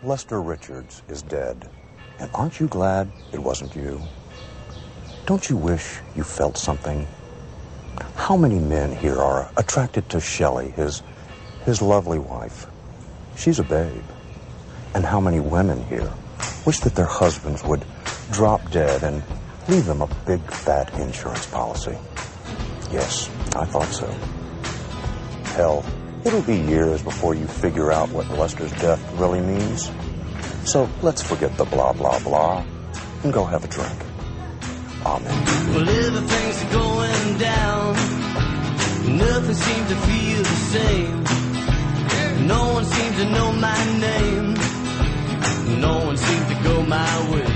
Lester Richards is dead. And aren't you glad it wasn't you? Don't you wish you felt something? How many men here are attracted to Shelley, his lovely wife? She's a babe. And how many women here wish that their husbands would drop dead and leave them a big fat insurance policy? Yes, I thought so. Hell, it'll be years before you figure out what Lester's death really means. So let's forget the blah, blah, blah and go have a drink. Amen. Well, everything's going down. Nothing seems to feel the same. No one seems to know my name. No one seems to go my way.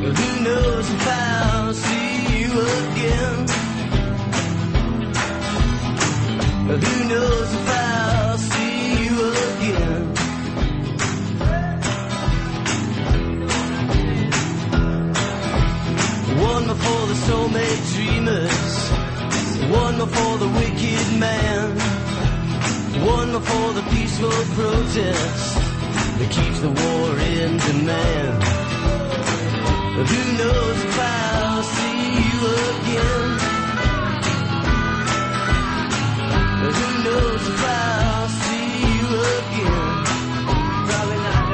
Who knows if I'll see you again? Who knows if I'll see you again? One more for the soulmate dreamers. One more for the wicked man. One more for the peaceful protest that keeps the war in demand. Who knows if I'll see you again? Who knows if I'll see you again? Probably not.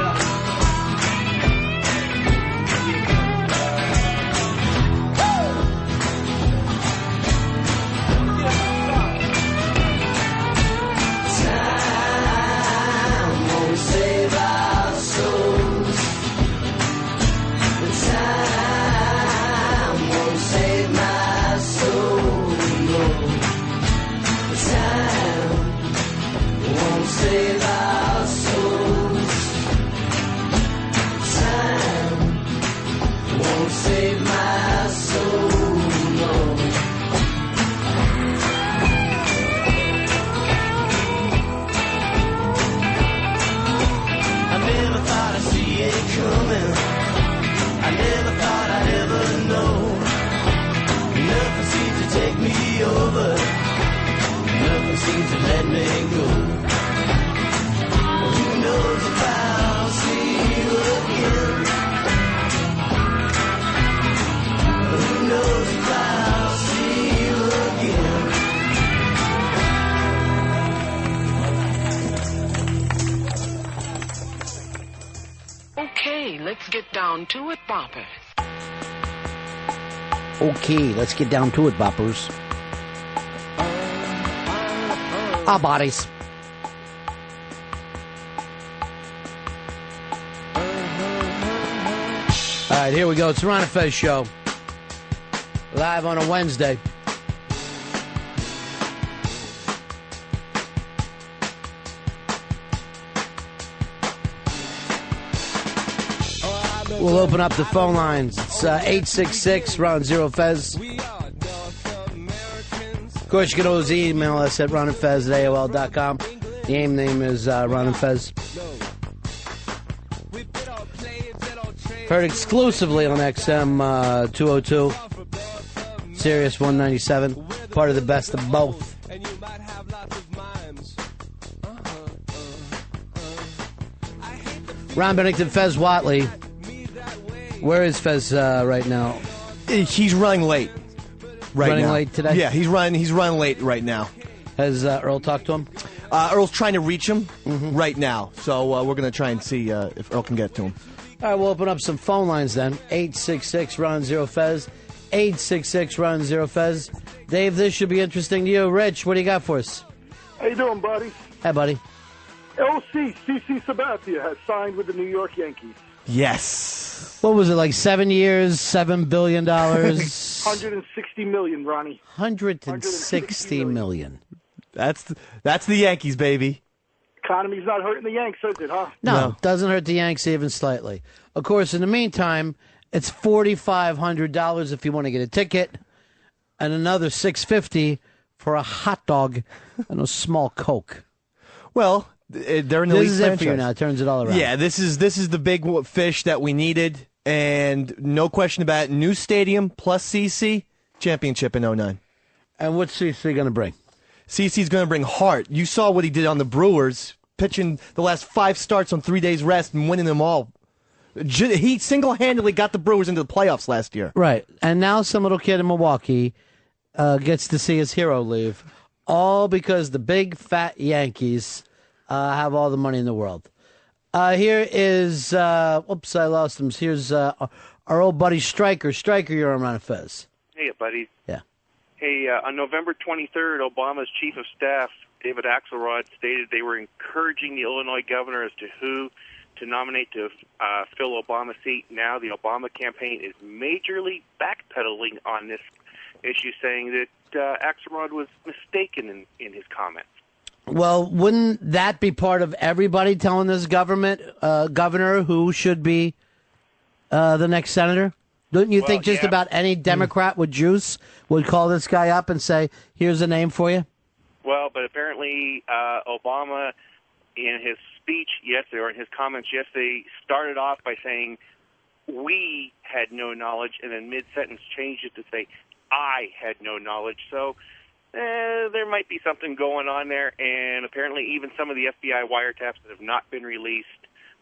Time won't save our souls. Time won't save my soul. No. Time won't save our souls. Time won't save my soul. No. I never thought I'd see it coming. I never thought I'd ever know. Nothing seems to take me over. Nothing seems to let me go. Who knows if I'll see you again? Who knows if I'll see you again? Okay, let's get down to it, boppers. Okay, let's get down to it, boppers. Our bodies. All right, here we go. It's the Ron and Fez show. Live on a Wednesday. We'll open up the phone lines. It's 866 Ron Zero Fez. Of course, you can always email us at ronandfez at AOL.com. The AIM name is Ron and Fez. Heard exclusively on XM 202, Sirius 197, part of the best of both. Ron Bennington, Fez Watley. Where is Fez right now? He's running late. Running late today? Yeah, he's running late right now. Has Earl talked to him? Earl's trying to reach him right now, so we're going to try and see if Earl can get to him. All right, we'll open up some phone lines then. 866 Ron Zero Fez. 866 Ron Zero Fez. Dave, this should be interesting to you. Rich, what do you got for us? How you doing, buddy? Hi, buddy. LC, CC Sabathia has signed with the New York Yankees. Yes. What was it, like 7 years, $7 billion? 160 million, Ronnie. 160 million. That's the Yankees, baby. Economy's not hurting the Yanks, is it, huh? No, doesn't hurt the Yanks even slightly. Of course, in the meantime, it's $4,500 if you want to get a ticket, and another $650 for a hot dog and a small Coke. Well, they're in the league This is it for you now. It turns it all around. Yeah, this is the big fish that we needed, and no question about it. New stadium plus CC, championship in 09. And what's CC going to bring? CC's going to bring heart. You saw what he did on the Brewers. pitching the last 5 starts on 3 days rest and winning them all. He single-handedly got the Brewers into the playoffs last year. Right. And now some little kid in Milwaukee gets to see his hero leave, all because the big, fat Yankees have all the money in the world. Here is, oops, I lost him. Here's our old buddy Stryker. Stryker, you're on Ron and Fez. Hey, buddy. Yeah. Hey, on November 23rd, Obama's chief of staff, David Axelrod, stated they were encouraging the Illinois governor as to who to nominate to fill Obama's seat. Now the Obama campaign is majorly backpedaling on this issue, saying that Axelrod was mistaken in his comments. Well, wouldn't that be part of everybody telling this governor who should be the next senator? Don't you think just about any Democrat with juice would call this guy up and say, here's a name for you? Well, but apparently Obama, in his speech yesterday, or in his comments yesterday, started off by saying, we had no knowledge, and then mid-sentence changed it to say, I had no knowledge. So there might be something going on there, and apparently even some of the FBI wiretaps that have not been released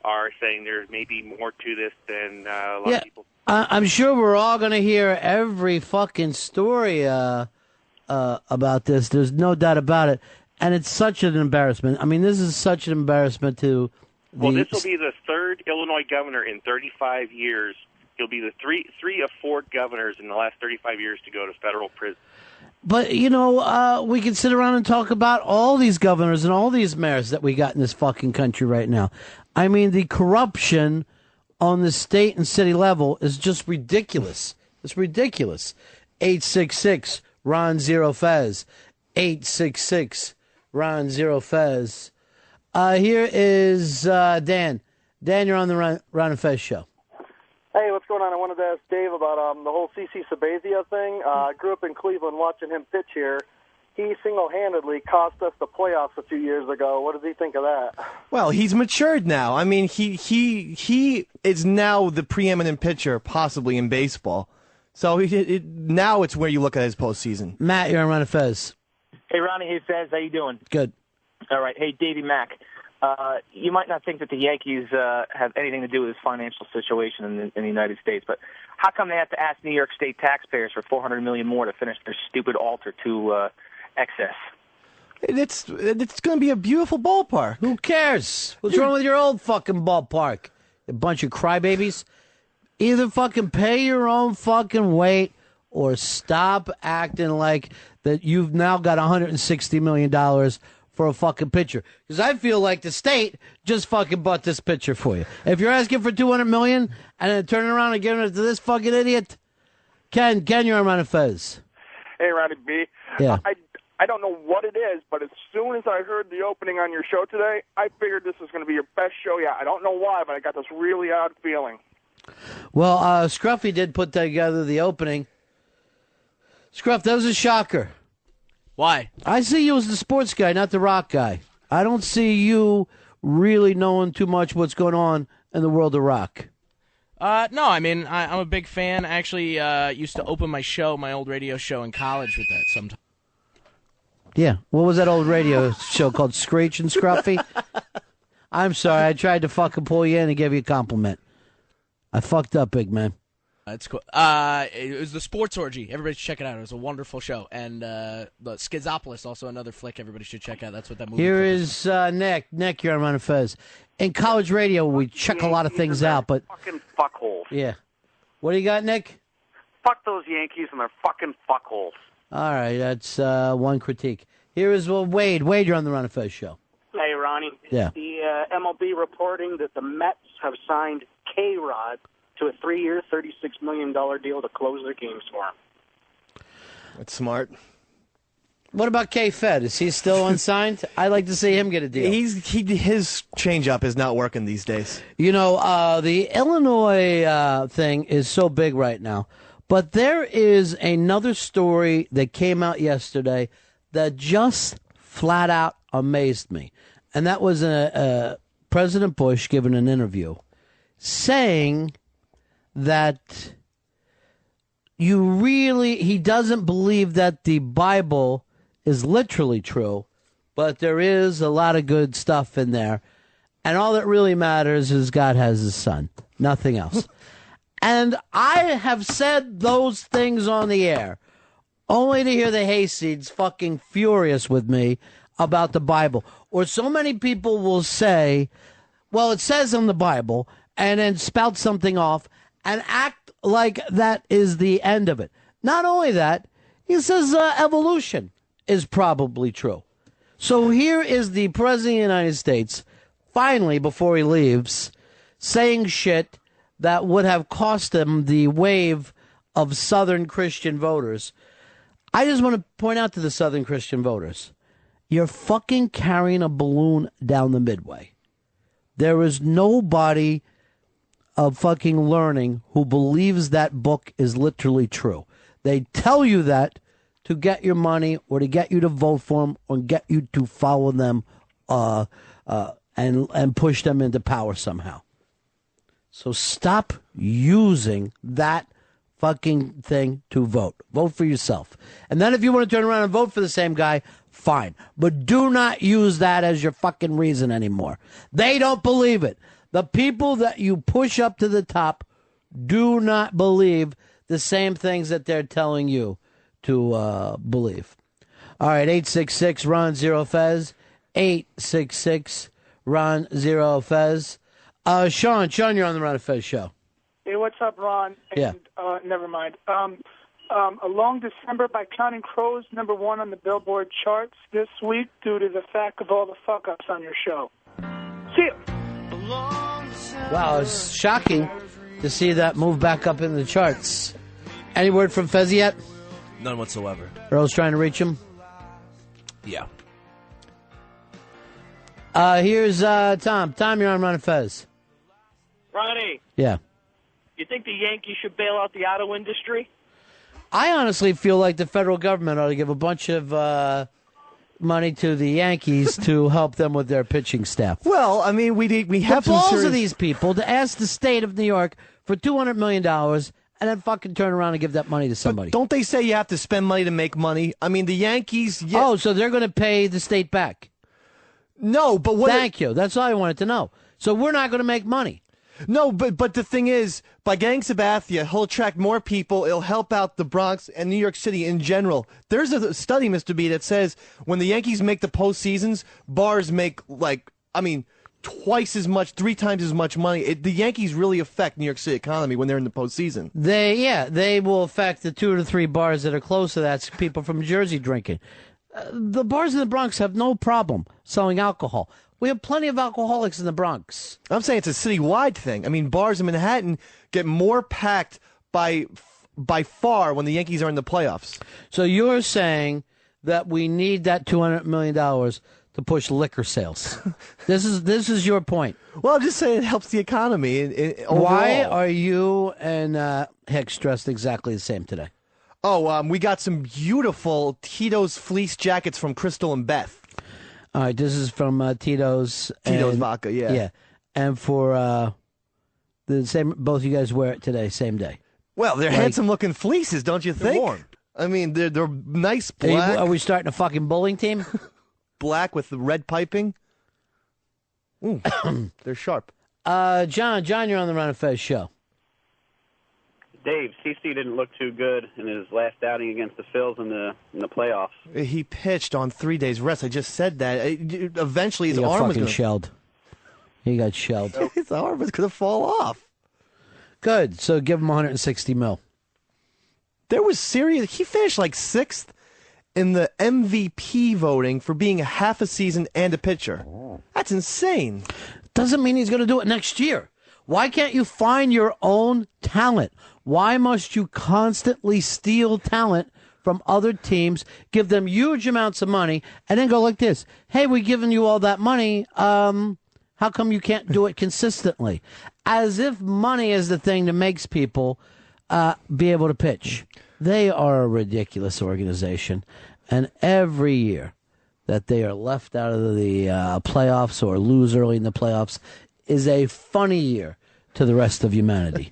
are saying there may be more to this than a lot of people. I'm sure we're all going to hear every fucking story about this. There's no doubt about it. And it's such an embarrassment. I mean, this is such an embarrassment to the... Well, this will be the third Illinois governor in 35 years. He'll be the three of 4 governors in the last 35 years to go to federal prison. But, you know, we can sit around and talk about all these governors and all these mayors that we got in this fucking country right now. I mean, the corruption on the state and city level is just ridiculous. It's ridiculous. 866 Ron Zero Fez. 866 Ron Zero Fez. Here is Dan. Dan, you're on the Ron and Fez show. Hey, what's going on? I wanted to ask Dave about the whole CC Sabathia thing. I grew up in Cleveland watching him pitch here. He single-handedly cost us the playoffs a few years ago. What does he think of that? Well, he's matured now. I mean, he is now the preeminent pitcher possibly in baseball. So now it's where you look at his postseason. Matt, you're on Ron and Fez. Hey, Ronnie. Hey, Fez. How you doing? Good. All right. Hey, Davey Mack. You might not think that the Yankees have anything to do with this financial situation in the United States, but how come they have to ask New York State taxpayers for $400 million more to finish their stupid altar to excess? It's going to be a beautiful ballpark. Who cares? What's wrong with your old fucking ballpark? A bunch of crybabies. Either fucking pay your own fucking weight or stop acting like that you've now got $160 million for a fucking pitcher. Because I feel like the state just fucking bought this pitcher for you. If you're asking for $200 million and then turning around and giving it to this fucking idiot, Ken, you're on Ron and Fez. Hey, Ronnie B. Yeah. I don't know what it is, but as soon as I heard the opening on your show today, I figured this was going to be your best show yet. I don't know why, but I got this really odd feeling. Well, Scruffy did put together the opening. Scruff, that was a shocker. Why? I see you as the sports guy, not the rock guy. I don't see you really knowing too much what's going on in the world of rock. No, I mean, I'm a big fan. I actually used to open my old radio show in college with that sometimes. Yeah. What was that old radio show called, Screech and Scruffy? I'm sorry. I tried to fucking pull you in and give you a compliment. I fucked up, big man. That's cool. It was the Sports Orgy. Everybody should check it out. It was a wonderful show. And the Schizopolis, also another flick everybody should check out. That's what that movie Here is Nick. Nick, you're on Ron and Fez. In college radio, we check a lot of things out, but... Fucking fuckholes. Yeah. What do you got, Nick? Fuck those Yankees and their fucking fuckholes. All right, that's one critique. Here is Wade. Wade, you're on the Ron and Fez show. Hey, Ronnie. Yeah. The MLB reporting that the Mets have signed K-Rod to a 3-year, $36 million deal to close their games for him. That's smart. What about K-Fed? Is he still unsigned? I'd like to see him get a deal. His changeup is not working these days. You know, the Illinois thing is so big right now. But there is another story that came out yesterday that just flat out amazed me. And that was President Bush giving an interview saying that he doesn't believe that the Bible is literally true, but there is a lot of good stuff in there. And all that really matters is God has his son. Nothing else. And I have said those things on the air only to hear the hayseeds fucking furious with me about the Bible. Or so many people will say, well, it says in the Bible, and then spout something off and act like that is the end of it. Not only that, he says evolution is probably true. So here is the President of the United States, finally, before he leaves, saying shit that would have cost him the wave of Southern Christian voters. I just want to point out to the Southern Christian voters, you're fucking carrying a balloon down the midway. There is nobody of fucking learning who believes that book is literally true. They tell you that to get your money or to get you to vote for them or get you to follow them and push them into power somehow. So stop using that fucking thing to vote. Vote for yourself. And then if you want to turn around and vote for the same guy, fine. But do not use that as your fucking reason anymore. They don't believe it. The people that you push up to the top do not believe the same things that they're telling you to believe. All right, 866-RON-0-FEZ. 866-RON-0-FEZ. Sean, you're on the Ron and Fez show. Hey, what's up, Ron? And, yeah. Never mind. A Long December by Counting Crows, #1 on the Billboard charts this week due to the fact of all the fuck-ups on your show. See you. Wow, it's shocking to see that move back up in the charts. Any word from Fez yet? None whatsoever. Earl's trying to reach him? Yeah. Here's Tom. Tom, you're on Ron and Fez. Ronnie. Yeah. You think the Yankees should bail out the auto industry? I honestly feel like the federal government ought to give a bunch of money to the Yankees to help them with their pitching staff. Well, I mean, we have the some balls serious... of these people to ask the state of New York for $200 million and then fucking turn around and give that money to somebody. But don't they say you have to spend money to make money? I mean, the Yankees... Yeah. Oh, so they're going to pay the state back? No, but what... Thank you. That's all I wanted to know. So we're not going to make money. No, but the thing is, by getting Sabathia, he'll attract more people. It'll help out the Bronx and New York City in general. There's a study, Mr. B, that says when the Yankees make the postseasons, bars make, twice as much, 3 times as much money. The Yankees really affect New York City economy when they're in the postseason. They will affect the 2 to 3 bars that are close to that. People from Jersey drinking. The bars in the Bronx have no problem selling alcohol. We have plenty of alcoholics in the Bronx. I'm saying it's a citywide thing. I mean, bars in Manhattan get more packed by far when the Yankees are in the playoffs. So you're saying that we need that $200 million to push liquor sales. This is your point. Well, I'm just saying it helps the economy. Why are you and Hicks dressed exactly the same today? Oh, we got some beautiful Tito's fleece jackets from Crystal and Beth. All right, this is from Tito's. Tito's Vodka, yeah. Yeah, and for the same, both you guys wear it today, same day. Well, they're handsome-looking fleeces, don't you think? They're warm. I mean, they're nice black. Are we starting a fucking bowling team? Black with the red piping. Ooh, they're sharp. John, you're on the Ron and Fez show. Dave, CC didn't look too good in his last outing against the Phils in the playoffs. He pitched on 3 days rest. I just said that. Eventually, his arm was fucking shelled. He got shelled. His arm was going to fall off. Good. So give him $160 million. There was serious. He finished like 6th in the MVP voting for being a half a season and a pitcher. That's insane. Doesn't mean he's going to do it next year. Why can't you find your own talent? Why must you constantly steal talent from other teams, give them huge amounts of money, and then go like this? Hey, we're giving you all that money. How come you can't do it consistently? As if money is the thing that makes people be able to pitch. They are a ridiculous organization, and every year that they are left out of the playoffs or lose early in the playoffs is a funny year to the rest of humanity.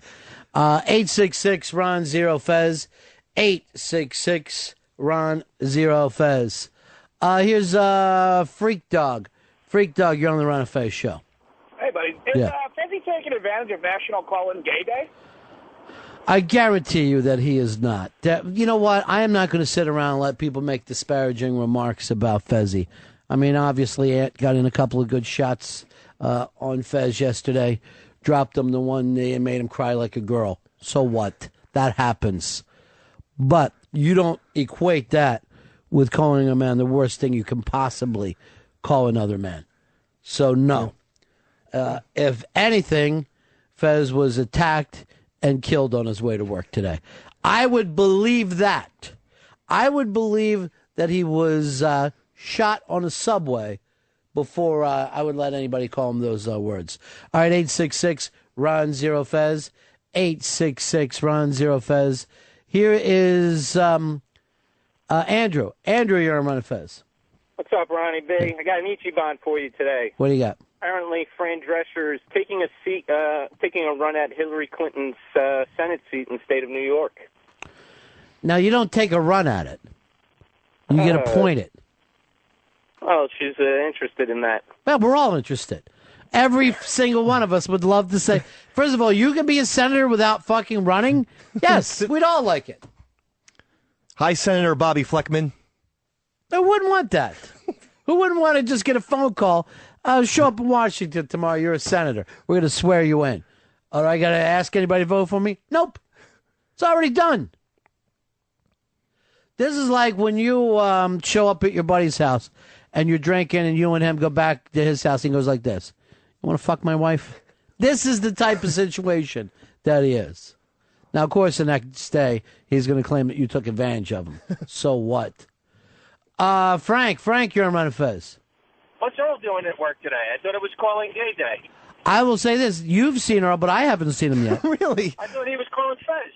866-RON-0-FEZ. 866-RON-0-FEZ. Here's Freak Dog. Freak Dog, you're on the Ron and Fez show. Hey, buddy. Is Fezzy taking advantage of National Call-In Gay Day? I guarantee you that he is not. You know what? I am not going to sit around and let people make disparaging remarks about Fezzy. I mean, obviously, Ant got in a couple of good shots on Fez yesterday. Dropped him the one knee and made him cry like a girl. So what? That happens. But you don't equate that with calling a man the worst thing you can possibly call another man. So, no. If anything, Fez was attacked and killed on his way to work today. I would believe that. I would believe that he was shot on a subway before I would let anybody call him those words. All right, 866-RON-0-FEZ. 866-RON-0-FEZ. Here is Andrew. Andrew, you're on Ron and Fez. What's up, Ronnie B? I got an Ichiban for you today. What do you got? Apparently, Fran Drescher is taking a run at Hillary Clinton's Senate seat in the state of New York. Now, you don't take a run at it. You get to point it. Well, she's interested in that. Well, we're all interested. Every single one of us would love to say, first of all, you can be a senator without fucking running? Yes, we'd all like it. Hi, Senator Bobby Fleckman. I wouldn't want that. Who wouldn't want to just get a phone call? Show up in Washington tomorrow. You're a senator. We're going to swear you in. Or I got to ask anybody to vote for me? Nope. It's already done. This is like when you show up at your buddy's house and you're drinking and you and him go back to his house and he goes like this. You want to fuck my wife? This is the type of situation that he is. Now, of course, the next day, he's going to claim that you took advantage of him. So what? Frank, you're on Ron and Fez. What's Earl doing at work today? I thought it was calling Gay Day. I will say this. You've seen Earl, but I haven't seen him yet. Really? I thought he was calling Fez.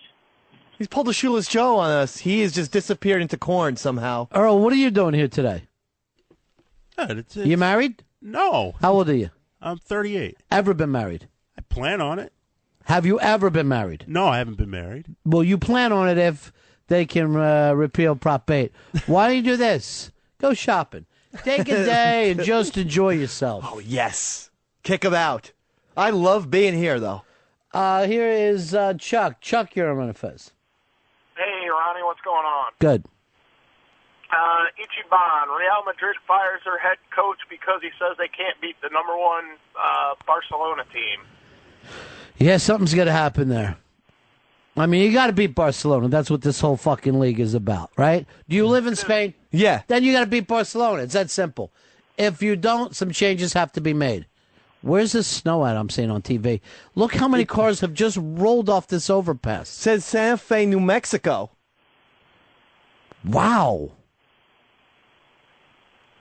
He's pulled a shoeless Joe on us. He has just disappeared into corn somehow. Earl, what are you doing here today? It's You married? No. How old are you? I'm 38. Ever been married? I plan on it. Have you ever been married? No, I haven't been married. Well, you plan on it if they can repeal Prop 8. Why don't you do this? Go shopping. Take a day and just enjoy yourself. Oh, yes. Kick him out. I love being here, though. Here is Chuck. Chuck, you're on Ron and Fez. Hey, Ronnie, what's going on? Good. Ichiban, Real Madrid fires their head coach because he says they can't beat the number one Barcelona team. Yeah, something's going to happen there. I mean, you got to beat Barcelona. That's what this whole fucking league is about, right? Do you live in Spain? Yeah. Then you got to beat Barcelona. It's that simple. If you don't, some changes have to be made. Where's the snow at? I'm seeing on TV. Look how many cars have just rolled off this overpass. Says Santa Fe, New Mexico. Wow.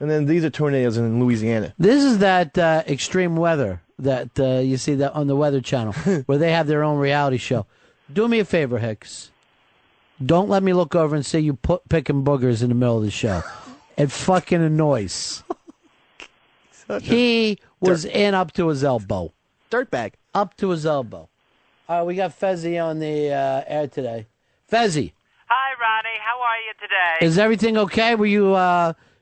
And then these are tornadoes in Louisiana. This is that extreme weather that you see that on the Weather Channel, where they have their own reality show. Do me a favor, Hicks. Don't let me look over and see you picking boogers in the middle of the show. It fucking annoys. He was in up to his elbow. Dirtbag. Up to his elbow. All right, we got Fezzy on the air today. Fezzy. Hi, Ronnie. How are you today? Is everything okay? Were you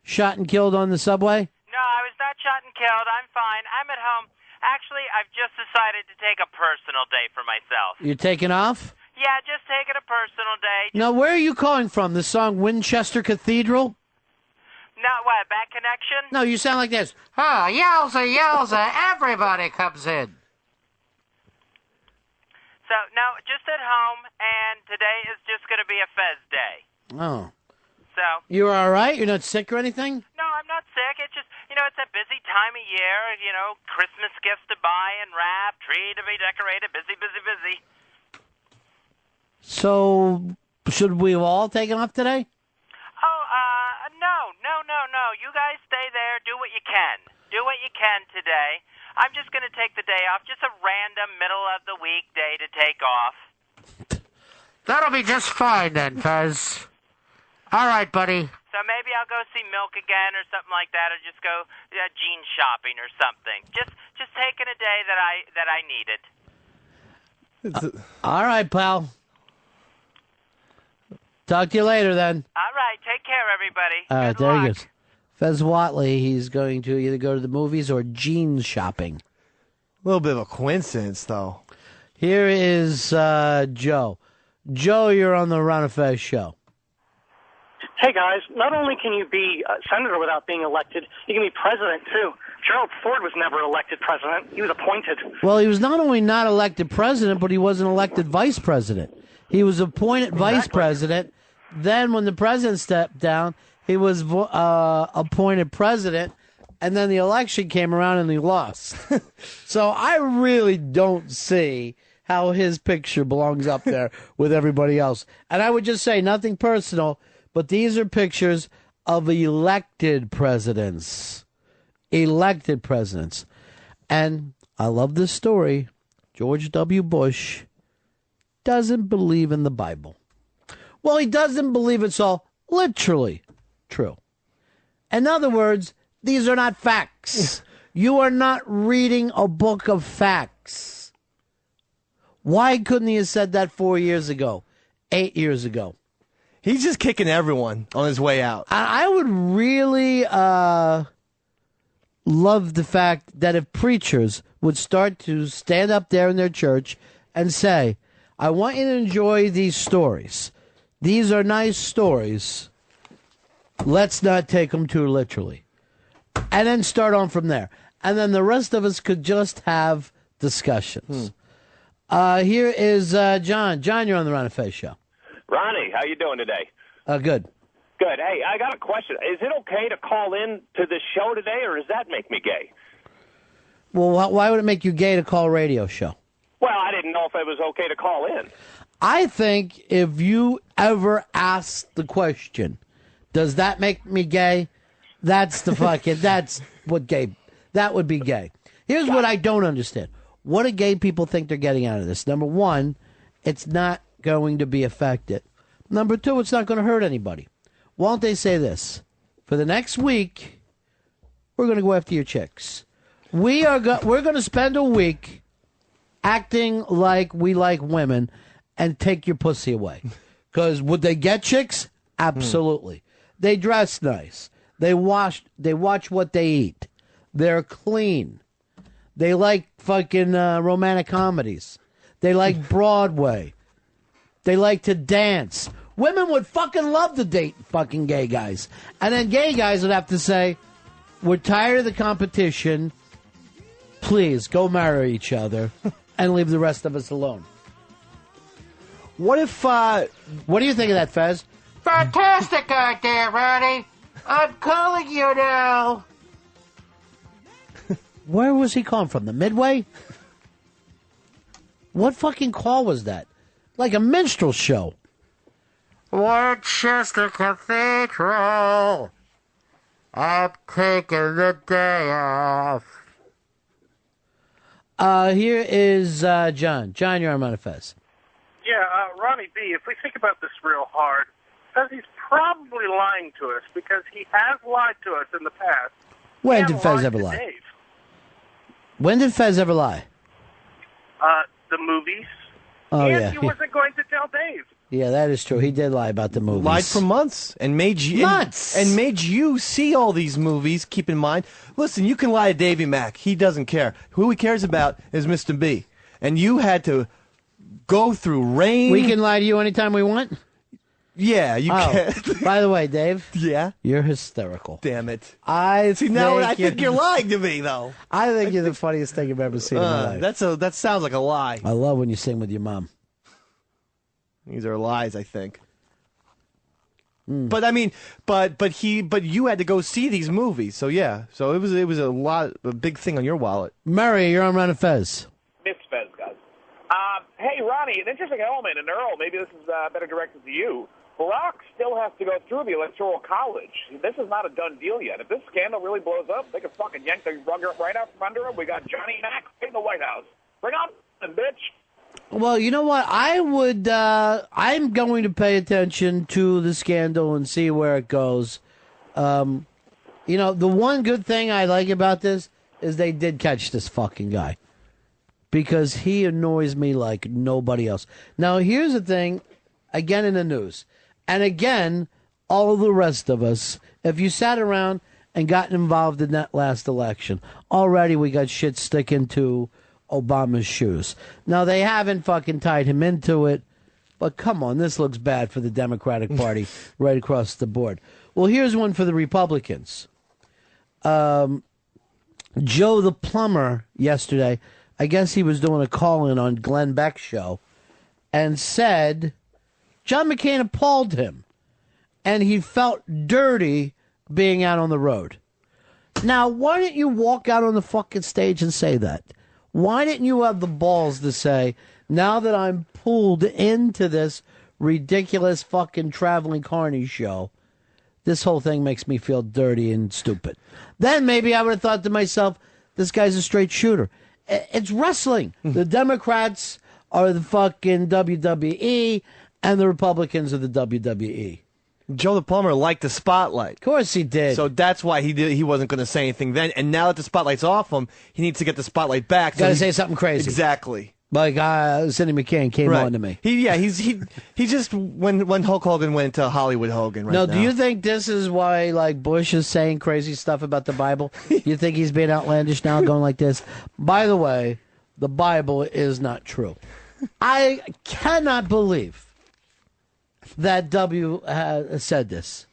shot and killed on the subway? No, I was not shot and killed. I'm fine. I'm at home. Actually, I've just decided to take a personal day for myself. You're taking off? Yeah, just taking a personal day. Now, where are you calling from? The song Winchester Cathedral? No, what, bad connection? No, you sound like this. Oh, yowza, yowza, everybody comes in. So, no, just at home, and today is just going to be a Fez day. Oh. So. You're all right? You're not sick or anything? No, I'm not sick. It's just, it's a busy time of year. Christmas gifts to buy and wrap, tree to be decorated, busy, busy, busy. So, should we have all taken off today? Oh, no. You guys stay there. Do what you can. Do what you can today. I'm just going to take the day off. Just a random middle-of-the-week day to take off. That'll be just fine then, Fez. All right, buddy. So maybe I'll go see Milk again or something like that, or just go jean shopping or something. Just taking a day that I needed. All right, pal. Talk to you later then. All right, take care, everybody. All right, Good there luck. he goes. Fez Whatley, he's going to either go to the movies or jeans shopping. A little bit of a coincidence, though. Here is Joe. Joe, you're on the Ron and Fez show. Hey, guys, not only can you be a senator without being elected, you can be president, too. Gerald Ford was never elected president. He was appointed. Well, he was not only not elected president, but he wasn't elected vice president. He was appointed vice president. Then when the president stepped down, he was appointed president, and then the election came around and he lost. So I really don't see how his picture belongs up there with everybody else. And I would just say, nothing personal, but these are pictures of elected presidents. Elected presidents. And I love this story. George W. Bush doesn't believe in the Bible. Well, he doesn't believe it's all literally true. In other words, these are not facts. You are not reading a book of facts. Why couldn't he have said that 4 years ago, 8 years ago? He's just kicking everyone on his way out. I would really love the fact that if preachers would start to stand up there in their church and say, I want you to enjoy these stories. These are nice stories. Let's not take them too literally. And then start on from there. And then the rest of us could just have discussions. Here is John. John, you're on the Ron and Fez show. Ronnie, how you doing today? Good. Good. Hey, I got a question. Is it okay to call in to this show today, or does that make me gay? Well, why would it make you gay to call a radio show? Well, I didn't know if it was okay to call in. I think if you ever ask the question, does that make me gay? That's the fucking, that's what gay, that would be gay. Here's what I don't understand. What do gay people think they're getting out of this? Number one, it's not going to be affected. Number two, it's not going to hurt anybody. Won't they say this? For the next week, we're going to go after your chicks. We're going to spend a week acting like we like women and take your pussy away. Because would they get chicks? Absolutely. They dress nice. They watch what they eat. They're clean. They like fucking romantic comedies. They like Broadway. They like to dance. Women would fucking love to date fucking gay guys. And then gay guys would have to say, we're tired of the competition. Please, go marry each other and leave the rest of us alone. What if, what do you think of that, Fez? Fantastic idea, Ronnie. I'm calling you now. Where was he calling from? The Midway? What fucking call was that? Like a minstrel show. Worcester Cathedral. I'm taking the day off. Here is John. John, you're on Ron and Fez. Yeah, Ronnie B., if we think about this real hard, because he's probably lying to us, because he has lied to us in the past. When did Fez ever lie? Dave. When did Fez ever lie? The movies. Oh, and yeah. he wasn't going to tell Dave. Yeah, that is true. He did lie about the movies. Lied for months and made you and made you see all these movies. Keep in mind, listen, you can lie to Davey Mack. He doesn't care. Who he cares about is Mr. B. And you had to go through rain. We can lie to you anytime we want? Yeah, you can. By the way, Dave. Yeah? You're hysterical. Damn it. I think you're lying to me, though. I think you're the funniest thing I've ever seen in my life. That sounds like a lie. I love when you sing with your mom. These are lies, I think. But I mean, but you had to go see these movies, so yeah. So it was a big thing on your wallet. Murray, you're on Ron and Fez. Miss Fez, guys. Hey, Ronnie, an interesting element, and Earl, maybe this is better directed to you. Barack still has to go through the Electoral College. This is not a done deal yet. If this scandal really blows up, they could fucking yank the rug right out from under him. We got Johnny Mack in the White House. Bring on the bitch. Well, you know what? I'm going to pay attention to the scandal and see where it goes. The one good thing I like about this is they did catch this fucking guy. Because he annoys me like nobody else. Now, here's the thing, again in the news. And again, all the rest of us, if you sat around and gotten involved in that last election. Already we got shit sticking to Obama's shoes. Now, they haven't fucking tied him into it, but come on, this looks bad for the Democratic Party right across the board. Well, here's one for the Republicans. Joe the plumber yesterday, I guess he was doing a call-in on Glenn Beck's show, and said John McCain appalled him, and he felt dirty being out on the road. Now, why didn't you walk out on the fucking stage and say that? Why didn't you have the balls to say, now that I'm pulled into this ridiculous fucking traveling carny show, this whole thing makes me feel dirty and stupid. Then maybe I would have thought to myself, this guy's a straight shooter. It's wrestling. The Democrats are the fucking WWE, and the Republicans are the WWE. Joe the plumber liked the spotlight. Of course he did. So that's why he wasn't going to say anything then. And now that the spotlight's off him, he needs to get the spotlight back. Got to say something crazy. Exactly. Like Sidney McCain came on to me. He just when Hulk Hogan went to Hollywood Hogan right now. Do you think this is why like Bush is saying crazy stuff about the Bible? You think he's being outlandish now, going like this? By the way, the Bible is not true. I cannot believe that W said this.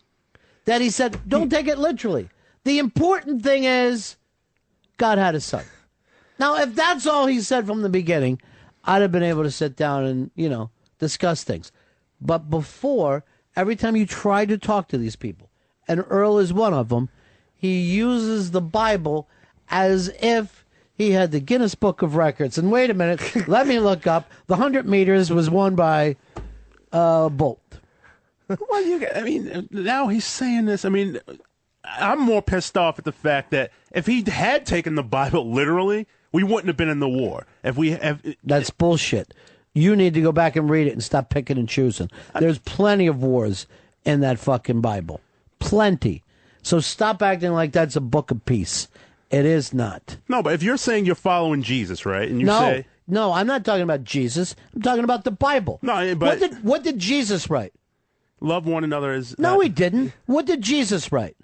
That he said, don't take it literally. The important thing is God had a son. Now, if that's all he said from the beginning, I'd have been able to sit down and, discuss things. But before, every time you try to talk to these people, and Earl is one of them, he uses the Bible as if he had the Guinness Book of Records. And wait a minute, let me look up. The 100 meters was won by Bolt. Well, now he's saying this. I'm more pissed off at the fact that if he had taken the Bible literally, we wouldn't have been in the war. That's bullshit. You need to go back and read it and stop picking and choosing. There's plenty of wars in that fucking Bible. Plenty. So stop acting like that's a book of peace. It is not. No, but if you're saying you're following Jesus, right? And you say... No, I'm not talking about Jesus. I'm talking about the Bible. No, but... What did Jesus write? Love one another as... No, he didn't. What did Jesus write?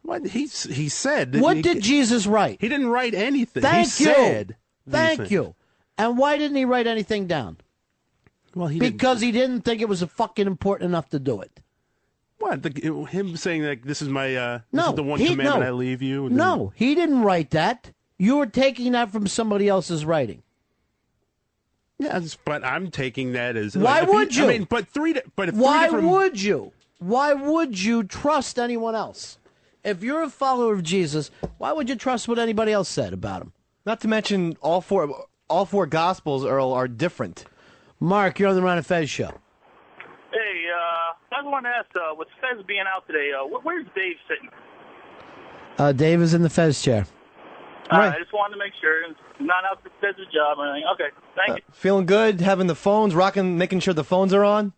What he said... What did Jesus write? He didn't write anything. Thank you. Thank you. And why didn't he write anything down? Well, because he didn't think it was fucking important enough to do it. What? Him saying that this is my this is the one commandment I leave you? No, he didn't write that. You were taking that from somebody else's writing. Yes, but I'm taking that as... Why would you? Why would you trust anyone else? If you're a follower of Jesus, why would you trust what anybody else said about him? Not to mention all four Gospels, Earl, are different. Mark, you're on the Ron and Fez show. Hey, I just wanted to ask, with Fez being out today, where's Dave sitting? Dave is in the Fez chair. Right. I just wanted to make sure. It's not out to Fez's job or anything. Okay, thank you. Feeling good, having the phones, making sure the phones are on?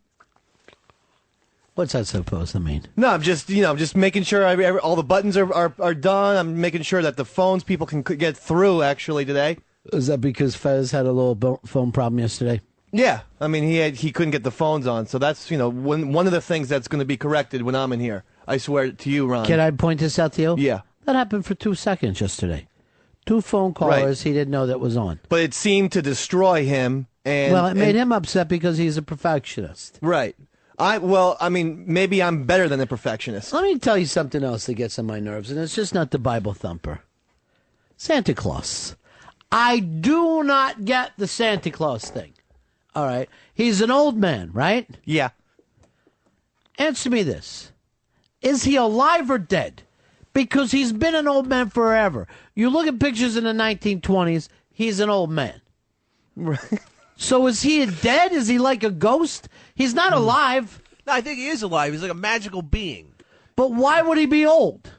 What's that supposed to mean? No, I'm just making sure all the buttons are done. I'm making sure that the phones, people can get through, actually, today. Is that because Fez had a little phone problem yesterday? Yeah. He couldn't get the phones on, so that's, one of the things that's going to be corrected when I'm in here. I swear to you, Ron. Can I point this out to you? Yeah. That happened for 2 seconds yesterday. 2 phone callers he didn't know that was on. But it seemed to destroy him. Well, it made him upset because he's a perfectionist. Right. Maybe I'm better than a perfectionist. Let me tell you something else that gets on my nerves, and it's just not the Bible thumper. Santa Claus. I do not get the Santa Claus thing. All right. He's an old man, right? Yeah. Answer me this. Is he alive or dead? Because he's been an old man forever. You look at pictures in the 1920s, he's an old man. Right. So is he dead? Is he like a ghost? He's not alive. No, I think he is alive. He's like a magical being. But why would he be old?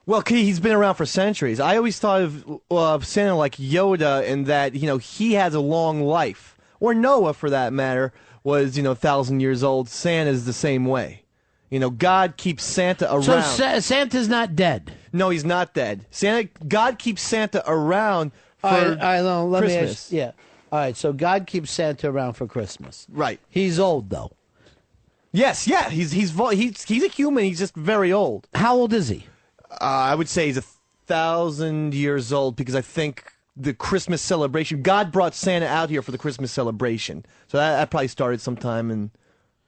Well, he's been around for centuries. I always thought of Santa like Yoda in that, he has a long life. Or Noah, for that matter, was, 1,000 years old. Santa's the same way. God keeps Santa around. So Santa's not dead? No, he's not dead. God keeps Santa around for Christmas. Yeah. All right, so God keeps Santa around for Christmas. Right. He's old, though. Yes, yeah. He's a human. He's just very old. How old is he? I would say he's 1,000 years old because I think the Christmas celebration, God brought Santa out here for the Christmas celebration. So that probably started sometime in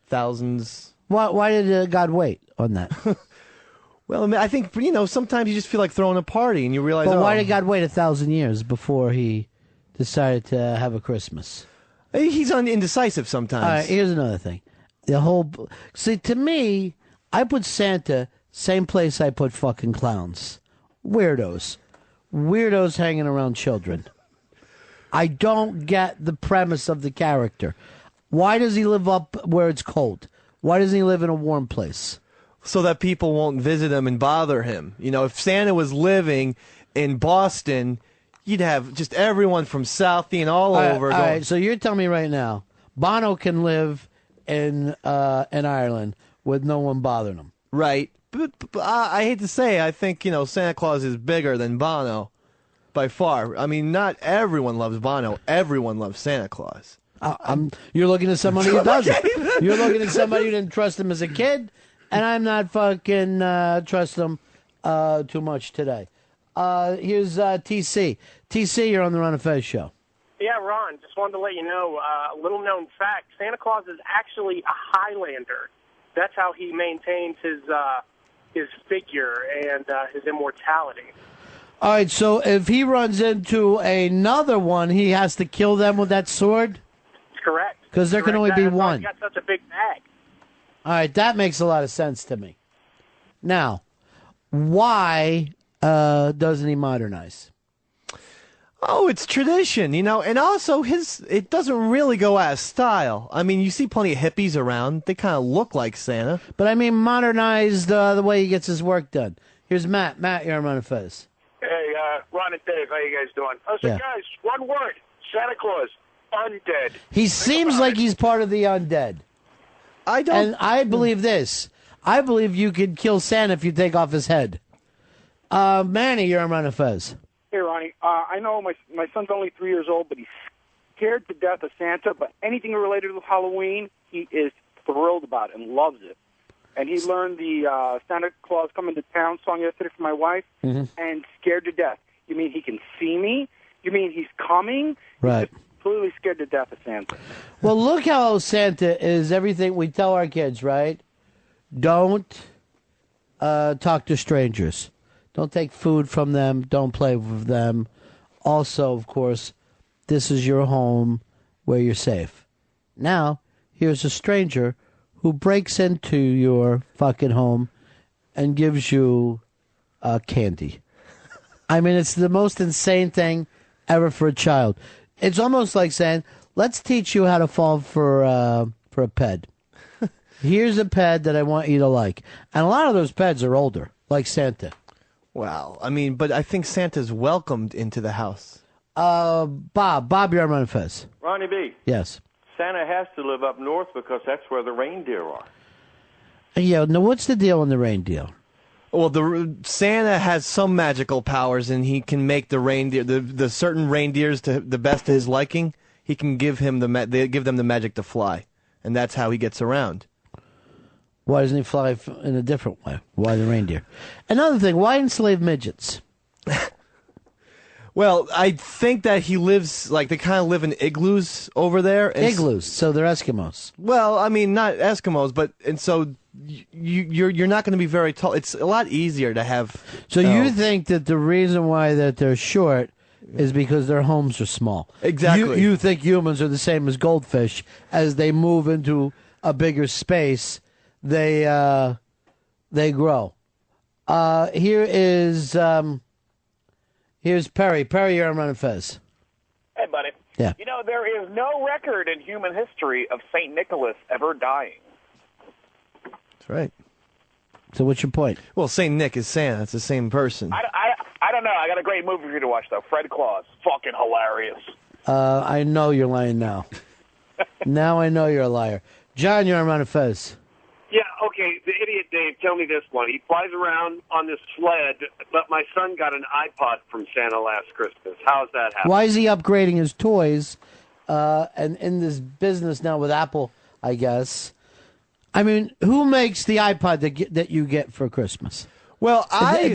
thousands. Why did God wait on that? Well, I mean, I think, sometimes you just feel like throwing a party and you realize, But why did God wait 1,000 years before he decided to have a Christmas? He's indecisive sometimes. All right, here's another thing. See, to me, I put Santa same place I put fucking clowns. Weirdos hanging around children. I don't get the premise of the character. Why does he live up where it's cold? Why doesn't he live in a warm place? So that people won't visit him and bother him. If Santa was living in Boston, you'd have just everyone from Southie and all over. All right, so you're telling me right now, Bono can live in Ireland with no one bothering him. Right. But I hate to say, I think, Santa Claus is bigger than Bono by far. I mean, not everyone loves Bono. Everyone loves Santa Claus. You're looking at somebody who doesn't. You're looking at somebody who didn't trust him as a kid, and I'm not fucking trust him too much today. Here's TC. TC, you're on the Ron and Fez show. Yeah, Ron, just wanted to let you know a little known fact. Santa Claus is actually a Highlander. That's how he maintains his figure and his immortality. All right, so if he runs into another one, he has to kill them with that sword? Correct. Because there can only be That's why one. he's got such a big bag. All right, that makes a lot of sense to me. Now, why doesn't he modernize? Oh, it's tradition, and also it doesn't really go out of style. I mean, you see plenty of hippies around. They kind of look like Santa. But I mean, modernized the way he gets his work done. Here's Matt. Matt, you're on Ron and Fez. Hey, Ron and Dave, how you guys doing? So, Yeah. guys, one word, Santa Claus, undead. He seems like he's part of the undead. I don't. And I believe this. I believe you could kill Santa if you take off his head. Manny, you're on Ron and Fez. Hey, Ronnie. I know my son's only 3 years old, but he's scared to death of Santa. But anything related to Halloween, he is thrilled about it and loves it. And he learned the Santa Claus Coming to Town song yesterday from my wife, and scared to death. You mean he can see me? You mean he's coming? Right. He's completely scared to death of Santa. Well, look how Santa is everything we tell our kids, right? Don't talk to strangers. Don't take food from them. Don't play with them. Also, of course, this is your home where you're safe. Now, here's a stranger who breaks into your fucking home and gives you candy. I mean, it's the most insane thing ever for a child. It's almost like saying, let's teach you how to fall for a ped. Here's a ped that I want you to like. And a lot of those peds are older, like Santa. Wow. I mean, but I think Santa's welcomed into the house. Bob, you're on Ron and Fez. Ronnie B. Yes. Santa has to live up north because that's where the reindeer are. Yeah, now what's the deal on the reindeer? Well, Santa has some magical powers, and he can make the reindeer, the certain reindeers to the best of his liking. He can give him they give them the magic to fly, and that's how he gets around. Why doesn't he fly in a different way? Why the reindeer? Another thing, why enslave midgets? Well, I think that he lives, they kind of live in igloos over there. Igloos, so they're Eskimos. Well, I mean, not Eskimos, and so you're not going to be very tall. It's a lot easier to have. So you think that the reason why that they're short is because their homes are small? Exactly. You think humans are the same as goldfish. As they move into a bigger space, they grow. Here's Perry. Perry, you're on Ron and Fez. Hey, buddy. Yeah. You know, there is no record in human history of St. Nicholas ever dying. That's right. So what's your point? Well, St. Nick is Santa. It's the same person. I don't know. I got a great movie for you to watch, though. Fred Claus. Fucking hilarious. I know you're lying now. Now I know you're a liar. John, you're on Ron and Fez. Yeah, okay, the idiot Dave, tell me this one. He flies around on this sled, but my son got an iPod from Santa last Christmas. How's that happen? Why is he upgrading his toys and in this business now with Apple, I guess? I mean, who makes the iPod that you get for Christmas? Well,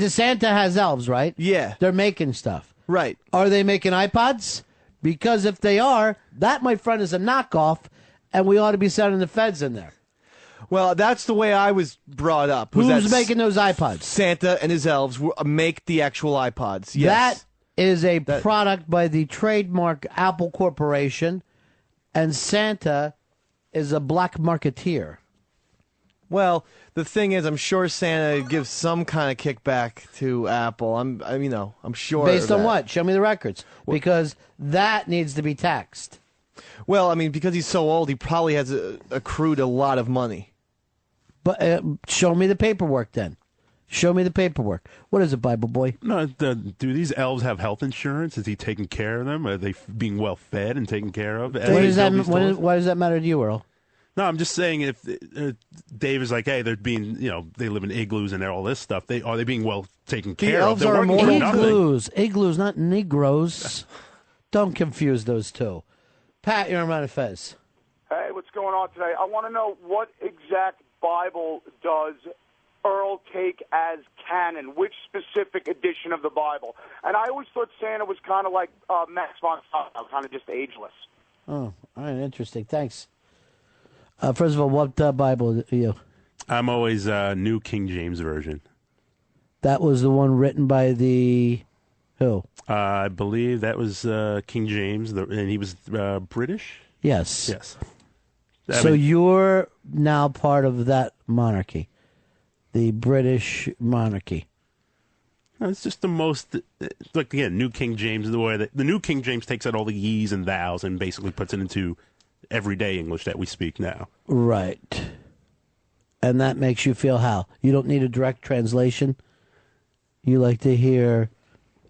Santa has elves, right? Yeah. They're making stuff. Right. Are they making iPods? Because if they are, that, my friend, is a knockoff, and we ought to be sending the feds in there. Well, that's the way I was brought up. Who's making those iPods? Santa and his elves make the actual iPods. Yes. That is a product by the trademark Apple Corporation, and Santa is a black marketeer. Well, the thing is, I'm sure Santa gives some kind of kickback to Apple. I'm sure. Based on what? Show me the records. Because that needs to be taxed. Well, I mean, because he's so old, he probably has accrued a lot of money. But show me the paperwork then. Show me the paperwork. What is it, Bible boy? No, do these elves have health insurance? Is he taking care of them? Are they being well fed and taken care of? Why does that matter to you, Earl? No, I'm just saying if Dave is like, hey, they're being, they live in igloos and all this stuff. Are they being well taken care of? They're igloos, not Negroes. Don't confuse those two. Pat, you're on Ron and Fez. Hey, what's going on today? I want to know what exact Bible does Earl take as canon? Which specific edition of the Bible? And I always thought Santa was kind of like Max von Sydow, kind of just ageless. Oh, all right, interesting. Thanks. First of all, what Bible are you? I'm always New King James Version. That was the one written by the who? I believe that was King James, and he was British? Yes. Yes. So you're now part of that monarchy, the British monarchy. It's just the most, like, again, New King James, the way that the New King James takes out all the ye's and thou's and basically puts it into everyday English that we speak now. Right. And that makes you feel how? You don't need a direct translation? You like to hear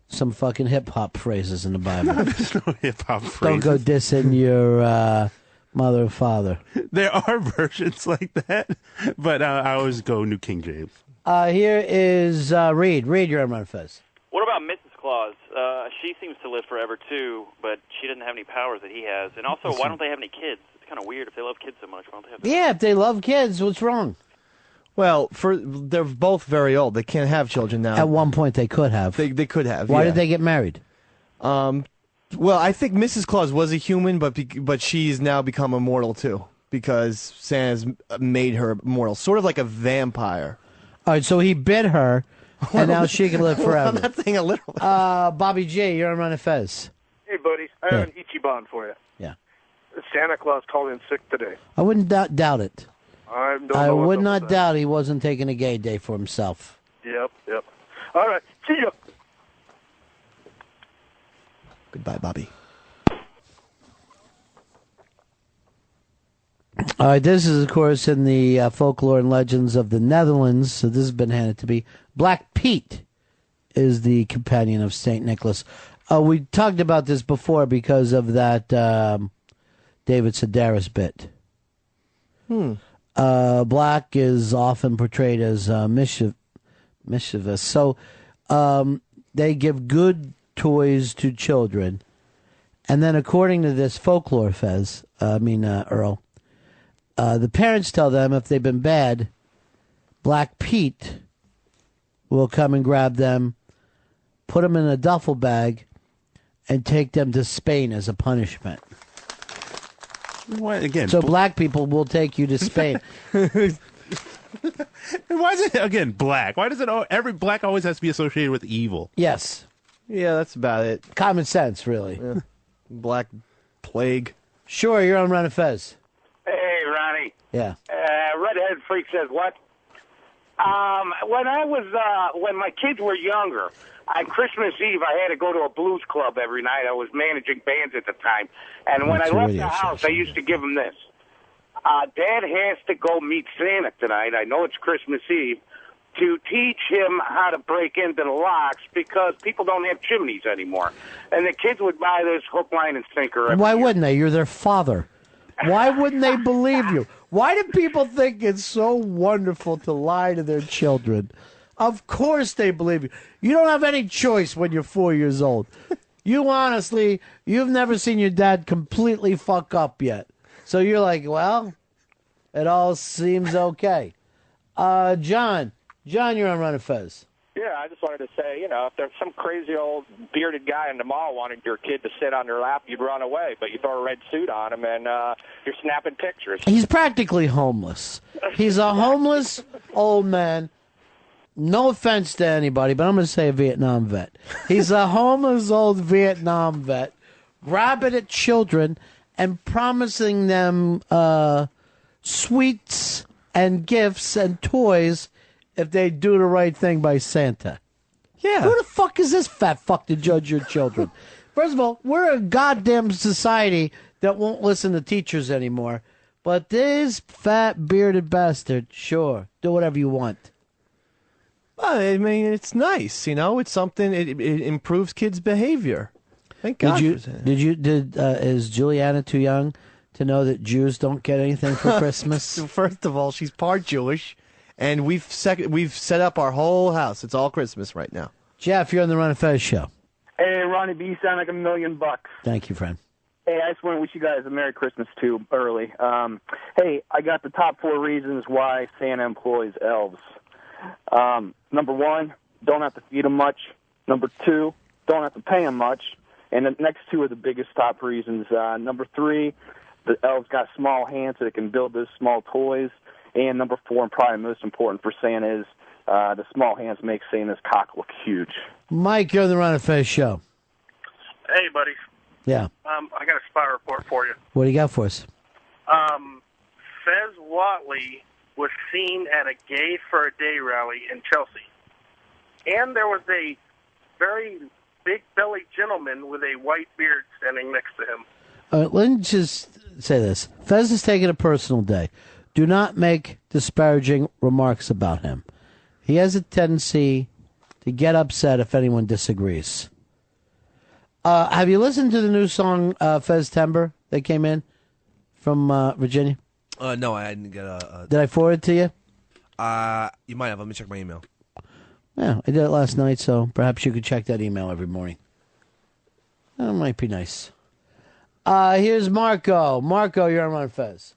some fucking hip-hop phrases in the Bible. There's no hip-hop phrases. Don't go dissing your mother and father. There are versions like that, but I always go New King James. Here is Reed. Reed, you're on Ron and Fez. What about Mrs. Claus? She seems to live forever, too, but she doesn't have any powers that he has. And also, why don't they have any kids? It's kind of weird. If they love kids so much, why don't they have them? Yeah, if they love kids, what's wrong? Well, they're both very old. They can't have children now. At one point, they could have. They could have. Why yeah. did they get married? Well, I think Mrs. Claus was a human, but she's now become immortal, too, because Santa's made her immortal. Sort of like a vampire. All right, so he bit her, and now she can live forever. I'm not saying a little. Bobby J, you're on Ron and Fez. Hey, buddy. I have an Ichiban for you. Yeah. Santa Claus called in sick today. I wouldn't doubt it. I would not doubt he wasn't taking a gay day for himself. Yep. All right. See you. Goodbye, Bobby. All right, this is, of course, in the folklore and legends of the Netherlands. So this has been handed to me. Black Pete is the companion of St. Nicholas. We talked about this before because of that David Sedaris bit. Black is often portrayed as mischievous. So they give good toys to children. And then according to this folklore, Earl, the parents tell them if they've been bad, Black Pete will come and grab them, put them in a duffel bag, and take them to Spain as a punishment. What, again? So black people will take you to Spain. Why is it, again, black? Why does every black always has to be associated with evil? Yes. Yeah, that's about it. Common sense, really. Yeah. Black plague. Sure, you're on Ron and Fez. Hey, Ronnie. Yeah. Redhead Freak says what? When my kids were younger, on Christmas Eve, I had to go to a blues club every night. I was managing bands at the time. And when I left the house, I used to give them this. Dad has to go meet Santa tonight. I know it's Christmas Eve. To teach him how to break into the locks because people don't have chimneys anymore. And the kids would buy this hook, line, and sinker. Why wouldn't they? You're their father. Why wouldn't they believe you? Why do people think it's so wonderful to lie to their children? Of course they believe you. You don't have any choice when you're 4 years old. You've never seen your dad completely fuck up yet. So you're like, well, it all seems okay. John, you're on Ron and Fez. Yeah, I just wanted to say, if there's some crazy old bearded guy in the mall wanted your kid to sit on their lap, you'd run away. But you throw a red suit on him, and you're snapping pictures. He's practically homeless. He's a homeless old man. No offense to anybody, but I'm going to say a Vietnam vet. He's a homeless old Vietnam vet, grabbing at children and promising them sweets and gifts and toys if they do the right thing by Santa. Yeah. Who the fuck is this fat fuck to judge your children? First of all, we're a goddamn society that won't listen to teachers anymore. But this fat bearded bastard, sure, do whatever you want. Well, I mean, it's nice, It's something. It improves kids' behavior. Thank God. Is Juliana too young to know that Jews don't get anything for Christmas? First of all, she's part Jewish, and we've set up our whole house. It's all Christmas right now. Jeff, you're on the Ron and Fez show. Hey, Ronnie B, you sound like $1 million. Thank you, friend. Hey, I just want to wish you guys a Merry Christmas, too, early. Hey, I got the top 4 reasons why Santa employs elves. Number 1, don't have to feed them much. Number 2, don't have to pay them much. And the next 2 are the biggest top reasons. Number 3, the elves got small hands so they can build those small toys. And number 4, and probably most important for Santa, is the small hands make Santa's cock look huge. Mike, you're on the Ron and Fez show. Hey, buddy. Yeah. I got a spy report for you. What do you got for us? Fez Whatley was seen at a Gay for a Day rally in Chelsea. And there was a very big-bellied gentleman with a white beard standing next to him. Let me just say this. Fez is taking a personal day. Do not make disparaging remarks about him. He has a tendency to get upset if anyone disagrees. Have you listened to the new song Fez Timber that came in from Virginia? No, I didn't get a... Did I forward it to you? You might have. Let me check my email. Yeah, I did it last night, so perhaps you could check that email every morning. That might be nice. Here's Marco. Marco, you're on Ron and Fez.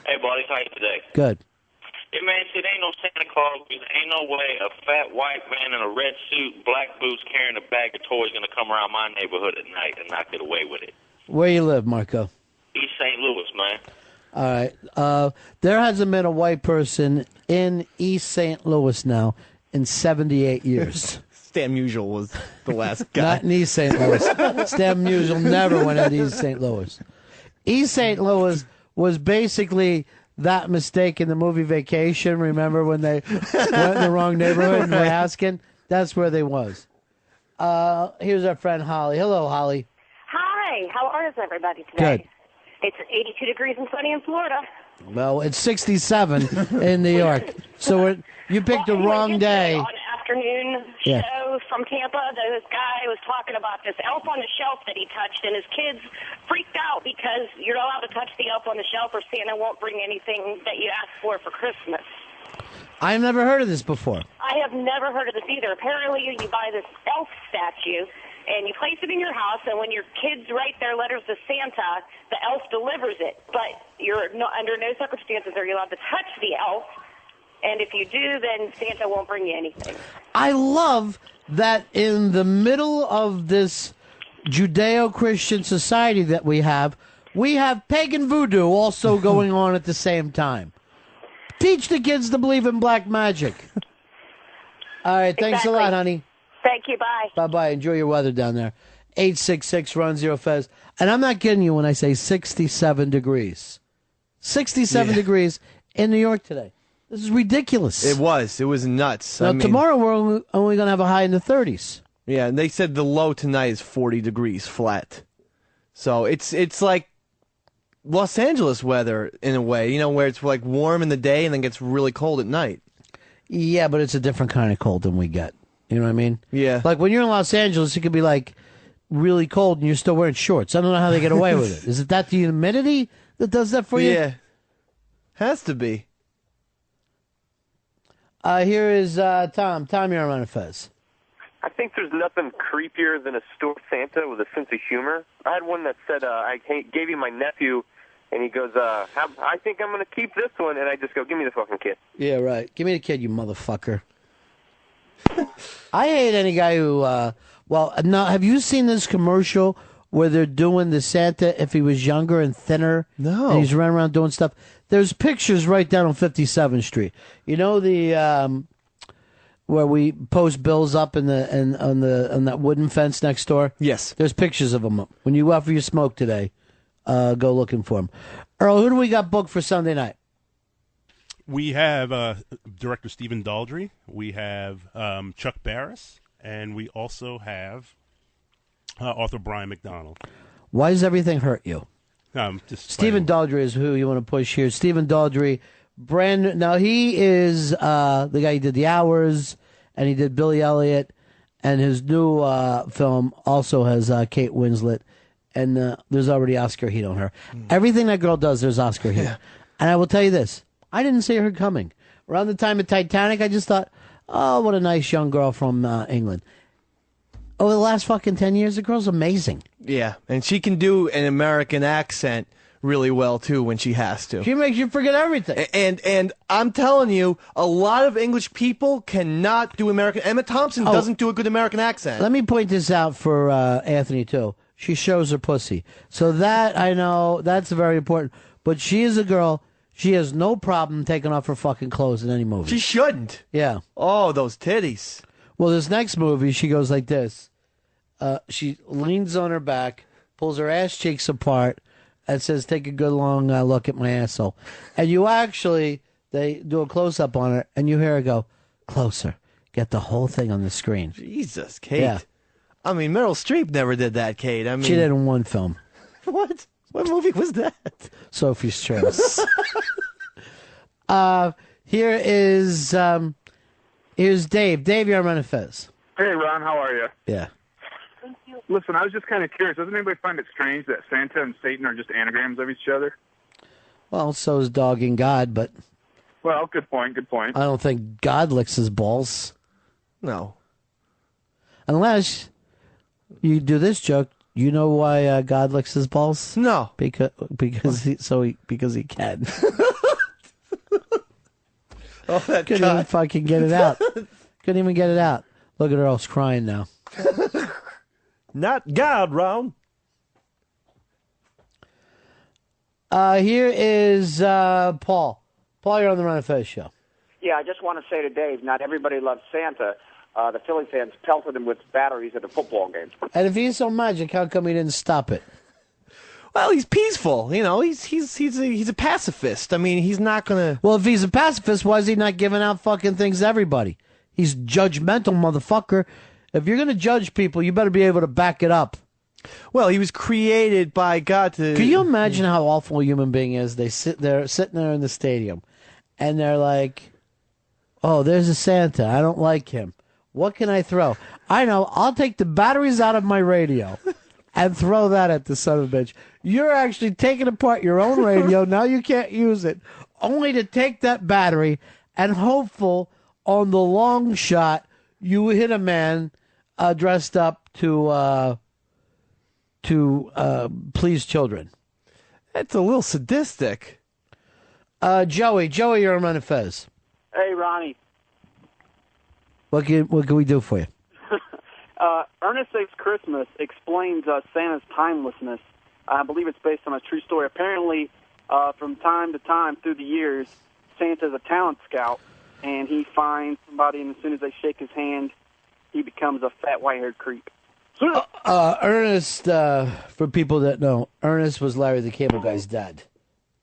Hey, buddy, how you today? Good. Hey, man, it ain't no Santa Claus. There ain't no way a fat white man in a red suit, black boots, carrying a bag of toys going to come around my neighborhood at night and not get away with it. Where you live, Marco? East St. Louis, man. All right. There hasn't been a white person in East St. Louis now in 78 years. Stan Musial was the last guy. Not in East St. Louis. Stan Musial never went into East St. Louis. East St. Louis was basically that mistake in the movie Vacation. Remember when they went in the wrong neighborhood in Nebraska? That's where they was. Here's our friend Holly. Hello, Holly. Hi. How is everybody today? Good. It's 82 degrees and sunny in Florida. Well, it's 67 in New York. So you picked the wrong day. On an afternoon show from Tampa, this guy was talking about this elf on the shelf that he touched, and his kids freaked out because you're not allowed to touch the elf on the shelf or Santa won't bring anything that you ask for Christmas. I've never heard of this before. I have never heard of this either. Apparently, you buy this elf statue, and you place it in your house, and when your kids write their letters to Santa, the elf delivers it. But under no circumstances are you allowed to touch the elf, and if you do, then Santa won't bring you anything. I love that in the middle of this Judeo-Christian society that we have pagan voodoo also going on at the same time. Teach the kids to believe in black magic. All right, thanks a lot, honey. Thank you, bye. Bye-bye. Enjoy your weather down there. 866-RUN-0-FEZ. And I'm not kidding you when I say 67 degrees. 67 degrees in New York today. This is ridiculous. It was nuts. Now, tomorrow we're only going to have a high in the 30s. Yeah, and they said the low tonight is 40 degrees flat. So it's like Los Angeles weather in a way, where it's like warm in the day and then gets really cold at night. Yeah, but it's a different kind of cold than we get. You know what I mean? Yeah. Like when you're in Los Angeles, it could be like really cold and you're still wearing shorts. I don't know how they get away with it. Is it that the humidity that does that for you? Yeah. Has to be. Here is Tom. Tom, you're on Ron and Fez. I think there's nothing creepier than a store Santa with a sense of humor. I had one that said, I gave you my nephew, and he goes, I think I'm going to keep this one. And I just go, give me the fucking kid. Yeah, right. Give me the kid, you motherfucker. I hate any guy who. Now, have you seen this commercial where they're doing the Santa if he was younger and thinner? No. And he's running around doing stuff. There's pictures right down on 57th Street. You know the where we post bills up on that wooden fence next door? Yes. There's pictures of them up. When you go out for your smoke today, go looking for them. Earl, who do we got booked for Sunday night? We have director Stephen Daldry. We have Chuck Barris. And we also have author Brian McDonald. Why does everything hurt you? Stephen Daldry is who you want to push here. Stephen Daldry, now he is the guy who did The Hours, and he did Billy Elliot, and his new film also has Kate Winslet, and there's already Oscar heat on her. Everything that girl does, there's Oscar heat. And I will tell you this, I didn't see her coming. Around the time of Titanic, I just thought, oh, what a nice young girl from England. Over the last fucking 10 years, the girl's amazing. Yeah, and she can do an American accent really well, too, when she has to. She makes you forget everything. And I'm telling you, a lot of English people cannot do American. Emma Thompson doesn't do a good American accent. Let me point this out for Anthony, too. She shows her pussy. So that, I know, that's very important. But she is a girl, she has no problem taking off her fucking clothes in any movie. She shouldn't. Yeah. Oh, those titties. Well, this next movie, she goes like this. She leans on her back, pulls her ass cheeks apart, and says, take a good long look at my asshole. And they do a close-up on her, and you hear her go, closer. Get the whole thing on the screen. Jesus, Kate. Yeah. I mean, Meryl Streep never did that, Kate. I mean, she did in one film. What? What movie was that? Sophie's Choice. Here's Dave. Dave, you're on Ron and Fez. Hey, Ron, how are you? Yeah. Listen, I was just kind of curious. Doesn't anybody find it strange that Santa and Satan are just anagrams of each other? Well, so is dog and God, but... Well, good point, good point. I don't think God licks his balls. No. Unless you do this joke. You know why God licks his balls? No. Because he can. Oh, that Couldn't even fucking get it out. Couldn't even get it out. Look at her all crying now. Not God, Ron. Here is Paul. Paul, you're on the Ron and Fez show. Yeah, I just want to say to Dave, not everybody loves Santa. The Philly fans pelted him with batteries at a football game. And if he's so magic, how come he didn't stop it? Well, he's peaceful. You know, he's a pacifist. I mean, he's not gonna. Well, if he's a pacifist, why is he not giving out fucking things to everybody? He's judgmental, motherfucker. If you're gonna judge people, you better be able to back it up. Well, he was created by God to. Can you imagine how awful a human being is? They're sitting there in the stadium, and they're like, "Oh, there's a Santa. I don't like him. What can I throw? I know. I'll take the batteries out of my radio and throw that at the son of a bitch. You're actually taking apart your own radio. Now you can't use it. Only to take that battery and hopeful on the long shot you hit a man dressed up to please children. That's a little sadistic. Joey, you're on Ron and Fez. Hey, Ronnie. What can we do for you? Ernest Saves Christmas explains Santa's timelessness. I believe it's based on a true story. Apparently, from time to time through the years, Santa's a talent scout, and he finds somebody, and as soon as they shake his hand, he becomes a fat, white-haired creep. Ernest, for people that know, Ernest was Larry the Cable Guy's dad.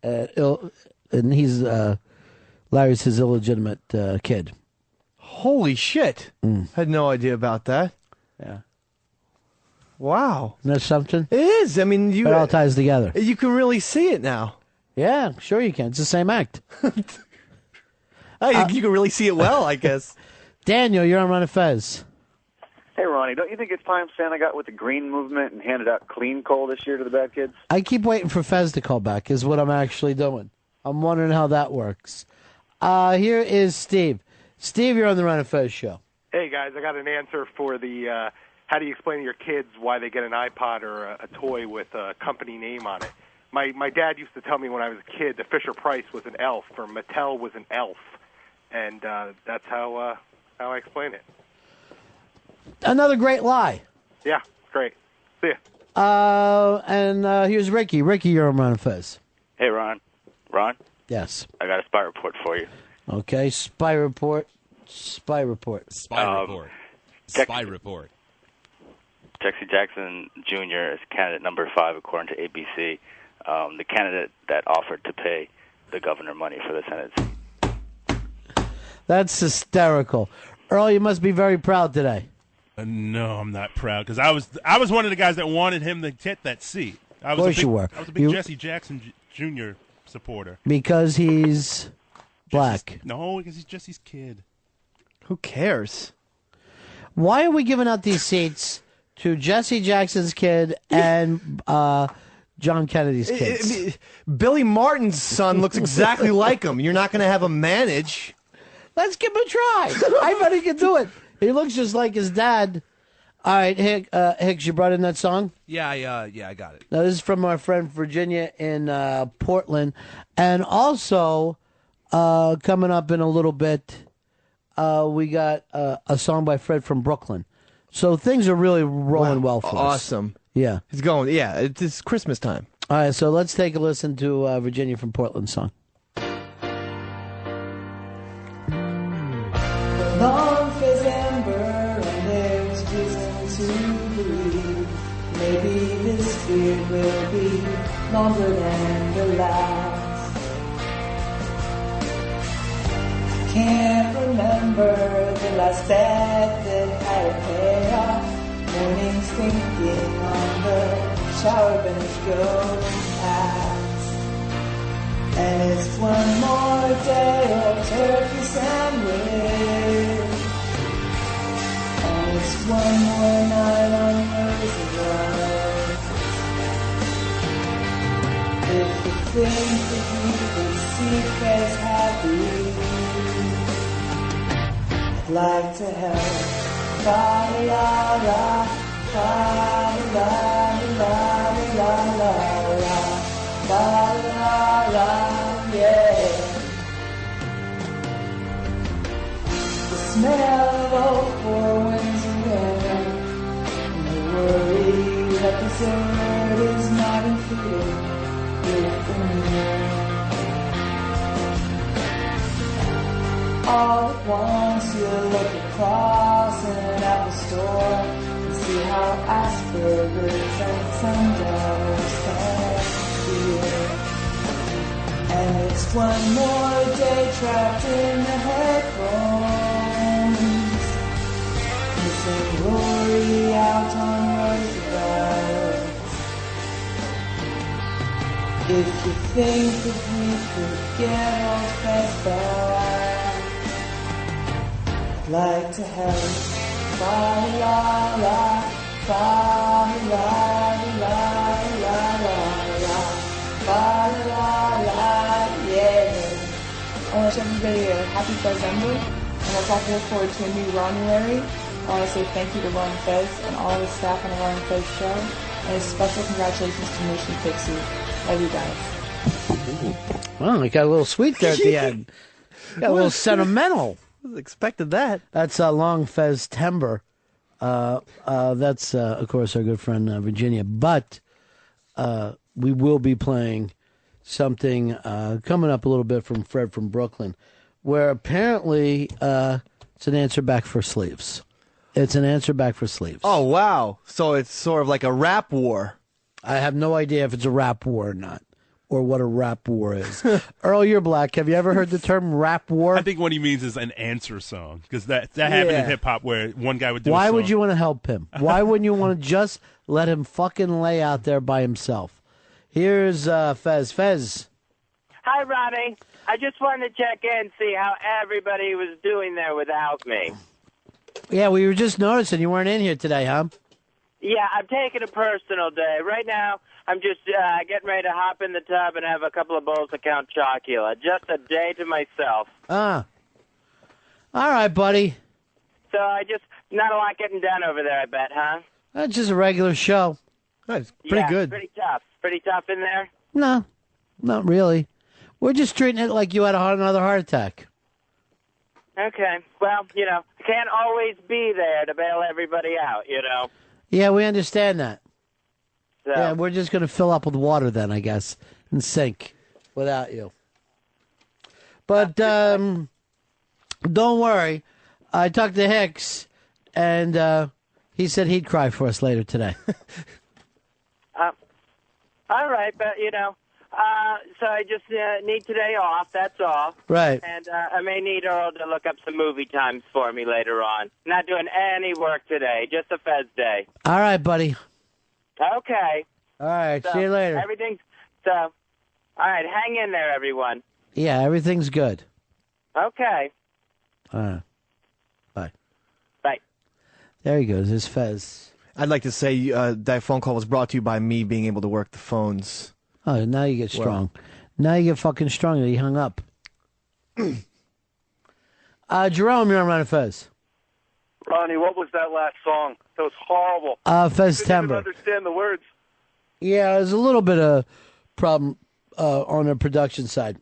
And he's Larry's his illegitimate kid. Holy shit. Had no idea about that. Yeah. Wow. Isn't that something? It is. I mean, it all ties together. You can really see it now. Yeah, sure you can. It's the same act. You can really see it well, I guess. Daniel, you're on Ron and Fez. Hey, Ronnie, don't you think it's time Santa got with the green movement and handed out clean coal this year to the bad kids? I keep waiting for Fez to call back, is what I'm actually doing. I'm wondering how that works. Here is Steve. Steve, you're on the Ron and Fez show. Hey, guys, I got an answer for the how do you explain to your kids why they get an iPod or a toy with a company name on it. My dad used to tell me when I was a kid that Fisher-Price was an elf or Mattel was an elf, and that's how I explain it. Another great lie. Yeah, great. See ya. And here's Ricky. Ricky, you're on Ron and Fez. Hey, Ron. Ron? Yes. I got a spy report for you. Okay, spy report. Spy report. Spy report. Spy report. Jesse Jackson Jr. is candidate number 5, according to ABC. The candidate that offered to pay the governor money for the Senate seat. That's hysterical. Earl, you must be very proud today. No, I'm not proud because I was one of the guys that wanted him to get that seat. Of course you were. I was a big Jesse Jackson Jr. supporter. Because he's black. No, because he's Jesse's kid. Who cares? Why are we giving out these seats to Jesse Jackson's kid and John Kennedy's kids? Billy Martin's son looks exactly like him. You're not going to have him manage. Let's give him a try. I bet he can do it. He looks just like his dad. All right, Hicks, you brought in that song? Yeah, I got it. Now, this is from our friend Virginia in Portland. And also, coming up in a little bit, we got a song by Fred from Brooklyn. So things are really rolling well for us. Awesome. Yeah. It's going, it's Christmas time. All right, so let's take a listen to Virginia from Portland's song. Long December, and there's reason to believe maybe this year will be longer than the last. I can't remember the last bet that had a payoff. Mornings thinking on the shower bench going past. And it's one more day of turkey sandwich. And it's one more night on Roosevelt. If you think that you could see Fez happy, I'd like to help. Fa-la-la-la, fa-la-la-la-la-la-la-la. La la la, yeah. The smell of old four winds again, and the worry that the dessert is not included with the meal. All at once you look across in an Apple store and see how Asperger's and sundowners can. And it's one more day trapped in the headphones, missing Rory out on Roosevelt. If you think that we could get old Fez back, I'd like to help. Fa la la, fa la la la la. La, yeah. I wish everybody a happy December, and I'll talk to look forward to a new Ronuary. I want to say thank you to Ron and Fez and all the staff on the Ron and Fez show, and a special congratulations to Motion Pixie. Love you guys. Well, it got a little sweet there at the end. Got a little sentimental. Expected that. That's Long Fez Timber. That's, of course, our good friend Virginia. But we will be playing something coming up a little bit from Fred from Brooklyn, where apparently it's an answer back for sleeves. It's an answer back for sleeves. Oh, wow. So it's sort of like a rap war. I have no idea if it's a rap war or not, or what a rap war is. Earl, you're black. Have you ever heard the term rap war? I think what he means is an answer song, because that happened in hip-hop where one guy would do Why a song. would you want to help him? Why wouldn't you want to just let him fucking lay out there by himself? Here's Fez. Fez. Hi, Ronnie. I just wanted to check in, see how everybody was doing there without me. Yeah, we were just noticing you weren't in here today, huh? Yeah, I'm taking a personal day. Right now, I'm just getting ready to hop in the tub and have a couple of bowls of Count Chocula. Just a day to myself. Ah. All right, buddy. So not a lot getting done over there, I bet, huh? That's just a regular show. That's pretty good. Pretty tough. Pretty tough in there? No, not really. We're just treating it like you had another heart attack. Okay. Well, I can't always be there to bail everybody out, Yeah, we understand that. So. Yeah, we're just going to fill up with water then, I guess, and sink without you. But don't worry. I talked to Hicks, and he said he'd cry for us later today. All right, but, so I just need today off, that's all. Right. And I may need Earl to look up some movie times for me later on. Not doing any work today, just a Fez day. All right, buddy. Okay. All right, So, see you later. All right, hang in there, everyone. Yeah, everything's good. Okay. All right. Bye. Bye. There he goes, his Fez. I'd like to say that phone call was brought to you by me being able to work the phones. Oh, now you get strong. Now you get fucking strong that he hung up. Jerome, you're on Ron and Fez. Ronnie, what was that last song? That was horrible. Fez Couldn't even Timber. understand the words. Yeah, there's a little bit of problem on the production side.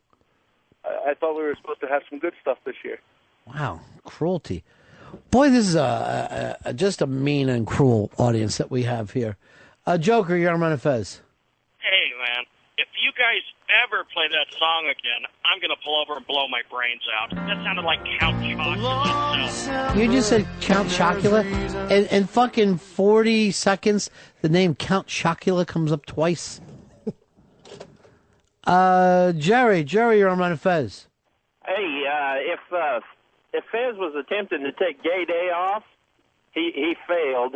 I thought we were supposed to have some good stuff this year. Wow, cruelty. Boy, this is just a mean and cruel audience that we have here. Joker, you're on Ron and Fez. Hey, man, if you guys ever play that song again, I'm going to pull over and blow my brains out. That sounded like Count Chocula. You just said Count Chocula? In fucking 40 seconds, the name Count Chocula comes up twice. Jerry, you're on Ron and Fez. Hey, if Fez was attempting to take Gay Day off, he failed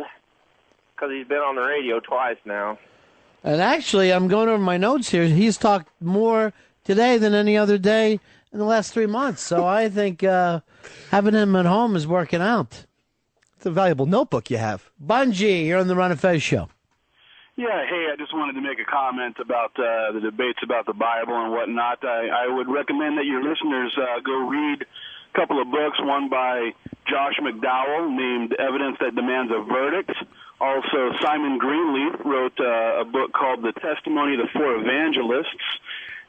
because he's been on the radio twice now. And actually, I'm going over my notes here. He's talked more today than any other day in the last 3 months. So I think having him at home is working out. It's a valuable notebook you have. Bungie, you're on the Ron and Fez show. Yeah, hey, I just wanted to make a comment about the debates about the Bible and whatnot. I would recommend that your listeners go read a couple of books, one by Josh McDowell named Evidence That Demands a Verdict. Also, Simon Greenleaf wrote a book called The Testimony of the Four Evangelists.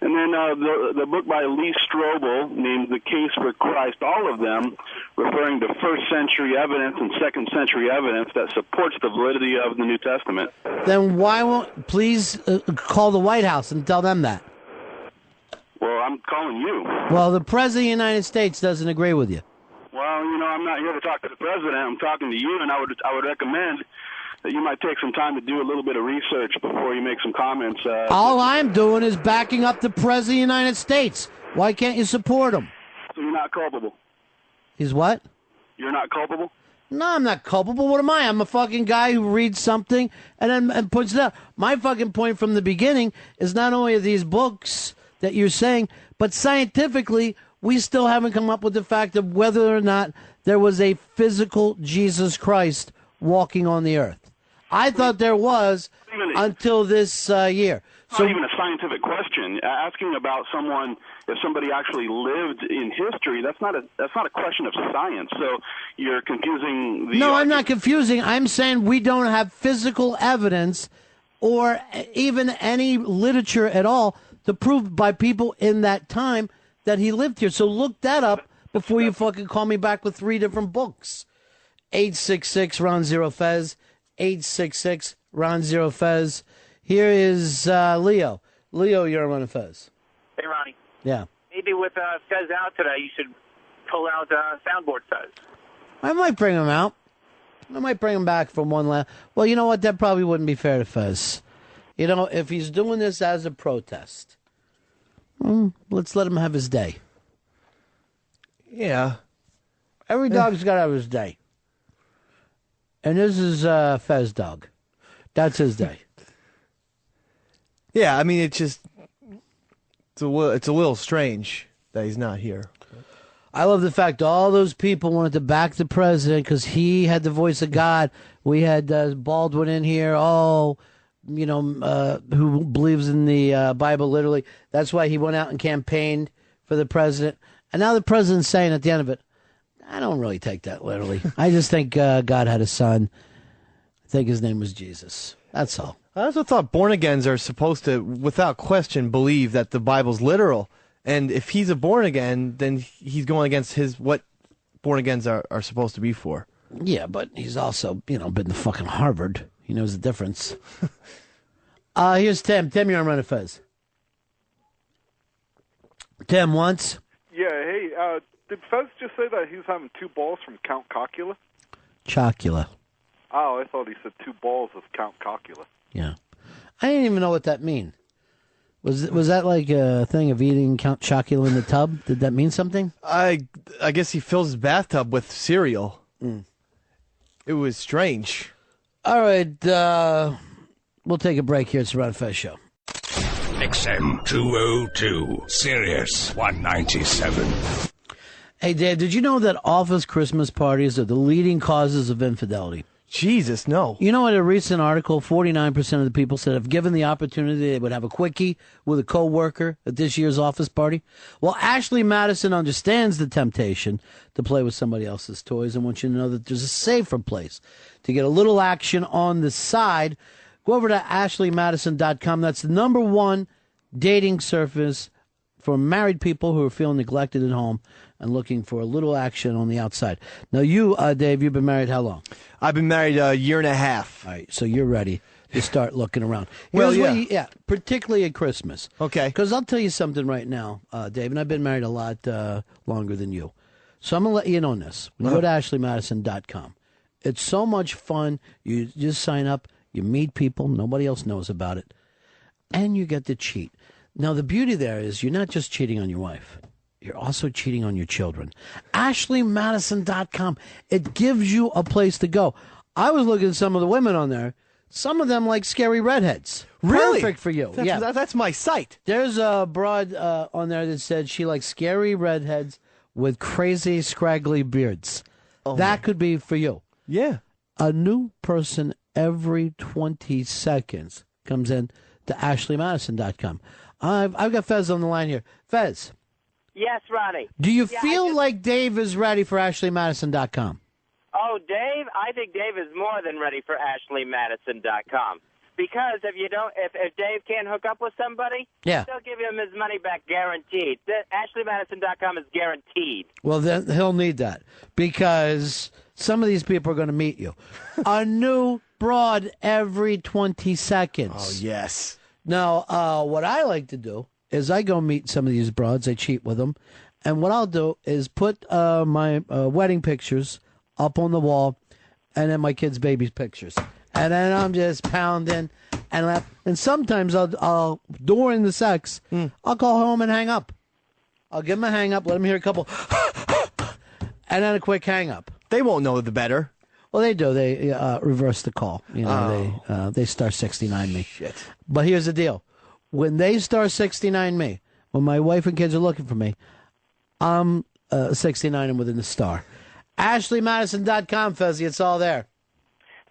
And then the book by Lee Strobel named The Case for Christ, all of them referring to first century evidence and second century evidence that supports the validity of the New Testament. Then why won't please call the White House and tell them that? Well, I'm calling you. Well, the President of the United States doesn't agree with you. Well, I'm not here to talk to the President. I'm talking to you, and I would recommend that you might take some time to do a little bit of research before you make some comments. All I'm doing is backing up the President of the United States. Why can't you support him? So you're not culpable? He's what? You're not culpable? No, I'm not culpable. What am I? I'm a fucking guy who reads something and puts it out. My fucking point from the beginning is not only are these books that you're saying, but scientifically, we still haven't come up with the fact of whether or not there was a physical Jesus Christ walking on the earth. I thought there was until this year. It's not even a scientific question. Asking about someone, if somebody actually lived in history, that's not a question of science. So you're confusing the... No, I'm not confusing. I'm saying we don't have physical evidence or even any literature at all to prove by people in that time that he lived here. So look that up before you fucking call me back with 3 different books. 866-RON-0-FEZ. 866 Ron Zero Fez. Here is Leo. Leo, you're on Ron and Fez. Hey, Ronnie. Yeah. Maybe with Fez out today, you should pull out soundboard Fez. I might bring him out. I might bring him back from one last. Well, you know what? That probably wouldn't be fair to Fez. You know, if he's doing this as a protest, let's let him have his day. Yeah. Every dog's got to have his day. And this is Fez dog. That's his day. Yeah, I mean, it's a little strange that he's not here. I love the fact all those people wanted to back the president because he had the voice of God. We had Baldwin in here, who believes in the Bible literally. That's why he went out and campaigned for the president. And now the president's saying at the end of it, I don't really take that literally. I just think God had a son. I think his name was Jesus. That's all. I also thought born-agains are supposed to, without question, believe that the Bible's literal. And if he's a born-again, then he's going against what born-agains are supposed to be for. Yeah, but he's also, been to fucking Harvard. He knows the difference. Here's Tim. Tim, you're on Ron and Fez. Tim, once. Yeah, hey, did Fez just say that he was having 2 balls from Count Chocula? Chocula. Oh, I thought he said 2 balls of Count Chocula. Yeah. I didn't even know what that mean. Was that like a thing of eating Count Chocula in the tub? Did that mean something? I guess he fills his bathtub with cereal. It was strange. All right, we'll take a break here. It's the Ron and Fez Show. XM 202, Sirius 197. Hey, Dave, did you know that office Christmas parties are the leading causes of infidelity? Jesus, no. You know, in a recent article, 49% of the people said if given the opportunity, they would have a quickie with a coworker at this year's office party. Well, Ashley Madison understands the temptation to play with somebody else's toys and wants you to know that there's a safer place to get a little action on the side. Go over to ashleymadison.com. That's the #1 dating service for married people who are feeling neglected at home and looking for a little action on the outside. Now, you, Dave, you've been married how long? I've been married a year and a half. All right, so you're ready to start looking around. Well, Here's particularly at Christmas. Okay. Because I'll tell you something right now, Dave, and I've been married a lot longer than you. So I'm going to let you in on this. When you go to ashleymadison.com, it's so much fun. You just sign up, you meet people, nobody else knows about it, and you get to cheat. Now, the beauty there is you're not just cheating on your wife. You're also cheating on your children. AshleyMadison.com. It gives you a place to go. I was looking at some of the women on there. Some of them like scary redheads. Really? Perfect for you. That's my site. There's a broad on there that said she likes scary redheads with crazy, scraggly beards. That could be for you. Yeah. A new person every 20 seconds comes in to AshleyMadison.com. I've got Fez on the line here. Fez. Yes, Ronnie. Do you feel like Dave is ready for AshleyMadison.com? Oh, Dave, I think Dave is more than ready for AshleyMadison.com. Because if Dave can't hook up with somebody, they'll give him his money back guaranteed. AshleyMadison.com is guaranteed. Well, then he'll need that because some of these people are going to meet you. A new broad every 20 seconds. Oh, yes. Now, what I like to do is I go meet some of these broads. I cheat with them. And what I'll do is put my wedding pictures up on the wall and then my kids' baby pictures. And then I'm just pounding and laugh. And sometimes I'll during the sex, I'll call home and hang up. I'll give them a hang up, let them hear a couple, and then a quick hang up. They won't know the better. Well, they do. They reverse the call. They star 69 me. Shit. But here's the deal. When they star 69 me, when my wife and kids are looking for me, I'm 69 and within the star. AshleyMadison.com, Fezzy. It's all there.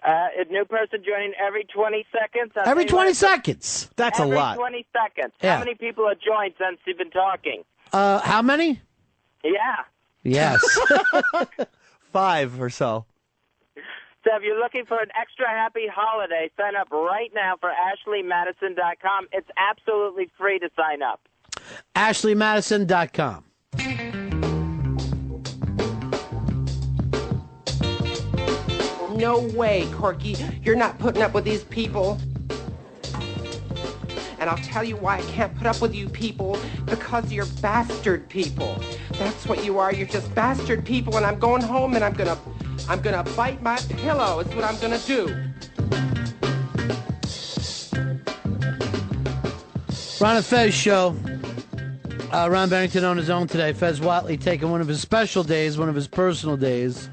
A new person joining every 20 seconds? Every 20 seconds. That's a lot. Every 20 seconds. Yeah. How many people have joined since you've been talking? How many? Yeah. Yes. 5 or so. So if you're looking for an extra happy holiday, sign up right now for AshleyMadison.com. It's absolutely free to sign up. AshleyMadison.com. No way, Corky. You're not putting up with these people. And I'll tell you why I can't put up with you people. Because you're bastard people. That's what you are. You're just bastard people. And I'm going home and I'm gonna bite my pillow. Is what I'm gonna do. Ron and Fez show. Ron Barrington on his own today. Fez Watley taking one of his special days, one of his personal days.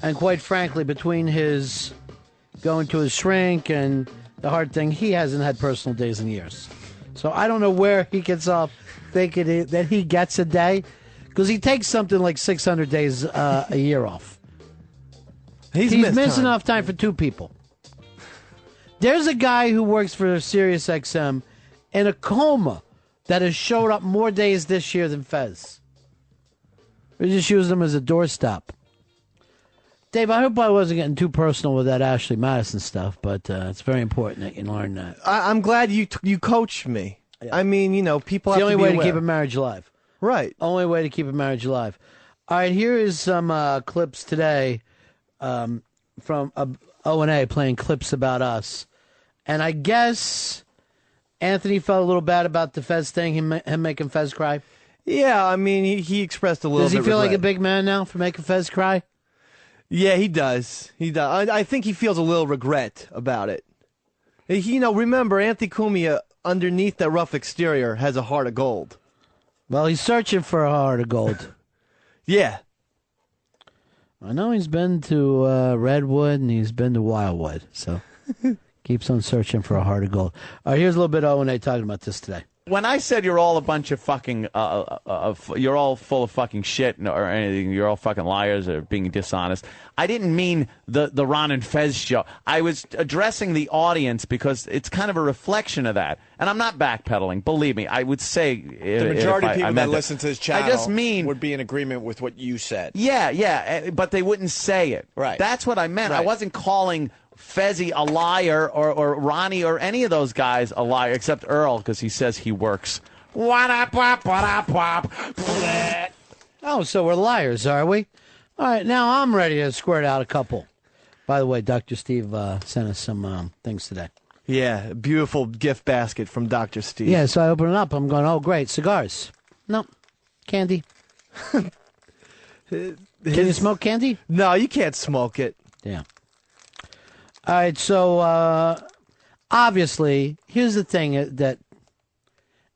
And quite frankly, between his going to his shrink and the hard thing, he hasn't had personal days in years. So I don't know where he gets off thinking that he gets a day. Because he takes something like 600 days a year off. He's missed enough time for 2 people. There's a guy who works for SiriusXM in a coma that has showed up more days this year than Fez. We just use him as a doorstop. Dave, I hope I wasn't getting too personal with that Ashley Madison stuff, but it's very important that you learn that. I'm glad you coached me. Yeah. I mean, people have to be aware. The only way to keep a marriage alive. Right. Only way to keep a marriage alive. All right, here is some clips today from O&A playing clips about us. And I guess Anthony felt a little bad about the Fez thing, him making Fez cry. Yeah, I mean, he expressed a little bit. Does he feel regret. like a big man now for making Fez cry? Yeah, he does. He does. I think he feels a little regret about it. Remember, Anthony Cumia, underneath that rough exterior, has a heart of gold. Well, he's searching for a heart of gold. Yeah. I know he's been to Redwood and he's been to Wildwood, so keeps on searching for a heart of gold. All right, here's a little bit of O&A talking about this today. When I said you're all a bunch of fucking, you're all full of fucking shit or anything, you're all fucking liars or being dishonest, I didn't mean the Ron and Fez show. I was addressing the audience because it's kind of a reflection of that. And I'm not backpedaling. Believe me, I would say the majority of people that listen to this channel I just mean, would be in agreement with what you said. Yeah, but they wouldn't say it. Right. That's what I meant. Right. I wasn't calling Fezzy a liar or Ronnie or any of those guys a liar, except Earl, because he says he works. Oh, so we're liars, are we? All right, now I'm ready to squirt out a couple. By the way, Dr. Steve sent us some things today. Yeah, beautiful gift basket from Dr. Steve. Yeah, so I open it up. I'm going, oh, great, cigars. No, candy. Can you smoke candy? No, you can't smoke it. Yeah. All right, so obviously, here's the thing that,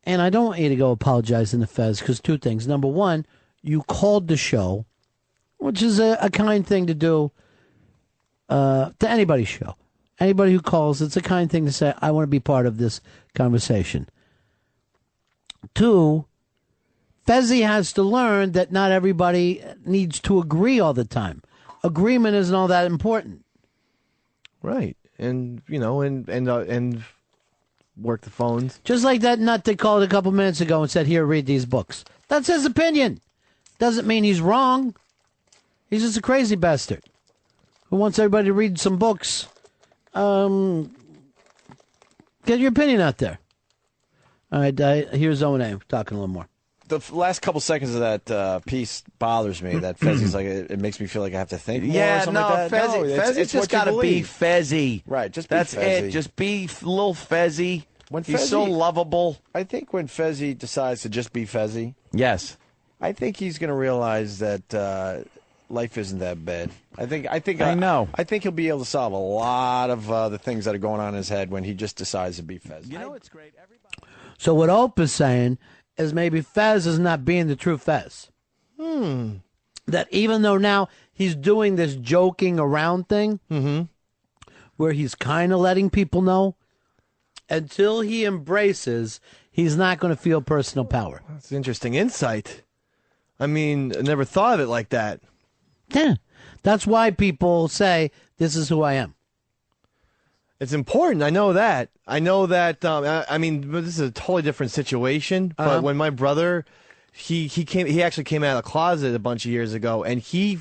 and I don't want you to go apologizing to Fez, because two things. Number one, you called the show, which is a kind thing to do to anybody's show. Anybody who calls, it's a kind thing to say, I want to be part of this conversation. Two, Fezzy has to learn that not everybody needs to agree all the time. Agreement isn't all that important. Right. And, and work the phones. Just like that nut that called a couple minutes ago and said, here, read these books. That's his opinion. Doesn't mean he's wrong. He's just a crazy bastard who wants everybody to read some books. Get your opinion out there. All right, here's O&A talking a little more. The last couple seconds of that piece bothers me. That Fezzy's like, it makes me feel like I have to think more or something like that. Fezzy's just got to be Fezzy. Right, just be That's Fezzy. it. Just be little Fezzy. He's so lovable. I think when Fezzy decides to just be Fezzy, yes, I think he's going to realize that life isn't that bad. I think he'll be able to solve a lot of the things that are going on in his head when he just decides to be Fez. It's great. So what Ope is saying is maybe Fez is not being the true Fez. That even though now he's doing this joking around thing, where he's kind of letting people know, until he embraces, he's not going to feel personal power. That's interesting insight. I mean, I never thought of it like that. Yeah. That's why people say, this is who I am. It's important. I know that. I mean, this is a totally different situation. But when my brother, he actually came out of the closet a bunch of years ago, and he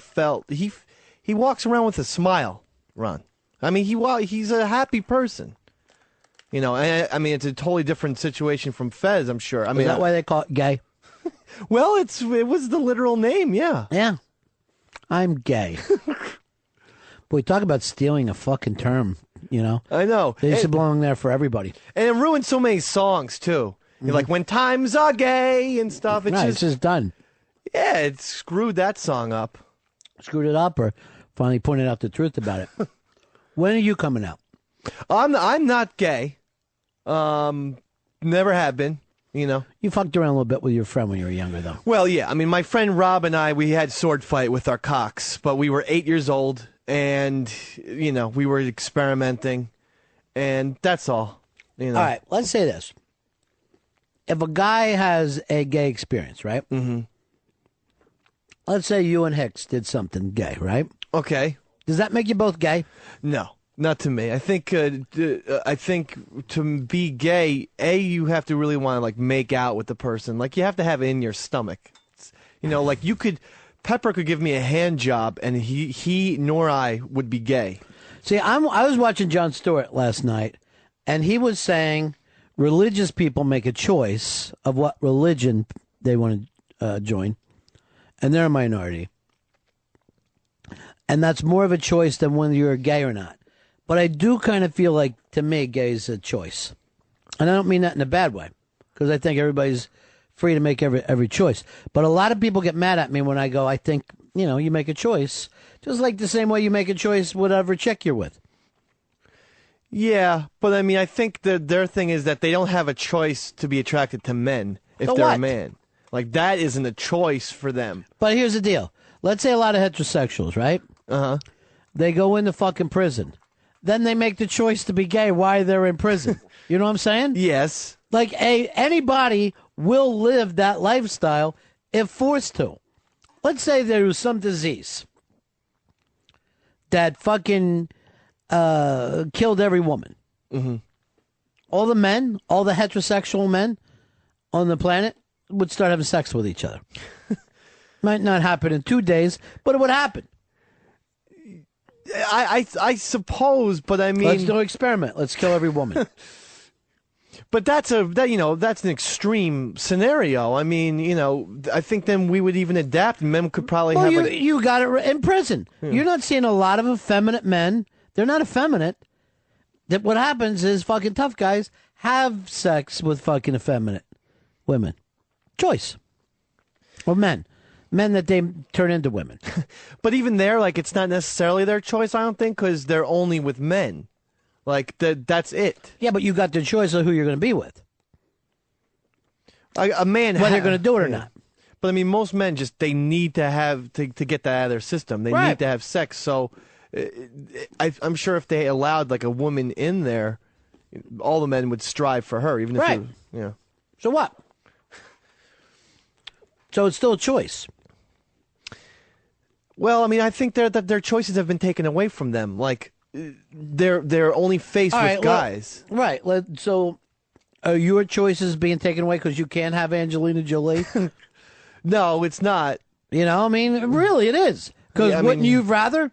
walks around with a smile, Ron. I mean, he's a happy person. I mean, it's a totally different situation from Fez, I'm sure. I mean, is that why they call it gay? Well, it was the literal name, yeah. Yeah. I'm gay. Boy, talk about stealing a fucking term, I know. They used to belong there for everybody. And it ruined so many songs, too. You're like, when times are gay and stuff. It's just done. Yeah, it screwed that song up. Screwed it up or finally pointed out the truth about it. When are you coming out? I'm not gay. Never have been. You fucked around a little bit with your friend when you were younger, though. Well, yeah. I mean, my friend Rob and I, we had sword fight with our cocks, but we were 8 years old, and we were experimenting, and that's all. All right, let's say this: if a guy has a gay experience, right? Mm-hmm. Let's say you and Hicks did something gay, right? Okay. Does that make you both gay? No. Not to me. I think to be gay, you have to really want to make out with the person. You have to have it in your stomach. Pepper could give me a hand job, and he nor I would be gay. See, I was watching Jon Stewart last night, and he was saying religious people make a choice of what religion they want to join, and they're a minority. And that's more of a choice than whether you're gay or not. But I do kind of feel like, to me, gay is a choice. And I don't mean that in a bad way, because I think everybody's free to make every choice. But a lot of people get mad at me when I go, I think, you make a choice, just like the same way you make a choice whatever chick you're with. Yeah, but I mean, I think their thing is that they don't have a choice to be attracted to men if So they're what? a man. Like, that isn't a choice for them. But here's the deal. Let's say a lot of heterosexuals, right? Uh-huh. They go into fucking prison. Then they make the choice to be gay while they're in prison. You know what I'm saying? Yes. Like, anybody will live that lifestyle if forced to. Let's say there was some disease that fucking killed every woman. Mm-hmm. All the men, all the heterosexual men on the planet would start having sex with each other. Might not happen in 2 days, but it would happen. I suppose, but I mean, Let's do an experiment. Let's kill every woman. But that's an extreme scenario. I mean, I think then we would even adapt. Men could probably Well, have you got it in prison. Yeah. You're not seeing a lot of effeminate men. They're not effeminate. That what happens is fucking tough guys have sex with fucking effeminate women. Choice. Or men. Men that they turn into women. But even there, like, it's not necessarily their choice, I don't think, because they're only with men. Like, that's it. Yeah, but you got the choice of who you're going to be with. A man... Whether you're going to do it or not. But, I mean, most men they need to have, to get that out of their system. They Right. need to have sex. So, I'm sure if they allowed, like, a woman in there, all the men would strive for her, even if Right. yeah. So what? So it's still a choice. Well, I mean, I think that their choices have been taken away from them. Like, they're only faced All with right, well, guys. Right. So are your choices being taken away because you can't have Angelina Jolie? No, it's not. I mean, really, it is. Because Yeah, I wouldn't mean- you rather?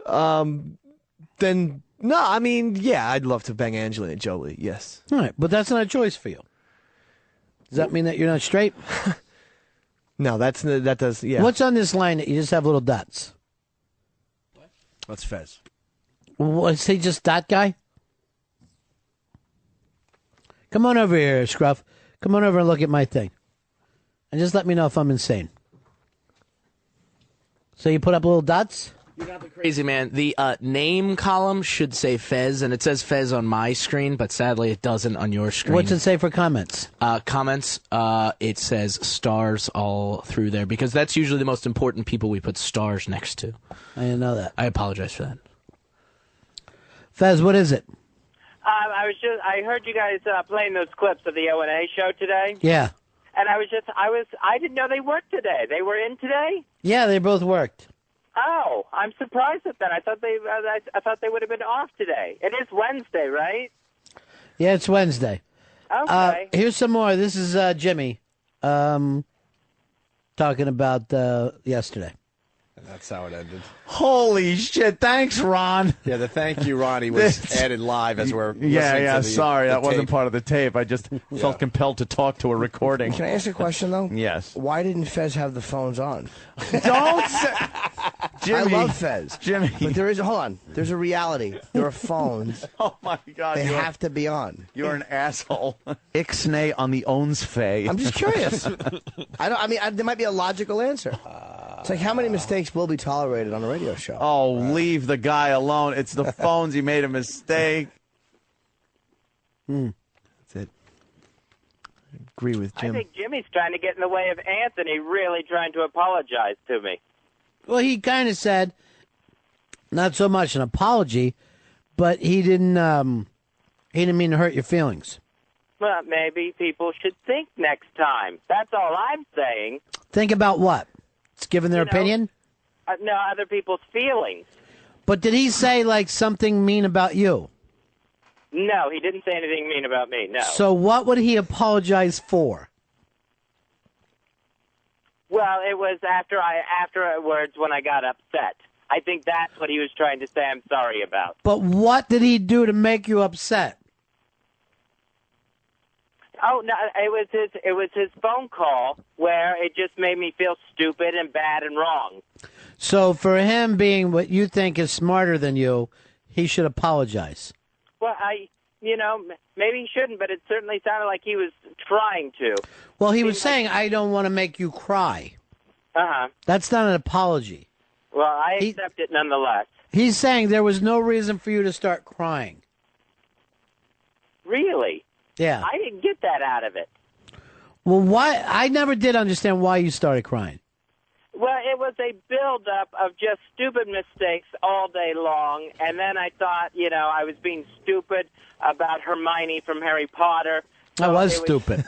Then, no, I mean, yeah, I'd love to bang Angelina Jolie, yes. All right, but that's not a choice for you. Does that mean that you're not straight? No, that does, yeah. What's on this line that you just have little dots? That's Fez. Was he just that guy? Come on over here, Scruff. Come on over and look at my thing. And just let me know if I'm insane. So you put up little dots? You got the crazy man. The name column should say Fez, and it says Fez on my screen, but sadly it doesn't on your screen. What's it say for comments? Comments, it says stars all through there, because that's usually the most important people we put stars next to. I didn't know that. I apologize for that. Fez, what is it? I heard you guys playing those clips of the O&A show today. Yeah. And I didn't know they worked today. They were in today? Yeah, they both worked. Oh, I'm surprised at that. I thought they would have been off today. It is Wednesday, right? Yeah, it's Wednesday. Okay. Here's some more. This is Jimmy talking about yesterday. That's how it ended. Holy shit. Thanks, Ron. Yeah, the thank you, Ronnie, was added live as we're listening Yeah, to sorry. the That wasn't tape. part of the tape. I just felt compelled to talk to a recording. Can I ask a question, though? Yes. Why didn't Fez have the phones on? Don't say... Jimmy. I love Fez. Jimmy. But hold on. There's a reality. There are phones. Oh, my God. They have to be on. You're an asshole. Ixnay on the owns fay. I'm just curious. There might be a logical answer. It's like, how many mistakes will be tolerated on a radio show? Oh, leave the guy alone. It's the phones. He made a mistake. That's it. I agree with Jim. I think Jimmy's trying to get in the way of Anthony really trying to apologize to me. Well, he kind of said, not so much an apology, but he didn't mean to hurt your feelings. Well, maybe people should think next time. That's all I'm saying. Think about what? It's giving their opinion? No, other people's feelings. But did he say, like, something mean about you? No, he didn't say anything mean about me, no. So what would he apologize for? Well, it was afterwards when I got upset. I think that's what he was trying to say I'm sorry about. But what did he do to make you upset? Oh no! It was his phone call where it just made me feel stupid and bad and wrong. So for him being what you think is smarter than you, he should apologize. Well, maybe he shouldn't, but it certainly sounded like he was trying to. Well, he was saying, "I don't want to make you cry." Uh-huh. That's not an apology. Well, I accept it nonetheless. He's saying there was no reason for you to start crying. Really? Yeah. I didn't get that out of it. Well, why? I never did understand why you started crying. Well, it was a build-up of just stupid mistakes all day long, and then I thought, I was being stupid about Hermione from Harry Potter. That was stupid.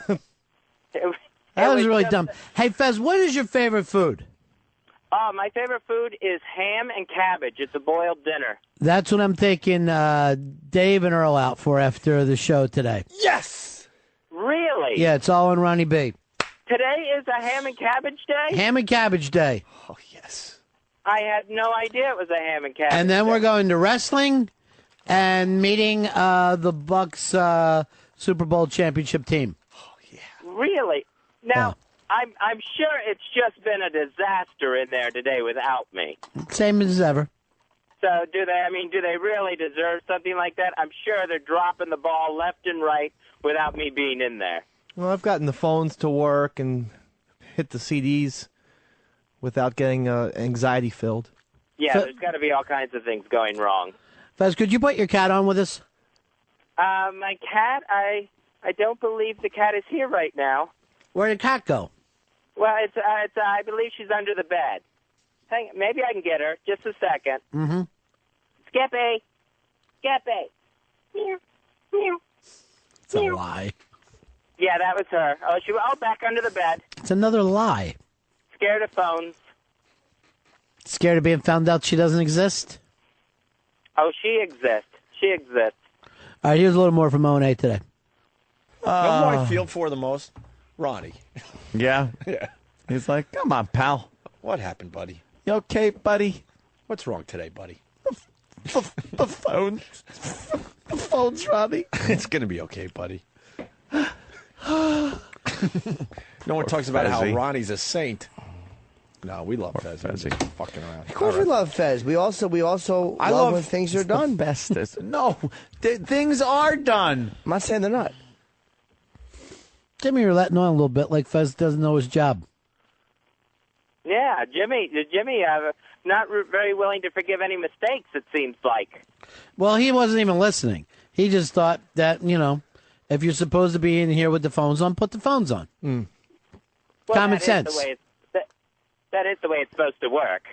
That was really dumb. Hey, Fez, what is your favorite food? My favorite food is ham and cabbage. It's a boiled dinner. That's what I'm taking Dave and Earl out for after the show today. Yes! Really? Yeah, it's all on Ronnie B. Today is a ham and cabbage day? Ham and cabbage day. Oh, yes. I had no idea it was a ham and cabbage And then day. we're going to wrestling and meeting the Bucks Super Bowl championship team. Really? Now, I'm sure it's just been a disaster in there today without me. Same as ever. So do they really deserve something like that? I'm sure they're dropping the ball left and right without me being in there. Well, I've gotten the phones to work and hit the CDs without getting anxiety filled. Yeah, there's got to be all kinds of things going wrong. Fez, could you put your cat on with us? My cat, I don't believe the cat is here right now. Where did the cat go? Well, I believe she's under the bed. Maybe I can get her. Just a second. Mm-hmm. Skippy. Skippy. Meow. Meow. It's a lie. Yeah, that was her. Oh, back under the bed. It's another lie. Scared of phones. Scared of being found out she doesn't exist? Oh, she exists. She exists. All right, here's a little more from O&A today. You know who I feel for the most? Ronnie. Yeah? Yeah. He's like, come on, pal. What happened, buddy? You okay, buddy? What's wrong today, buddy? The phone. The phone's Ronnie. It's going to be okay, buddy. No one talks about how Fezzy. Ronnie's a saint. No, we love Fez. Fezzy. Fucking around. Of course we love Fez. We also I love love when things are done. Bestest. No, things are done. I'm not saying they're not. Jimmy, you're letting on a little bit like Fez doesn't know his job. Yeah, Jimmy, not very willing to forgive any mistakes, it seems like. Well, he wasn't even listening. He just thought that, if you're supposed to be in here with the phones on, put the phones on. Well, Common that is sense. the way that is the way it's supposed to work.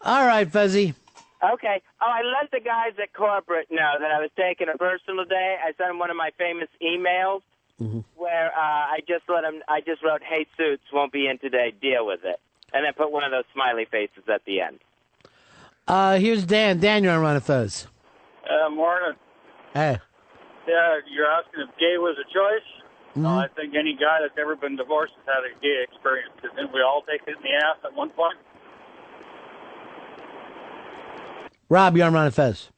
All right, Fezzy. Okay. Oh, I let the guys at corporate know that I was taking a personal day. I sent them one of my famous emails where I just wrote, "Hey, Suits won't be in today. Deal with it," and then put one of those smiley faces at the end. Here's Dan. Dan, you're on Ron and Fez. Morning. Hey. Yeah, you're asking if gay was a choice? I think any guy that's ever been divorced has had a gay experience. Didn't we all take it in the ass at one point? Rob, you're on Ron and Fez.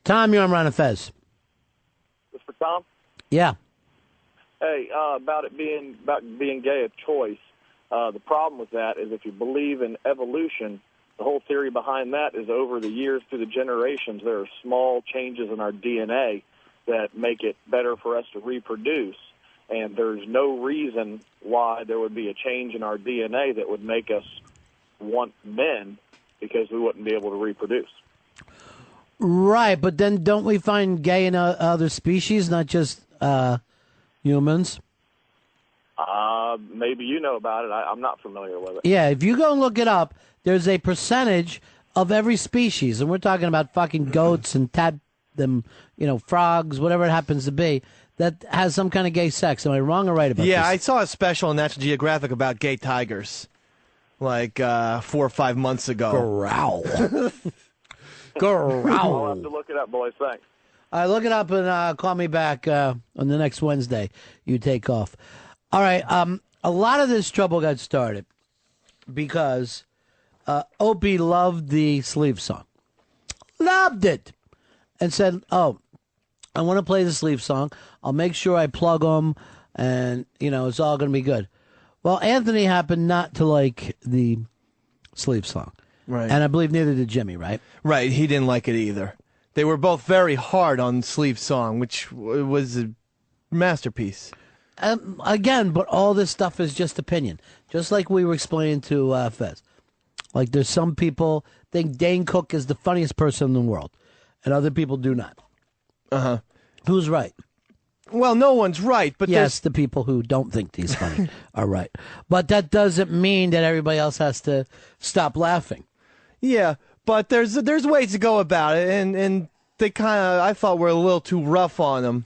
Tom, you're on Ron and Fez. This for Tom? Yeah. Hey, about being gay a choice. The problem with that is if you believe in evolution, the whole theory behind that is over the years, through the generations, there are small changes in our DNA that make it better for us to reproduce. And there's no reason why there would be a change in our DNA that would make us want men, because we wouldn't be able to reproduce. Right, but then don't we find gay in other species, not just humans? Maybe you know about it. I'm not familiar with it. Yeah, if you go and look it up, there's a percentage of every species, and we're talking about fucking goats and frogs, whatever it happens to be, that has some kind of gay sex. Am I wrong or right about this? Yeah, I saw a special on National Geographic about gay tigers, like 4 or 5 months ago. Growl. I'll have to look it up, boys. Thanks. All right, look it up and call me back on the next Wednesday. You take off. All right, a lot of this trouble got started because Opie loved the sleeve song. loved it, and said, "Oh, I want to play the Sleeve song. I'll make sure I plug them, and it's all going to be good." Well, Anthony happened not to like the Sleeve song, Right. and I believe neither did Jimmy. Right? Right. He didn't like it either. They were both very hard on Sleeve song, which was a masterpiece. Again, but all this stuff is just opinion. Just like we were explaining to Fez. Like, there's some people think Dane Cook is the funniest person in the world, and other people do not. Uh-huh. Who's right? Well, no one's right, but yes, the people who don't think he's funny are right. But that doesn't mean that everybody else has to stop laughing. Yeah, but there's ways to go about it, and they kind of, I thought, were a little too rough on him.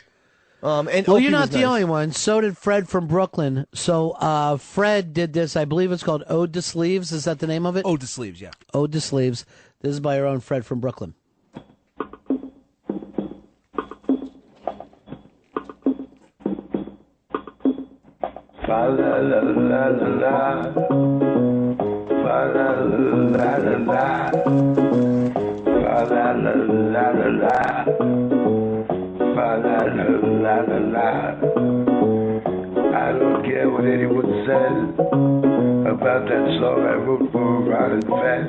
And well, Opie you're not was the nice. only one. So did Fred from Brooklyn. So Fred did this. I believe it's called Ode to Sleeves. Is that the name of it? Ode to Sleeves, yeah. Ode to Sleeves. This is by our own Fred from Brooklyn. Fa la la la la la. Fa la la la la. Fa la la la la la. Fa la la la la la. I don't care what anyone says about that song I wrote for Ron and Fez.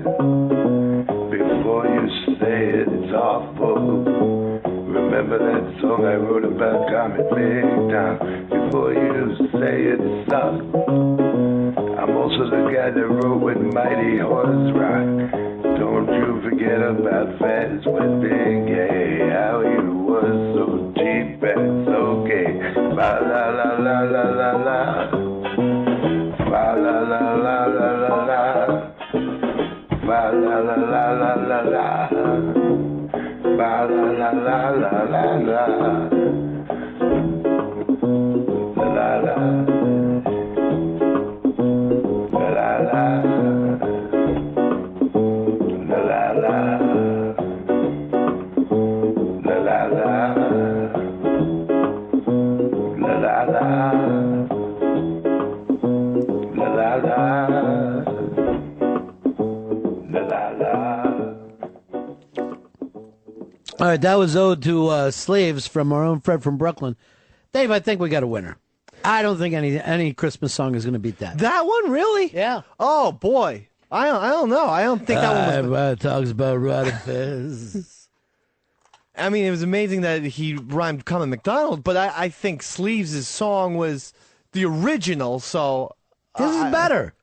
Before you say it, it's awful. Remember that song I wrote about Comet Big Time? Before you say it sucks. I'm also the guy that wrote When Mighty Horse Rock. Don't you forget about Fez with Big Gay. How you was so cheap and so gay. Ba la la la la la la. Ba la la la la la la. Ba la la la la la la. Ba la la la la la la. La la. La la. La la. La la la. La la la. La la la. La la la. All right, that was Ode to Sleeves from our own Fred from Brooklyn. Dave, I think we got a winner. I don't think any Christmas song is going to beat that. That one, really? Yeah. Oh boy, I don't know. I don't think that one was. Talks about Ron and Fez. I mean, it was amazing that he rhymed "Come McDonald," but I think Sleeves' song was the original. So this is better.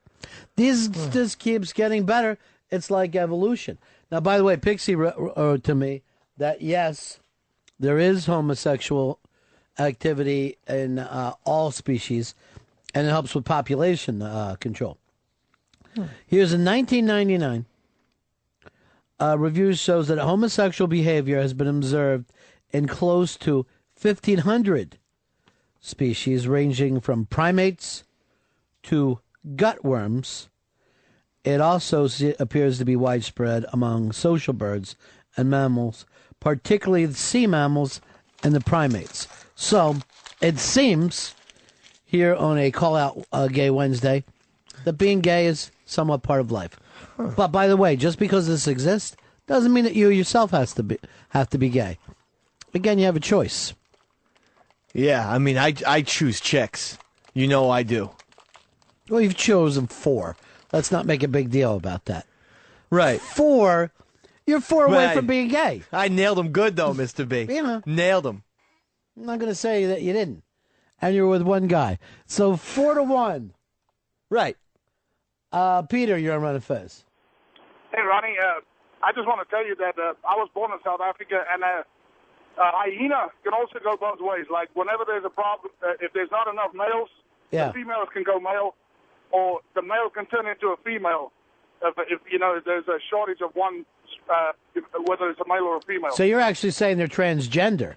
This keeps getting better. It's like evolution. Now, by the way, Pixie wrote to me that yes, there is homosexual activity in all species, and it helps with population control. Here's a 1999 review shows that homosexual behavior has been observed in close to 1,500 species, ranging from primates to gutworms. It also appears to be widespread among social birds and mammals, particularly the sea mammals and the primates. So it seems here on a call-out Gay Wednesday that being gay is somewhat part of life. But by the way, just because this exists doesn't mean that you yourself have to be gay. Again, you have a choice. Yeah, I mean, I choose chicks. You know I do. Well, you've chosen 4. Let's not make a big deal about that. Right. 4. You're 4 away Right. from being gay. I nailed him good, though, Mr. B. You know. Nailed him. I'm not going to say that you didn't. And you were with one guy. So 4-1. Right. Peter, you're on Ron and Fez. Hey, Ronnie, I just want to tell you that I was born in South Africa, and a hyena can also go both ways. Like, whenever there's a problem, if there's not enough males, the females can go male, or the male can turn into a female. If there's a shortage of one, whether it's a male or a female. So you're actually saying they're transgender.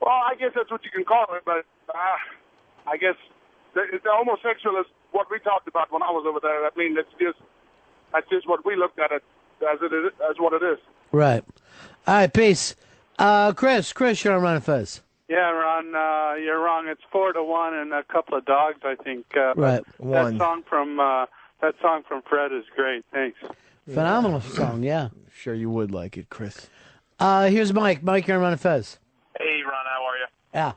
Well, I guess that's what you can call it, but I guess the homosexual is what we talked about when I was over there. I mean, that's just what we looked at it as what it is. Right. All right, peace. Chris, you're on Ron and Fez. Yeah, Ron, you're wrong. It's 4-1 and a couple of dogs, I think. Right. That song from Fred is great. Thanks. Phenomenal song, yeah. Sure you would like it, Chris. Here's Mike. Mike, you're on Ron and Fez. Hey, Ron, how are you? Yeah.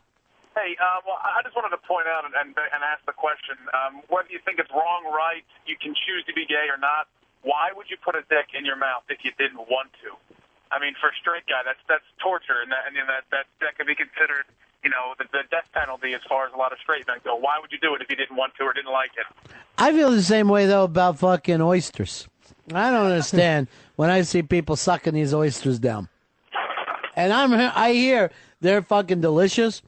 Hey, well, I just wanted to point out and ask the question, whether you think it's wrong, right, you can choose to be gay or not, why would you put a dick in your mouth if you didn't want to? I mean, for a straight guy, that's torture, and that could be considered, the death penalty as far as a lot of straight men go. Why would you do it if you didn't want to or didn't like it? I feel the same way, though, about fucking oysters. I don't understand when I see people sucking these oysters down. And I hear they're fucking delicious.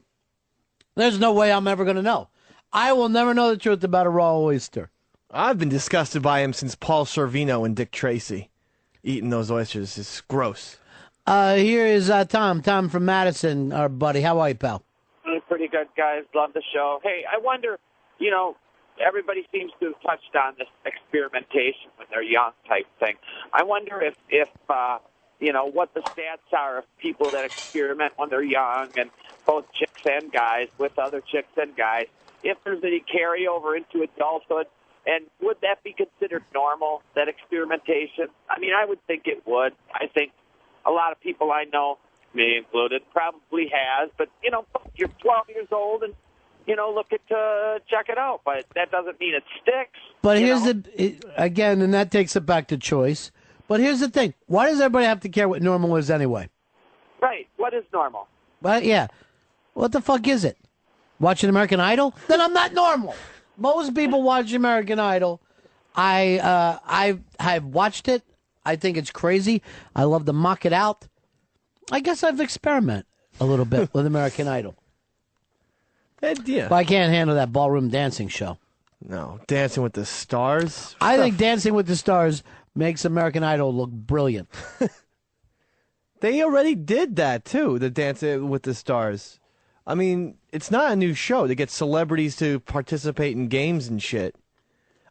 There's no way I'm ever going to know. I will never know the truth about a raw oyster. I've been disgusted by him since Paul Sorvino and Dick Tracy. Eating those oysters is gross. Here is Tom. Tom from Madison, our buddy. How are you, pal? Pretty good, guys. Love the show. Hey, I wonder, everybody seems to have touched on this experimentation when they're young type thing. I wonder if what the stats are of people that experiment when they're young, and both chicks and guys with other chicks and guys, if there's any carryover into adulthood, and would that be considered normal, that experimentation? I mean, I would think it would. I think a lot of people I know, me included, probably has, but, you're 12 years old and, looking to check it out, but that doesn't mean it sticks. But here's again, and that takes it back to choice. But here's the thing. Why does everybody have to care what normal is anyway? Right. What is normal? Well, yeah. What the fuck is it? Watching American Idol? Then I'm not normal. Most people watch American Idol. I've watched it. I think it's crazy. I love to mock it out. I guess I've experimented a little bit with American Idol. Yeah. But I can't handle that ballroom dancing show. No, Dancing with the Stars. I think Dancing with the Stars makes American Idol look brilliant. They already did that, too, the Dancing with the Stars. I mean, it's not a new show to get celebrities to participate in games and shit.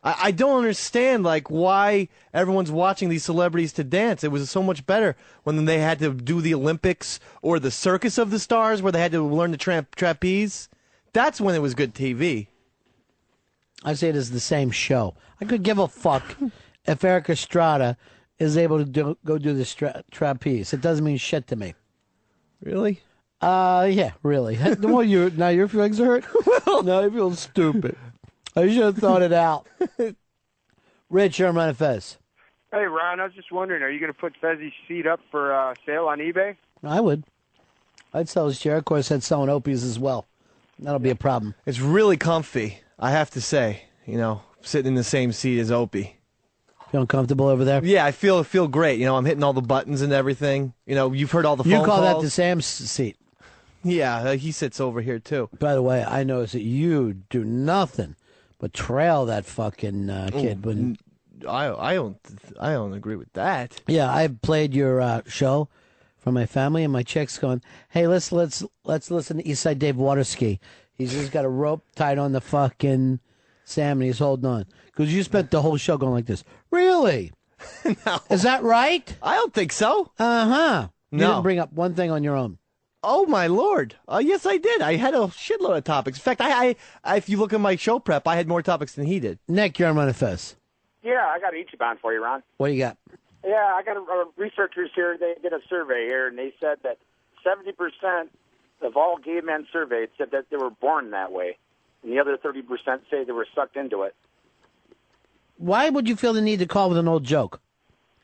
I don't understand, why everyone's watching these celebrities to dance. It was so much better when they had to do the Olympics or the Circus of the Stars where they had to learn the trapeze. That's when it was good TV. I say it is the same show. I could give a fuck if Eric Estrada is able to go do the trapeze. It doesn't mean shit to me. Really? Yeah, really. Well, now your feelings are hurt? Now I feel stupid. I should have thought it out. Rich, you're on Ron and Fez. Hey, Ron, I was just wondering, are you going to put Fezzy's seat up for sale on eBay? I would. I'd sell his chair. Of course, I'd sell an Opie's as well. That'll be a problem. It's really comfy, I have to say. Sitting in the same seat as Opie. Feeling comfortable over there? Yeah, I feel great. I'm hitting all the buttons and everything. You've heard all the phone calls. You call that the Sam's seat. Yeah, he sits over here, too. By the way, I notice that you do nothing but trail that fucking kid. I don't agree with that. Yeah, I played your show for my family, and my chick's going, hey, let's listen to Eastside Dave Waterski. He's just got a rope tied on the fucking Sam, and he's holding on. Because you spent the whole show going like this. Really? No. Is that right? I don't think so. Uh-huh. You No. didn't bring up one thing on your own. Oh, my Lord. Yes, I did. I had a shitload of topics. In fact, I if you look at my show prep, I had more topics than he did. Nick, you're on Ron and Fez. Yeah, I got an Ichiban for you, Ron. What do you got? Yeah, I got researchers here. They did a survey here, and they said that 70% of all gay men surveyed said that they were born that way, and the other 30% say they were sucked into it. Why would you feel the need to call with an old joke?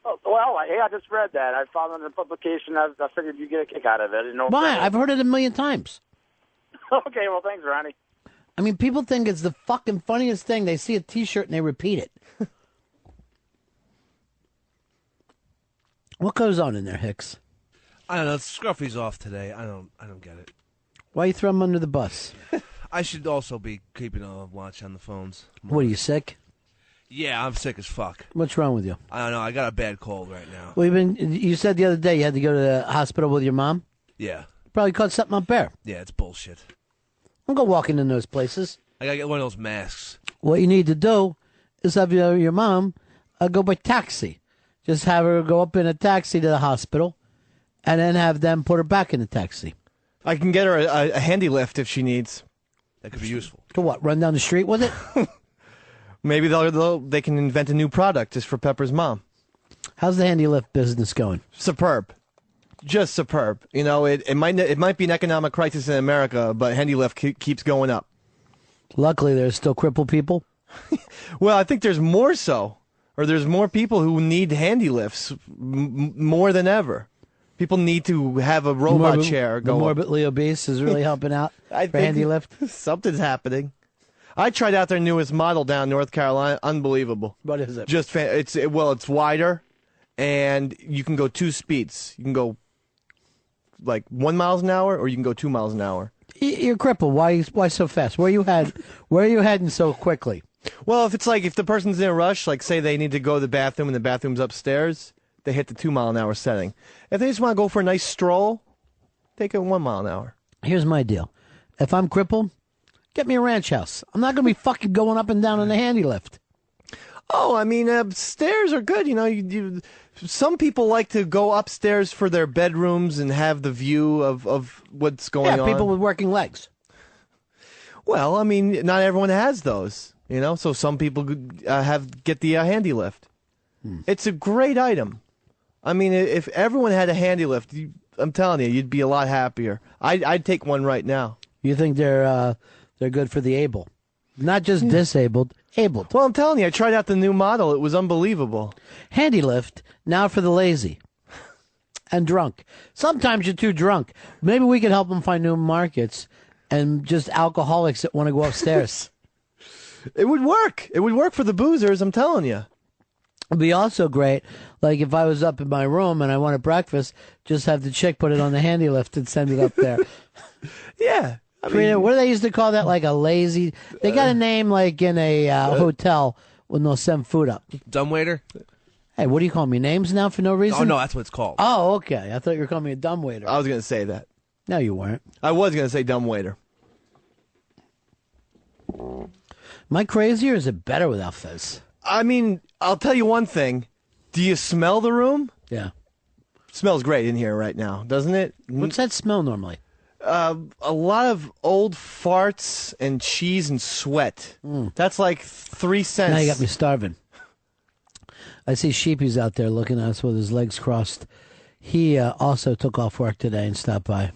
Oh, well, I just read that. I found it in the publication. I figured you'd get a kick out of it. I didn't know. Why? I've heard it a million times. Okay, well, thanks, Ronnie. I mean, people think it's the fucking funniest thing. They see a T-shirt and they repeat it. What goes on in there, Hicks? I don't know. Scruffy's off today. I don't get it. Why you throw him under the bus? I should also be keeping a watch on the phones. What, are you sick? Yeah, I'm sick as fuck. What's wrong with you? I don't know. I got a bad cold right now. Well, you said the other day you had to go to the hospital with your mom? Yeah. Probably caught something up there. Yeah, it's bullshit. Don't go walking in those places. I gotta get one of those masks. What you need to do is have your mom go by taxi. Just have her go up in a taxi to the hospital, and then have them put her back in the taxi. I can get her a handy lift if she needs. That could be useful. To what? Run down the street with it? Maybe they can invent a new product just for Pepper's mom. How's the handy lift business going? Superb. Just superb. You know, it might be an economic crisis in America, but handy lift keeps going up. Luckily, there's still crippled people. Well, I think there's more so, or there's more people who need handy lifts more than ever. People need to have a robot chair go. The morbidly obese is really helping out for handy lift. Something's happening. I tried out their newest model down in North Carolina. Unbelievable. What is it? Just it's wider, and you can go 2 speeds. You can go like 1 mile an hour, or you can go 2 miles an hour. You're crippled. Why so fast? Where are you heading so quickly? Well, if the person's in a rush, like say they need to go to the bathroom and the bathroom's upstairs, they hit the 2 mile an hour setting. If they just want to go for a nice stroll, take it 1 mile an hour. Here's my deal. If I'm crippled, get me a ranch house. I'm not going to be fucking going up and down on the handy lift. Oh, I mean, stairs are good. You know, some people like to go upstairs for their bedrooms and have the view of what's going on. Yeah, people with working legs. Well, I mean, not everyone has those. You know, so some people get the handy lift. It's a great item. I mean, if everyone had a handy lift, I'm telling you, you'd be a lot happier. I'd take one right now. You think they're good for the able, not just disabled, abled? Well, I'm telling you, I tried out the new model. It was unbelievable. Handy lift now for the lazy and drunk. Sometimes you're too drunk. Maybe we could help them find new markets and just alcoholics that want to go upstairs. It would work. It would work for the boozers, I'm telling you. It'd be also great, like if I was up in my room and I wanted breakfast, just have the chick put it on the handy lift and send it up there. Yeah. I mean, what do they used to call that? Like a lazy... They got a name like in a hotel when they'll send food up. Dumbwaiter? Hey, what do you call me? Names now for no reason? Oh, no, that's what it's called. Oh, okay. I thought you were calling me a dumbwaiter. I was going to say that. No, you weren't. I was going to say dumbwaiter. Am I crazy or is it better without Fez? I mean, I'll tell you one thing. Do you smell the room? Yeah. Smells great in here right now, doesn't it? What's that smell normally? A lot of old farts and cheese and sweat. That's like 3 cents. Now you got me starving. I see Sheepy's out there looking at us with his legs crossed. He also took off work today and stopped by.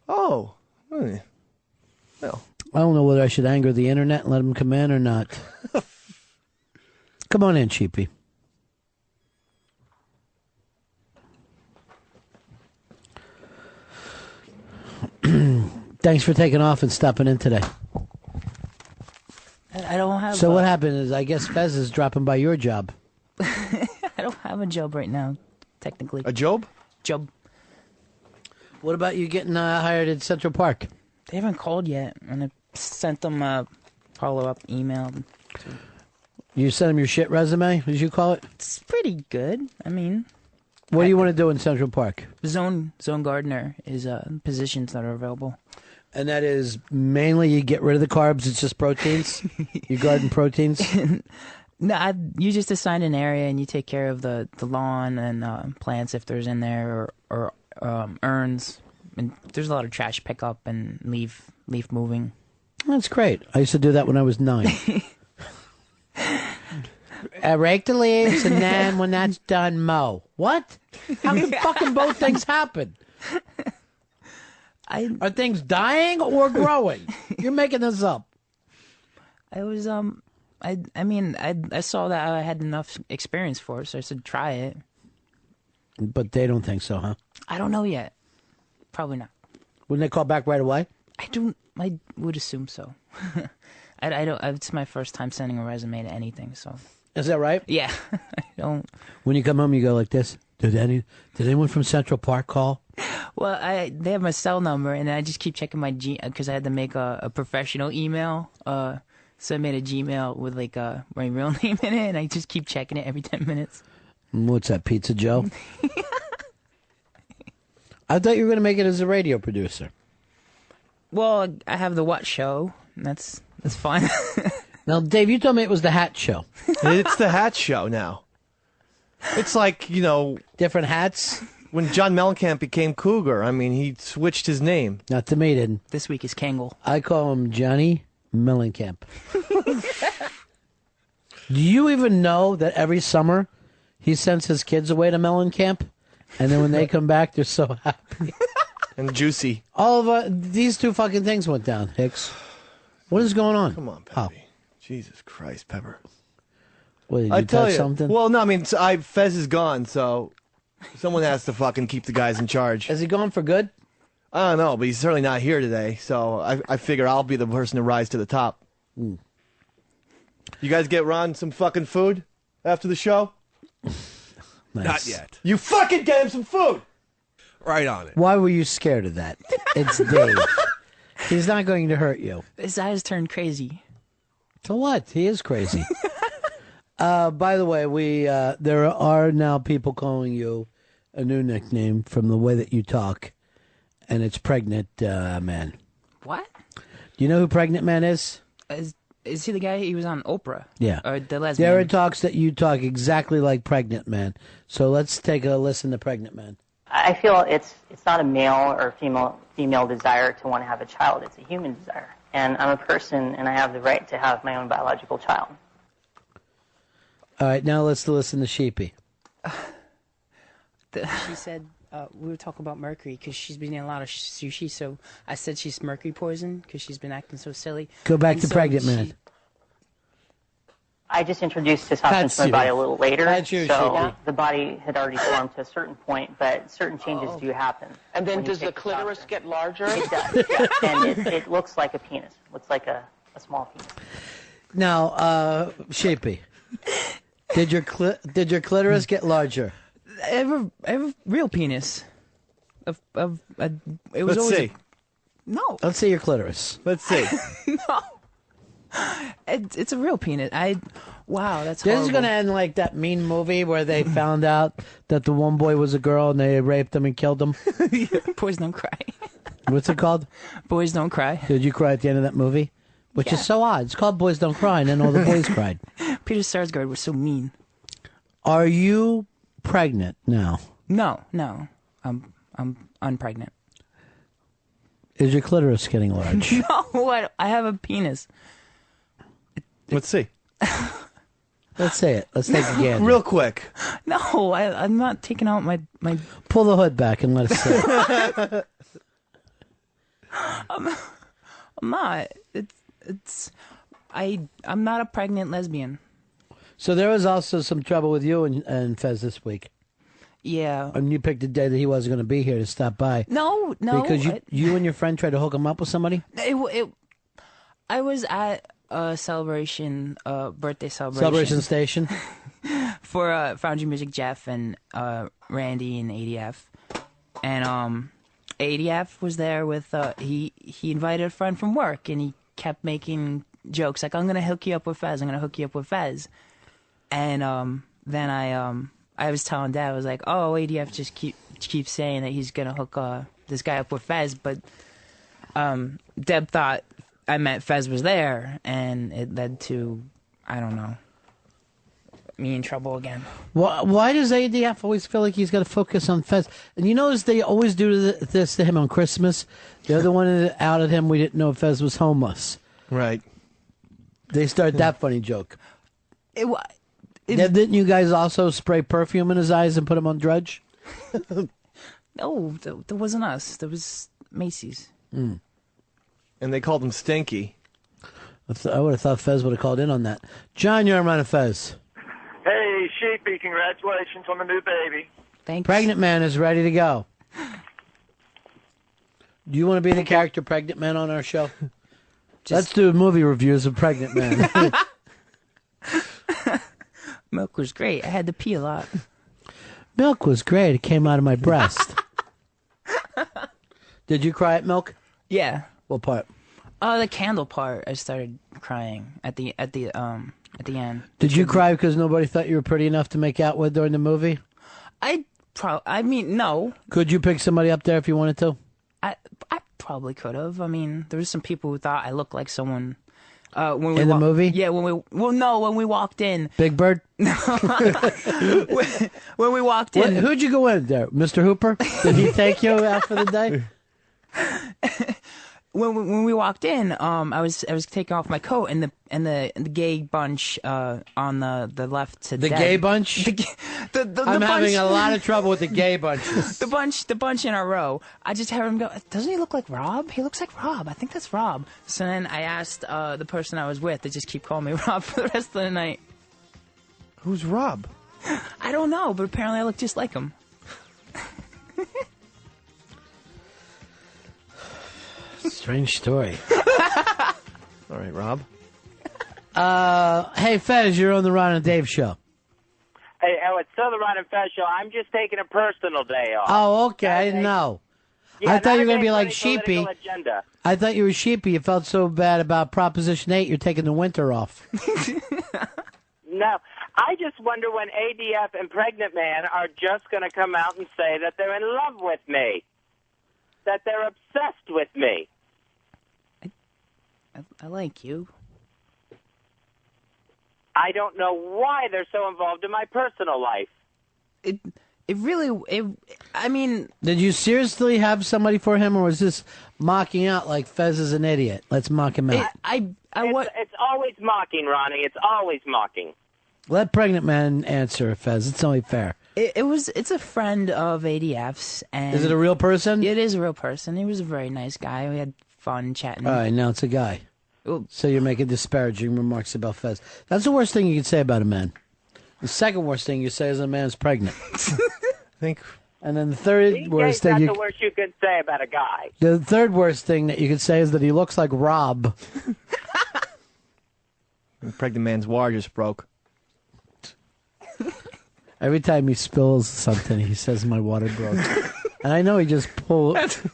Oh. Well. I don't know whether I should anger the internet and let him come in or not. Come on in, Sheepy. Thanks for taking off and stopping in today. I don't have. So what happened is, I guess Fez is dropping by your job. I don't have a job right now, technically. A job? Job. What about you getting hired at Central Park? They haven't called yet, and I sent them a follow-up email. You sent them your shit resume, as you call it? It's pretty good. I mean... What do you want to do in Central Park? Zone gardener is positions that are available. And that is mainly you get rid of the carbs, it's just proteins? You garden proteins? No, you just assign an area and you take care of the lawn and plants if there's in there or urns. And there's a lot of trash pickup and leaf moving. That's great. I used to do that when I was 9. Rake the leaves, and then when that's done, mow. What? How can fucking both things happen? Are things dying or growing? You're making this up. I was I mean I saw that I had enough experience for it, so I said try it. But they don't think so, huh? I don't know yet. Probably not. Wouldn't they call back right away? I would assume so. I don't. It's my first time sending a resume to anything, so. Is that right? Yeah. I don't. When you come home, you go like this. Did anyone from Central Park call? Well, they have my cell number, and I just keep checking my because I had to make a professional email. So I made a Gmail with like my real name in it, and I just keep checking it every 10 minutes. What's that, Pizza Joe? I thought you were going to make it as a radio producer. Well, I have the What Show. And that's fine. Now, Dave, you told me it was the Hat Show. It's the Hat Show now. It's like, different hats. When John Mellencamp became Cougar, I mean, he switched his name. Not to me, didn't. This week is Kangol. I call him Johnny Mellencamp. Do you even know that every summer he sends his kids away to Melon Camp, and then when they come back, they're so happy. And juicy. All of these two fucking things went down, Hicks. What is going on? Come on, Peppy. Jesus Christ, Pepper. What, did I you tell touch you. something? Well, no, I mean, Fez is gone, so someone has to fucking keep the guys in charge. Is he gone for good? I don't know, but he's certainly not here today, so I figure I'll be the person to rise to the top. You guys get Ron some fucking food after the show? Nice. Not yet. You fucking get him some food! Right on it. Why were you scared of that? It's Dave. He's not going to hurt you. His eyes turned crazy. So what? He is crazy. By the way, there are now people calling you a new nickname from the way that you talk, and it's Pregnant Man. What? Do you know who Pregnant Man is? Is he the guy? He was on Oprah. Yeah. Or the lesbian. Jared talks that you talk exactly like Pregnant Man. So let's take a listen to Pregnant Man. I feel it's not a male or female desire to want to have a child. It's a human desire. And I'm a person, and I have the right to have my own biological child. All right, now let's listen to Sheepy. She said we were talking about mercury because she's been eating a lot of sushi. So I said she's mercury poisoned because she's been acting so silly. Go back And to so Pregnant Man. I just introduced testosterone to my body a little later, That's you, so Sheepy. the body had already formed to a certain point, but certain changes do happen. And then when you does the take clitoris get larger? It does, yeah. And it looks like a penis. It looks like a small penis. Now, Sheepy, did your clitoris get larger? I have a real penis. It was Let's always see. No. Let's see your clitoris. Let's see. No. It's a real penis. Wow, that's This horrible. is going to end like that mean movie where they found out that the one boy was a girl and they raped him and killed him. Boys Don't Cry. What's it called? Boys Don't Cry. Did you cry at the end of that movie? Which is so odd. It's called Boys Don't Cry, and then all the boys cried. Peter Sarsgaard was so mean. Are you pregnant now? No. I'm unpregnant. Is your clitoris getting large? No, what? I have a penis. Let's see. Let's say it. Let's take a gander. Real quick. No, I'm not taking out my. Pull the hood back and let us see it. I'm not. I'm not a pregnant lesbian. So there was also some trouble with you and Fez this week. Yeah. And you picked a day that he wasn't going to be here to stop by. No. Because you and your friend tried to hook him up with somebody? I was at a celebration, birthday celebration. Celebration Station? For Foundry Music Jeff and Randy and ADF. And ADF was there with, he invited a friend from work, and he kept making jokes like, I'm going to hook you up with Fez, And then I was telling Dad, I was like, oh, ADF just keeps saying that he's going to hook this guy up with Fez, but Deb thought I meant Fez was there, and it led to, I don't know, me in trouble again. Why does ADF always feel like he's got to focus on Fez? And you notice they always do this to him on Christmas. The other one that outed him, we didn't know Fez was homeless. Right. They start that funny joke. Didn't you guys also spray perfume in his eyes and put him on Drudge? No, that wasn't us. That was Macy's. And they called him Stinky. I would have thought Fez would have called in on that. John, you're on Ron and Fez. Hey, Sheepy, congratulations on the new baby. Thanks. Pregnant Man is ready to go. Do you want to be the character Pregnant Man on our show? Let's do movie reviews of Pregnant Man. Milk was great. I had to pee a lot. Milk was great. It came out of my breast. Did you cry at Milk? Yeah. What part? The candle part. I started crying at the end. Did you cry because nobody thought you were pretty enough to make out with during the movie? I mean, no. Could you pick somebody up there if you wanted to? I probably could have. I mean, there was some people who thought I looked like someone. In the movie? Yeah, when we walked in. Big Bird? when we walked in. Who'd you go in there? Mr. Hooper? Did he take you out for the day? When we walked in, I was taking off my coat, and the gay bunch on the left to The dead. gay bunch? I'm having a lot of trouble with the gay bunches. The bunch in a row. I just heard him go, doesn't he look like Rob? He looks like Rob. I think that's Rob. So then I asked the person I was with to just keep calling me Rob for the rest of the night. Who's Rob? I don't know, but apparently I look just like him. Strange story. All right, Rob. Hey, Fez, you're on the Ron and Dave show. Hey, it's still the Ron and Fez show. I'm just taking a personal day off. Oh, okay. I didn't know. Yeah, I thought you were going to be not like any Sheepy. political agenda. I thought you were Sheepy. You felt so bad about Proposition 8, you're taking the winter off. No, I just wonder when ADF and Pregnant Man are just going to come out and say that they're in love with me, that they're obsessed with me. I like you. I don't know why they're so involved in my personal life. I mean... Did you seriously have somebody for him, or was this mocking out like Fez is an idiot? Let's mock him out. It's always mocking, Ronnie. It's always mocking. Let Pregnant Man answer, Fez. It's only fair. It's a friend of ADF's. And Is it a real person? It is a real person. He was a very nice guy. We had fun chatting. All right, now it's a guy. So you're making disparaging remarks about Fez. That's the worst thing you can say about a man. The second worst thing you say is a man's pregnant. And then the third worst thing That's the worst you could say about a guy. The third worst thing that you could say is that he looks like Rob. The Pregnant Man's wire just broke. Every time he spills something, he says my water broke. And I know he just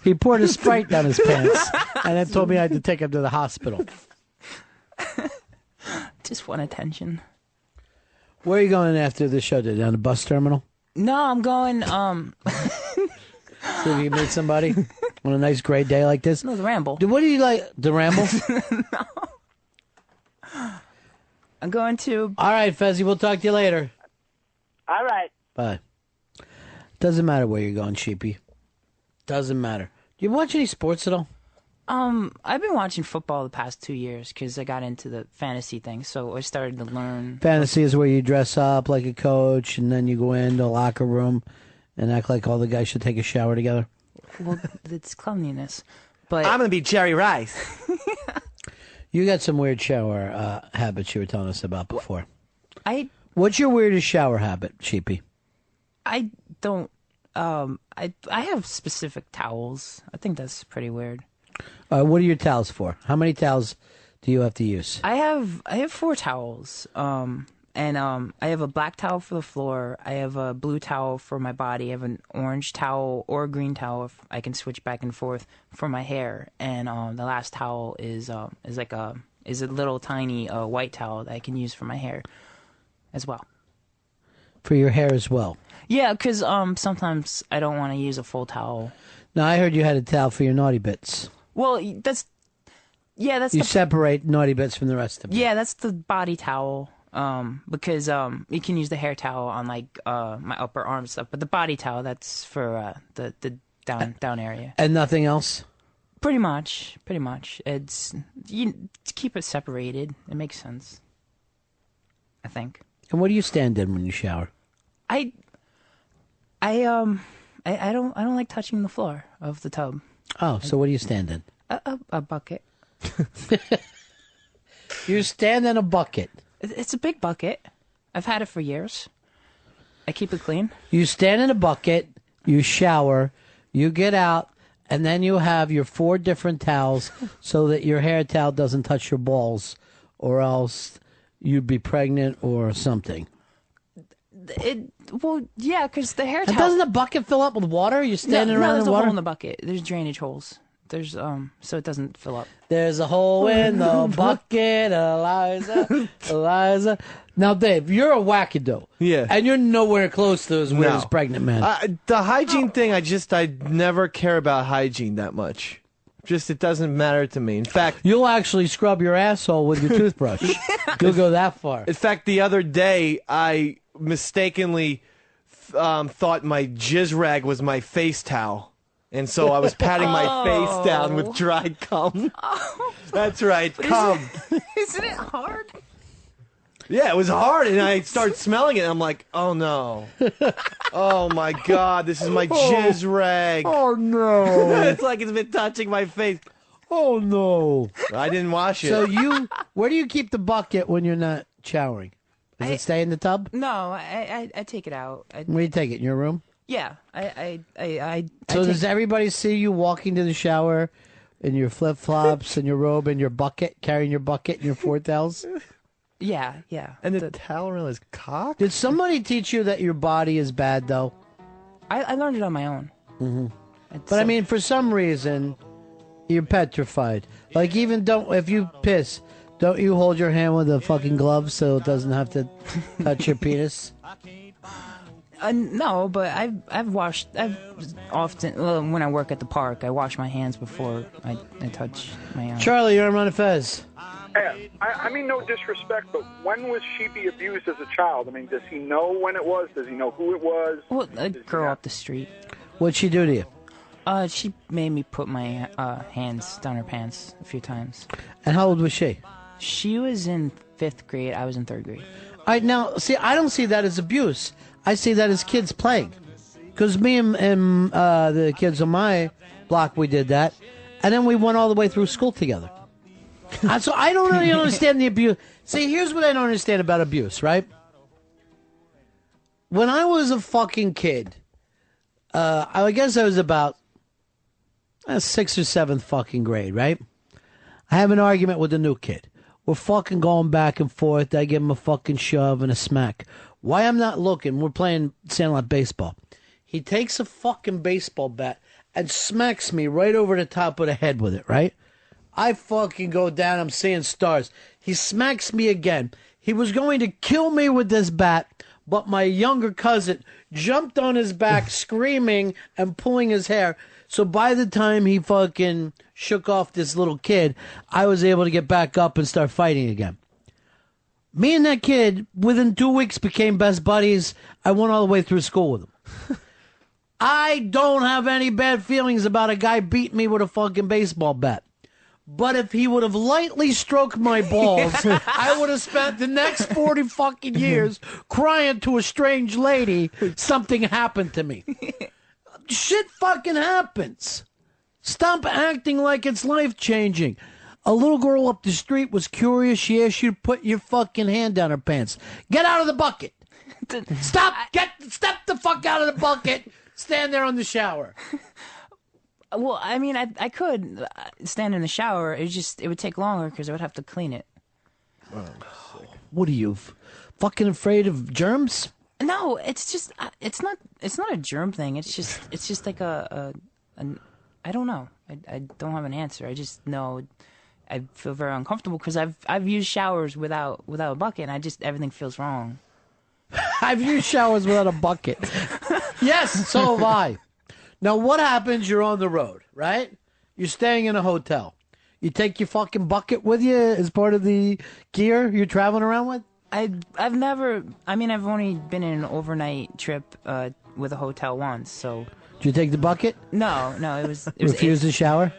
he poured a Sprite down his pants and then told me I had to take him to the hospital. Just want attention. Where are you going after the show? Down the bus terminal? No, I'm going, See if you can meet somebody on a nice gray day like this? No, the Ramble. What do you like? The Ramble? I'm going to... All right, Fezzy, we'll talk to you later. All right. Bye. Doesn't matter where you're going, Sheepy. Doesn't matter. Do you watch any sports at all? I've been watching football the past 2 years because I got into the fantasy thing, so I started to learn. Fantasy is where you dress up like a coach, and then you go into the locker room and act like all the guys should take a shower together. Well, it's cleanliness. But I'm going to be Jerry Rice. You got some weird shower habits you were telling us about before. What's your weirdest shower habit, Sheepy? I don't. I have specific towels. I think that's pretty weird. What are your towels for? How many towels do you have to use? I have 4 towels. And I have a black towel for the floor. I have a blue towel for my body. I have an orange towel or a green towel if I can switch back and forth for my hair. And the last towel is a little tiny white towel that I can use for my hair as well. For your hair as well? Yeah, because sometimes I don't want to use a full towel. Now, I heard you had a towel for your naughty bits. Well, that's You separate naughty bits from the rest of it. Yeah, that's the body towel. Because you can use the hair towel on like my upper arm stuff, but the body towel, that's for the down area. And nothing else? Pretty much. It's to keep it separated. It makes sense, I think. And what do you stand in when you shower? I don't like touching the floor of the tub. Oh, so what do you stand in? A bucket. You stand in a bucket. It's a big bucket. I've had it for years. I keep it clean. You stand in a bucket, you shower, you get out, and then you have your 4 different towels so that your hair towel doesn't touch your balls, or else you'd be pregnant or something. Well, yeah, because the hair towel... And doesn't the bucket fill up with water? You're standing around there's in a water? hole in the bucket. There's drainage holes. There's so it doesn't fill up. There's a hole in the bucket, Eliza. Now, Dave, you're a wackadoo. Yeah. And you're nowhere close to as weird as Pregnant Man. The hygiene thing, I never care about hygiene that much. Just, it doesn't matter to me. In fact... You'll actually scrub your asshole with your toothbrush. You'll go that far. In fact, the other day, I mistakenly thought my jizz rag was my face towel. And so I was patting my face down with dried cum. That's right, cum. Isn't it hard? Yeah, it was hard, and I started smelling it, and I'm like, oh, no. Oh, my God, this is my jizz rag. Oh, no. It's like it's been touching my face. Oh, no. I didn't wash it. So where do you keep the bucket when you're not showering? Does it stay in the tub? No, I take it out. Where do you take it? In your room? Yeah, So does everybody see you walking to the shower in your flip-flops and your robe and your bucket, carrying your bucket and your 4 towels? Yeah. And the towel around his cock? Did somebody teach you that your body is bad, though? I learned it on my own. Mm-hmm. But, I mean, for some reason, you're petrified. Like, if you piss, don't you hold your hand with a fucking glove so it doesn't have to touch your penis? No, but I've often when I work at the park, I wash my hands before I touch my own. Charlie, you're on Ron and Fez. Hey, I mean, no disrespect, but when was Sheepy abused as a child? I mean, does he know when it was? Does he know who it was? Well, a girl up the street. What'd she do to you? She made me put my hands down her pants a few times. And how old was she? She was in 5th grade. I was in 3rd grade. All right, now, see, I don't see that as abuse. I see that as kids playing. Because me and the kids on my block, we did that. And then we went all the way through school together. So I don't really understand the abuse. See, here's what I don't understand about abuse, right? When I was a fucking kid, I guess I was about 6th or 7th fucking grade, right? I have an argument with a new kid. We're fucking going back and forth. I give him a fucking shove and a smack. Why I'm not looking, we're playing Sandlot baseball. He takes a fucking baseball bat and smacks me right over the top of the head with it, right? I fucking go down. I'm seeing stars. He smacks me again. He was going to kill me with this bat, but my younger cousin jumped on his back screaming and pulling his hair. So by the time he fucking shook off this little kid, I was able to get back up and start fighting again. Me and that kid, within 2 weeks, became best buddies. I went all the way through school with him. I don't have any bad feelings about a guy beating me with a fucking baseball bat. But if he would have lightly stroked my balls, I would have spent the next 40 fucking years crying to a strange lady something happened to me. Shit fucking happens. Stop acting like it's life-changing. A little girl up the street was curious. She asked you to put your fucking hand down her pants. Get out of the bucket. Step the fuck out of the bucket. Stand there in the shower. Well, I mean, I could stand in the shower. It would take longer because I would have to clean it. What are you, fucking afraid of germs? No, it's just it's not a germ thing. It's just like I don't know. I don't have an answer. I just know I feel very uncomfortable because I've used showers without a bucket, and everything feels wrong. I've used showers without a bucket. Yes, so have I. Now, what happens? You're on the road, right? You're staying in a hotel. You take your fucking bucket with you as part of the gear you're traveling around with? I've never. I mean, I've only been in an overnight trip with a hotel once. So. Did you take the bucket? No. It was. Refused to shower?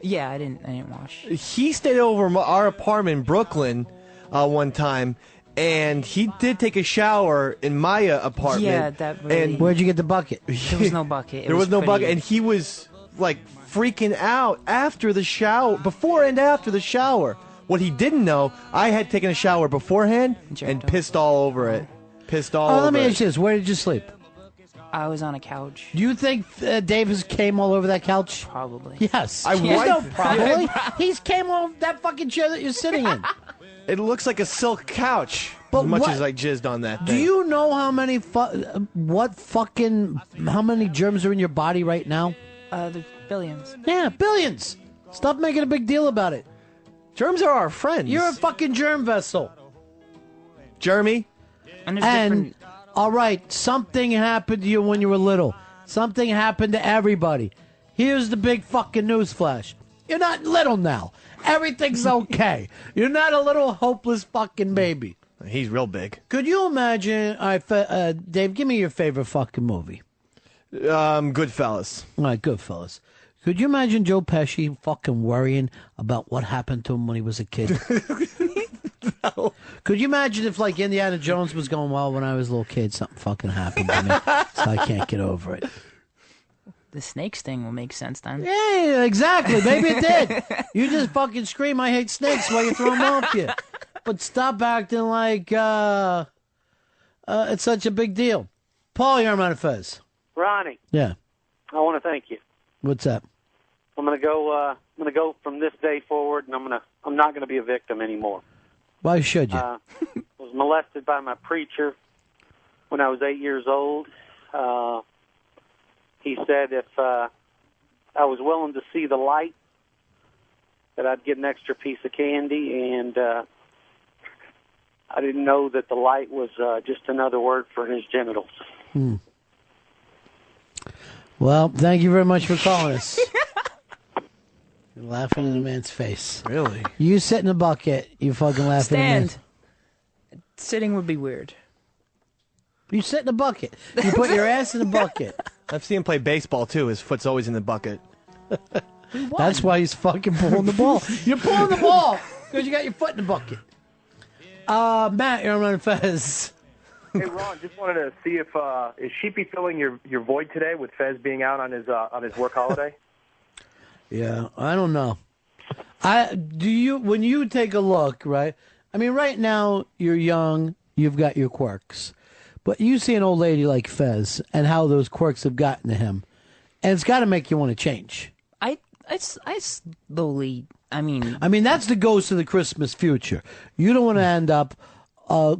Yeah, I didn't wash. He stayed over our apartment in Brooklyn one time, and he did take a shower in my apartment. Yeah, that really. And where'd you get the bucket? There was no bucket. There was no bucket, and he was like freaking out after the shower, before and after the shower. What he didn't know, I had taken a shower beforehand and pissed all over it. Pissed all over it. Let me ask you this. Where did you sleep? I was on a couch. Do you think Davis came all over that couch? Probably. Yes. No, probably. He's came all over that fucking chair that you're sitting in. It looks like a silk couch. But as much as I jizzed on that thing. Do you know how many how many germs are in your body right now? There's billions. Yeah, billions. Stop making a big deal about it. Germs are our friends. You're a fucking germ vessel. Jeremy? And all right, something happened to you when you were little. Something happened to everybody. Here's the big fucking newsflash. You're not little now. Everything's okay. You're not a little hopeless fucking baby. He's real big. Could you imagine? Dave, give me your favorite fucking movie. Goodfellas. All right, Goodfellas. Could you imagine Joe Pesci fucking worrying about what happened to him when he was a kid? No. Could you imagine if, like, Indiana Jones was going, well, when I was a little kid, something fucking happened to me, so I can't get over it. The snakes thing will make sense then. Yeah, exactly. Maybe it did. You just fucking scream, I hate snakes, while you throw them off you. But stop acting like it's such a big deal. Paul, you're on Fez. Ronnie. Yeah. I want to thank you. What's up? I'm going to go. I'm going to go from this day forward, and I'm not going to be a victim anymore. Why should you? I was molested by my preacher when I was 8 years old. He said if I was willing to see the light, that I'd get an extra piece of candy, and I didn't know that the light was just another word for his genitals. Well, thank you very much for calling us. You're laughing in the man's face. Really? You sit in a bucket, you fucking laughing in the Stand. Sitting would be weird. You sit in a bucket. You put your ass in a bucket. I've seen him play baseball, too. His foot's always in the bucket. That's why he's fucking pulling the ball. You're pulling the ball because you got your foot in the bucket. Matt, you're on Ron and Fez. Hey, Ron, just wanted to see if is Sheepy filling your void today with Fez being out on his work holiday? Yeah, I don't know. When you take a look, right? I mean, right now you're young, you've got your quirks, but you see an old lady like Fez and how those quirks have gotten to him, and it's got to make you want to change. I slowly. I mean, that's the ghost of the Christmas future. You don't want to end up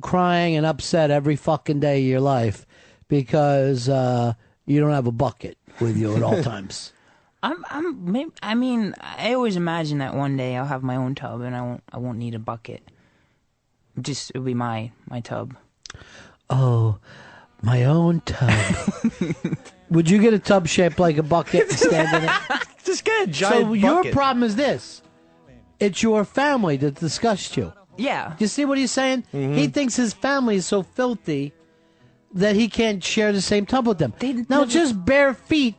crying and upset every fucking day of your life because you don't have a bucket with you at all times. I always imagine that one day I'll have my own tub and I won't need a bucket. It'll be my tub. Oh, my own tub. Would you get a tub shaped like a bucket and stand in it? Just get a giant bucket. Your problem is this. It's your family that disgusts you. Yeah. You see what he's saying? Mm-hmm. He thinks his family is so filthy that he can't share the same tub with them. Just bare feet.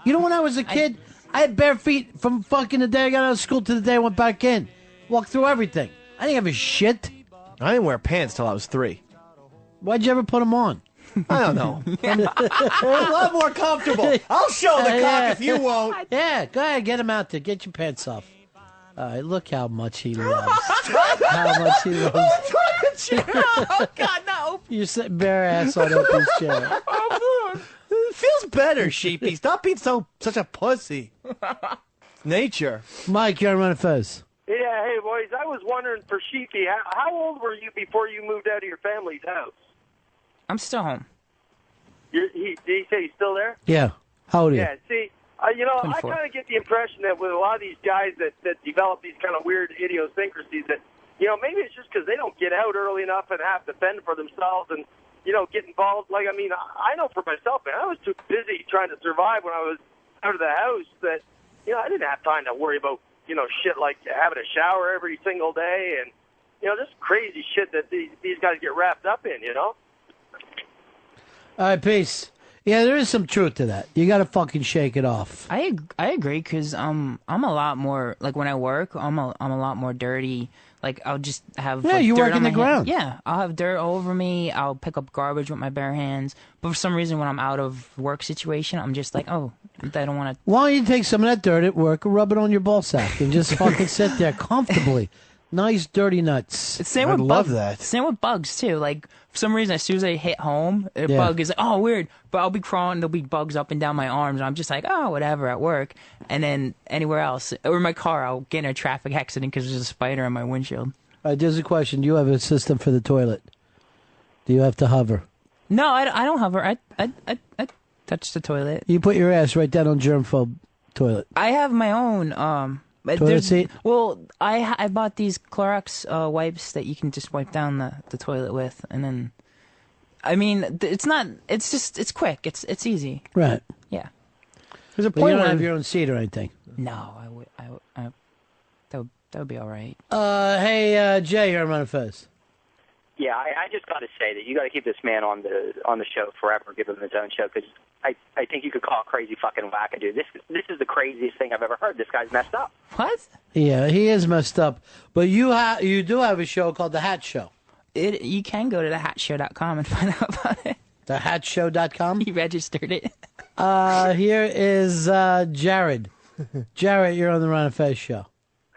You know, when I was a kid, I had bare feet from fucking the day I got out of school to the day I went back in. Walked through everything. I didn't have a shit. I didn't wear pants till I was 3. Why'd you ever put them on? I don't know. A lot more comfortable. I'll show the cock if you won't. Yeah, go ahead, get him out there. Get your pants off. All right, look how much he loves. How much he loves. Oh, God, no. You're sitting bare ass on Opie's chair. It feels better, Sheepy. Stop being such a pussy. Nature. Mike, you're on Ron and Fez. Yeah, hey, boys, I was wondering for Sheepy, how old were you before you moved out of your family's house? I'm still home. Did he say he's still there? Yeah. How old are you? Yeah, see, I 24. kind of get the impression that with a lot of these guys that develop these kind of weird idiosyncrasies that, maybe it's just because they don't get out early enough and have to fend for themselves and, get involved. Like, I know for myself, man, I was too busy trying to survive when I was out of the house that, I didn't have time to worry about, shit like having a shower every single day and, just crazy shit that these guys get wrapped up in, All right, peace. Yeah, there is some truth to that. You got to fucking shake it off. I agree because I'm a lot more like when I work I'm a lot more dirty. Like I'll just have you dirt work in on the my ground. Yeah, I'll have dirt all over me. I'll pick up garbage with my bare hands. But for some reason, when I'm out of work situation, I'm just like, oh, I don't want to. Why don't you take some of that dirt at work and rub it on your ball sack and just fucking sit there comfortably? Nice dirty nuts. Same with bugs. Same with bugs too. Like for some reason, as soon as I hit home, a bug is like, oh, weird. But I'll be crawling. There'll be bugs up and down my arms. And I'm just like, oh, whatever at work. And then anywhere else, or in my car, I'll get in a traffic accident because there's a spider on my windshield. All right, there's a question. Do you have a system for the toilet? Do you have to hover? No, I don't hover. I touch the toilet. You put your ass right down on germ-phobe toilet. I have my own toilet seat? Well, I bought these Clorox wipes that you can just wipe down the toilet with, and then, it's quick. It's easy. Right. Yeah. There's a point. You don't have your own seat or anything. No, that would be all right. Hey, Jay, you're on Ron and Fez. Yeah, I just got to say that you got to keep this man on the show forever. Give him his own show because I think you could call it crazy fucking wackadoo. This is the craziest thing I've ever heard. This guy's messed up. What? Yeah, he is messed up. But you do have a show called The Hat Show. You can go to thehatshow.com and find out about it. Thehatshow.com? He registered it. Here is Jared. Jared, you're on the Ron and Fez show.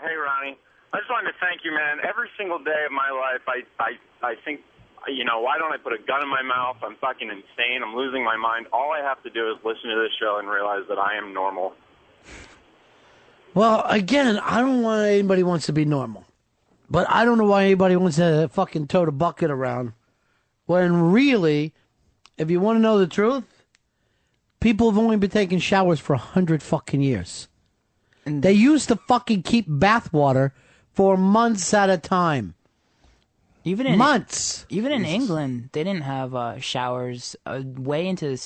Hey, Ronnie. I just wanted to thank you, man. Every single day of my life, I think, why don't I put a gun in my mouth? I'm fucking insane. I'm losing my mind. All I have to do is listen to this show and realize that I am normal. Well, again, I don't want anybody wants to be normal. But I don't know why anybody wants to fucking tote a bucket around. When really, if you want to know the truth, people have only been taking showers for 100 fucking years. They used to fucking keep bath water for months at a time. Months. Even in England, they didn't have showers way into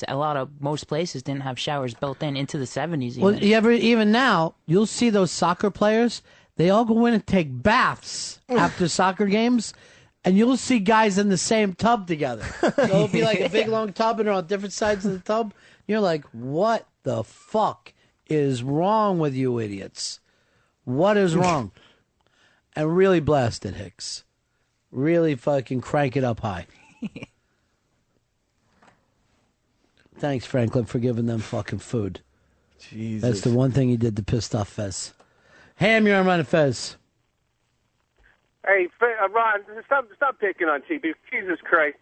most places didn't have showers built into the 70s. Well, even now, you'll see those soccer players. They all go in and take baths after soccer games, and you'll see guys in the same tub together. So it'll be like a big long tub, and they're on different sides of the tub. You're like, what the fuck is wrong with you idiots? What is wrong? And really blast it, Hicks. Really fucking crank it up high. Thanks, Franklin, for giving them fucking food. Jesus. That's the one thing he did to piss off Fez. Ham, you're on Ron and Fez. Hey, Ron, stop picking on TB. Jesus Christ.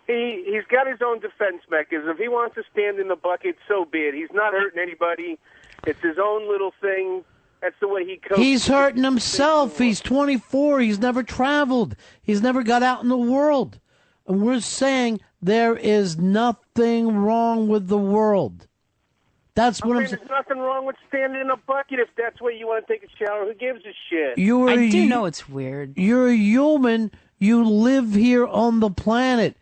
He's got his own defense mechanism. If he wants to stand in the bucket, so be it. He's not hurting anybody. It's his own little thing. That's the way he coaches. He's hurting himself. He's 24. He's never traveled. He's never got out in the world. And we're saying there is nothing wrong with the world. That's what I'm saying. There's nothing wrong with standing in a bucket if that's where you want to take a shower. Who gives a shit? I do know it's weird. You're a human. You live here on the planet.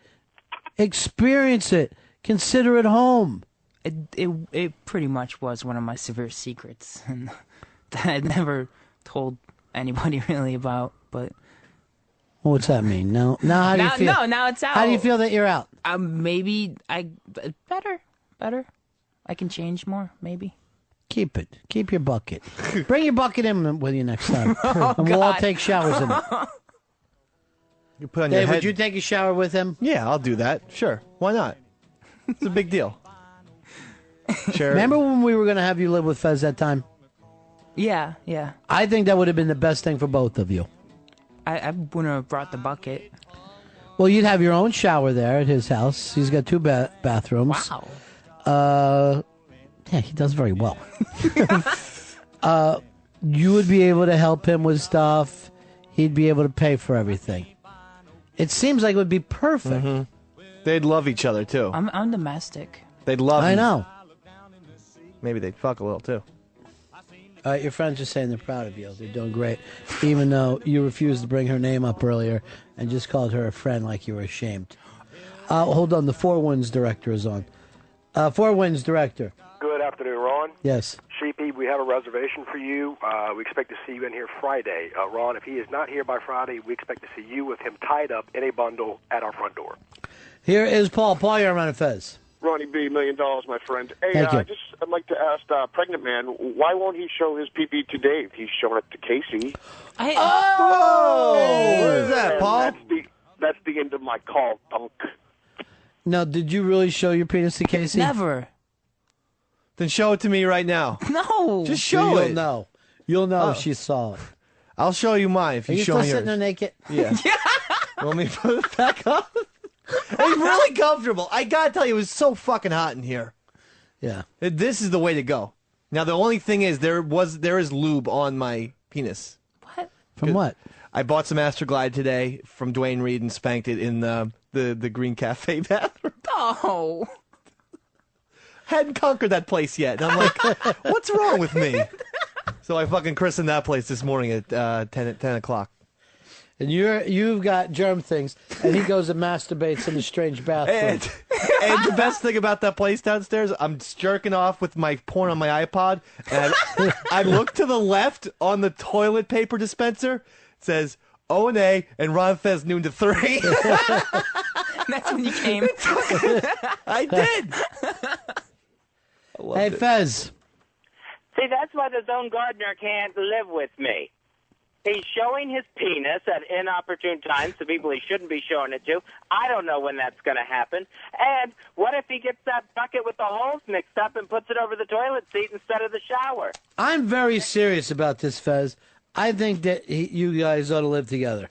Experience it. Consider it home. It pretty much was one of my severe secrets that I'd never told anybody really about. But what's that mean? Now how do you feel? No, now it's out. How do you feel that you're out? Maybe better. I can change more, maybe. Keep it. Keep your bucket. Bring your bucket in with you next time. And we'll all take showers in it. You put on Dave, your head. would you take a shower with him? Yeah, I'll do that. Sure. Why not? It's a big deal. Sure. Remember when we were going to have you live with Fez that time? Yeah. I think that would have been the best thing for both of you. I wouldn't have brought the bucket. Well, you'd have your own shower there at his house. He's got two bathrooms. Wow. Yeah, he does very well. You would be able to help him with stuff. He'd be able to pay for everything. It seems like it would be perfect. Mm-hmm. They'd love each other, too. I'm domestic. They'd love I know. Maybe they'd fuck a little, too. Your friends are saying they're proud of you. They're doing great. Even though you refused to bring her name up earlier and just called her a friend like you were ashamed. Hold on. The Four Winds director is on. Four Winds director. Good afternoon, Ron. Yes. Sheepy, we have a reservation for you. We expect to see you in here Friday. Ron, if he is not here by Friday, we expect to see you with him tied up in a bundle at our front door. Here is Paul. Paul, you're on Ron and Fez. Ronnie B, $1 million, my friend. Hey, Thank you. I'd like to ask Pregnant Man, why won't he show his pee-pee to Dave? He's showing it to Casey. Where's that, Paul? That's the end of my call, punk. Now, did you really show your penis to Casey? Never. Then show it to me right now. No. Just show it. You'll know. You'll know if she saw it. I'll show you mine if Are you you show still me sitting there yours. naked? Yeah. Want me to put it back on? It's really comfortable. I gotta tell you, it was so fucking hot in here. Yeah. This is the way to go. Now, the only thing is, there is lube on my penis. What? From what? I bought some Astroglide today from Dwayne Reed and spanked it in the Green Cafe bathroom. Oh. Hadn't conquered that place yet. And I'm like, what's wrong with me? So I fucking christened that place this morning at 10 o'clock. And you've got germ things, and he goes and masturbates in a strange bathroom. And the best thing about that place downstairs, I'm jerking off with my porn on my iPod, and I look to the left on the toilet paper dispenser. It says, O&A and Ron and Fez noon to 3. That's when you came. I did. Hey, Fez. See, that's why the Zone Gardener can't live with me. He's showing his penis at inopportune times to people he shouldn't be showing it to. I don't know when that's going to happen. And what if he gets that bucket with the holes mixed up and puts it over the toilet seat instead of the shower? I'm very serious about this, Fez. I think that you guys ought to live together.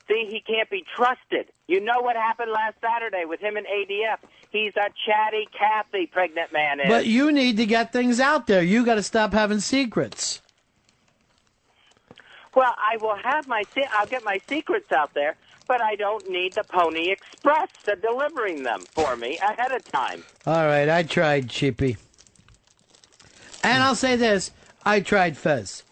See, he can't be trusted. You know what happened last Saturday with him and ADF. He's a chatty Cathy, pregnant man is. But you need to get things out there. You got to stop having secrets. Well, I'll get my secrets out there, but I don't need the Pony Express delivering them for me ahead of time. All right, I tried, Sheepy. And I'll say this, I tried Fez.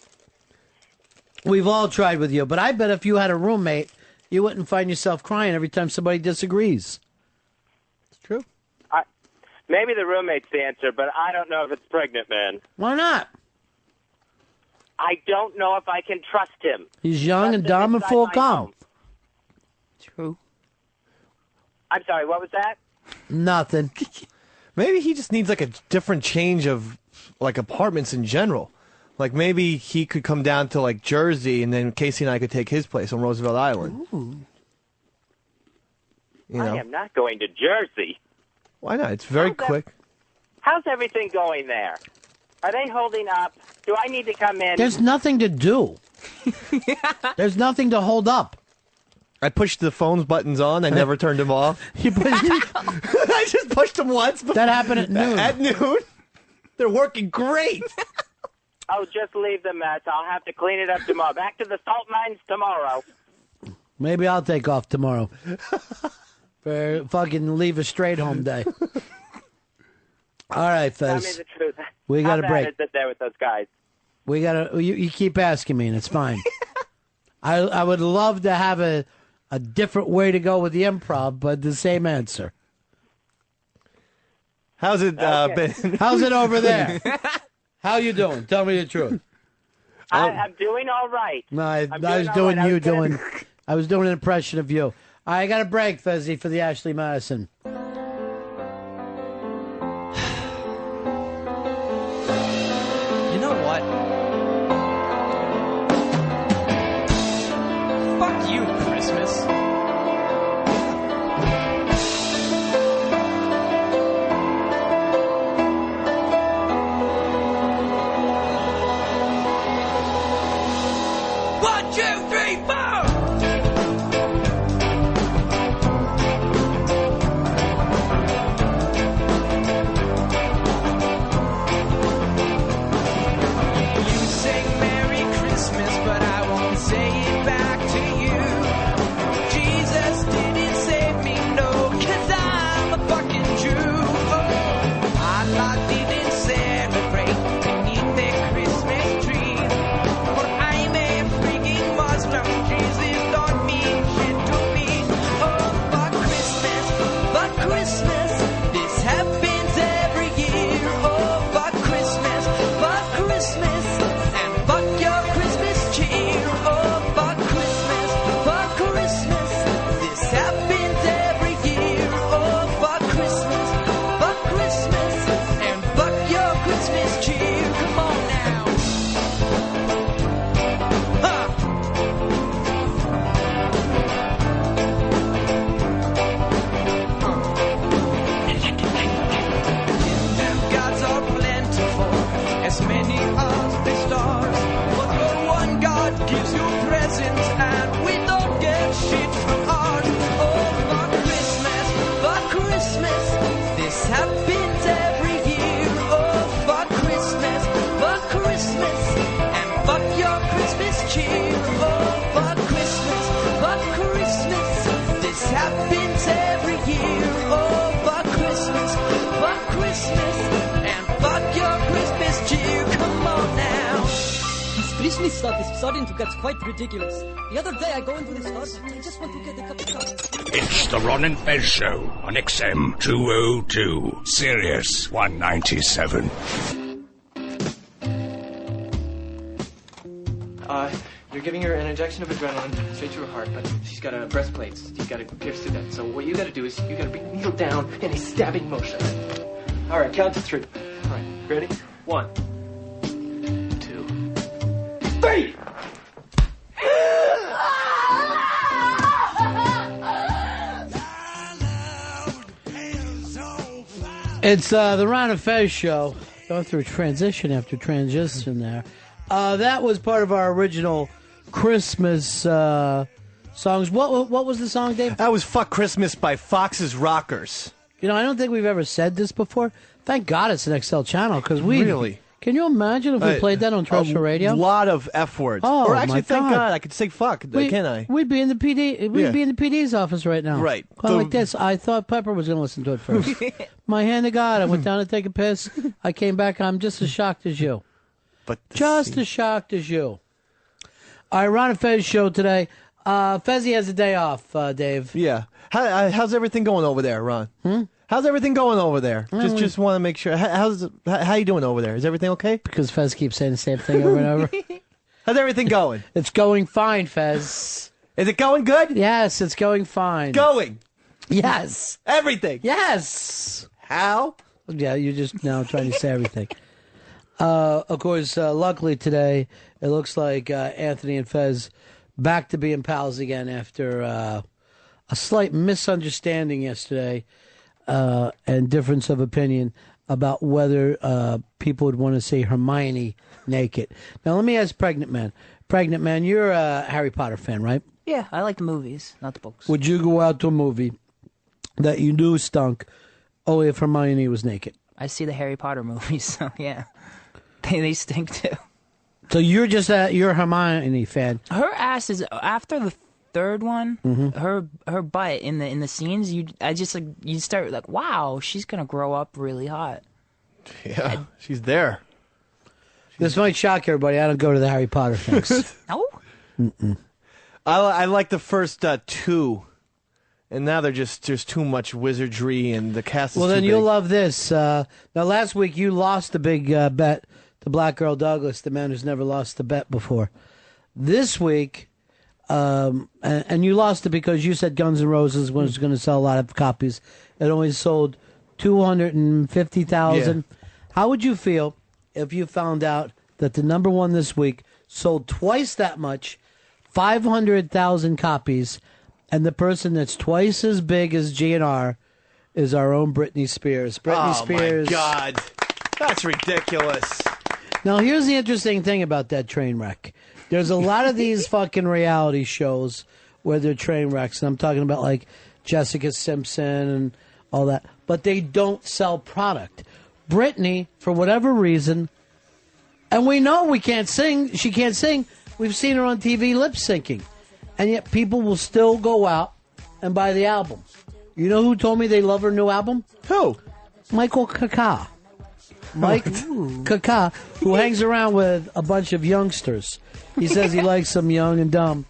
We've all tried with you, but I bet if you had a roommate, you wouldn't find yourself crying every time somebody disagrees. It's true. Maybe the roommate's the answer, but I don't know if it's pregnant man. Why not? I don't know if I can trust him. He's young and dumb and full of cum. True. I'm sorry, what was that? Nothing. Maybe he just needs like a different change of like apartments in general. Like maybe he could come down to like Jersey and then Casey and I could take his place on Roosevelt Island. Ooh. You know? I am not going to Jersey. Why not? It's very quick. How's everything going there? Are they holding up? Do I need to come in? There's nothing to do. There's nothing to hold up. I pushed the phone's buttons on. I never turned them off. I just pushed them once. That happened at noon. At noon. They're working great. Oh, just leave the mess. I'll have to clean it up tomorrow. Back to the salt mines tomorrow. Maybe I'll take off tomorrow. For fucking leave a straight home day. All right, Fez. Tell me the truth. We got a break. How bad is it there with those guys? We got to. You keep asking me, and it's fine. I would love to have a different way to go with the improv, but the same answer. How's it been? How's it over there? How you doing? Tell me the truth. I'm doing all right. No, I was doing you doing. I was doing an impression of you. I got a break, Fezzy, for the Ashley Madison. You know what? Fuck you, Christmas. One, two, three, four! Christmas stuff is starting to get quite ridiculous. The other day I go into the store and I just want to get a cup of coffee. It's the Ron and Fez Show on XM 202, Sirius 197. You're giving her an injection of adrenaline straight to her heart, but she's got a breastplate. You've got to pierce through that. So what you got to do is you got to bring the needle down in a stabbing motion. All right, count to 3. All right, ready? 1, 2, 3. It's the Ron and Fez show. Going through transition after transition there. That was part of our original Christmas songs. What was the song, Dave? That was Fuck Christmas by Fox's Rockers. You know, I don't think we've ever said this before. Thank God it's an XL channel, because we... Really? Can you imagine if we played that on terrestrial radio? A lot of F words. Oh, or actually, my thank God. God I could say fuck, can I? We'd be in the PD. We'd be in the PD's office right now. Right. Going like this. I thought Pepper was going to listen to it first. My hand to God. I went down to take a piss. I came back. I'm just as shocked as you. But just as shocked as you. All right, Ron and Fez show today. Fezzy has a day off, Dave. Yeah. How's everything going over there, Ron? How's everything going over there? Just want to make sure. How you doing over there? Is everything okay? Because Fez keeps saying the same thing over and over. How's everything going? It's going fine, Fez. Is it going good? Yes, it's going fine. Going? Yes. Everything? Yes. How? Yeah, you're just now trying to say everything. Of course, luckily today, it looks like Anthony and Fez back to being pals again after a slight misunderstanding yesterday and difference of opinion about whether people would want to see Hermione naked. Now, let me ask Pregnant Man. Pregnant Man, you're a Harry Potter fan, right? Yeah, I like the movies, not the books. Would you go out to a movie that you knew stunk only if Hermione was naked? I see the Harry Potter movies, so yeah. They stink too. So you're just you're a Hermione fan. Her ass is after the third one. Her butt in the scenes. You start like, wow, she's gonna grow up really hot. Yeah, she's there. This might shock everybody. I don't go to the Harry Potter things. No. I like the first 2, and now there's too much wizardry and the cast. Well, is then too you'll big. love this. Now, last week you lost the big bet to Black Girl Douglas, the man who's never lost a bet before. This week, and you lost it because you said Guns N' Roses was going to sell a lot of copies. It only sold 250,000. Yeah. How would you feel if you found out that the number one this week sold twice that much, 500,000 copies, and the person that's twice as big as GNR is our own Britney Spears. Britney Spears. Oh, my God. That's ridiculous. Now, here's the interesting thing about that train wreck. There's a lot of these fucking reality shows where they're train wrecks, and I'm talking about like Jessica Simpson and all that, but they don't sell product. Britney, for whatever reason, and we know we can't sing, she can't sing, we've seen her on TV lip syncing, and yet people will still go out and buy the album. You know who told me they love her new album? Who? Michael Kaka. Mike Kaka, who hangs around with a bunch of youngsters. He says he likes them young and dumb.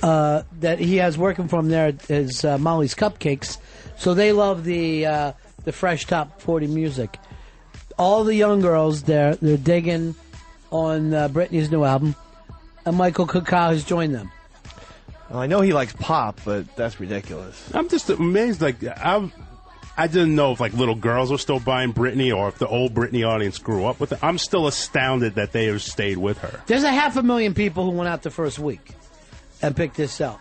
That he has working for him there is Molly's Cupcakes. So they love the fresh top 40 music. All the young girls they're digging on Britney's new album, and Michael Kaka has joined them. Well, I know he likes pop, but that's ridiculous. I'm just amazed. Like I didn't know if like little girls were still buying Britney or if the old Britney audience grew up with it. I'm still astounded that they have stayed with her. There's 500,000 people who went out the first week and picked this up,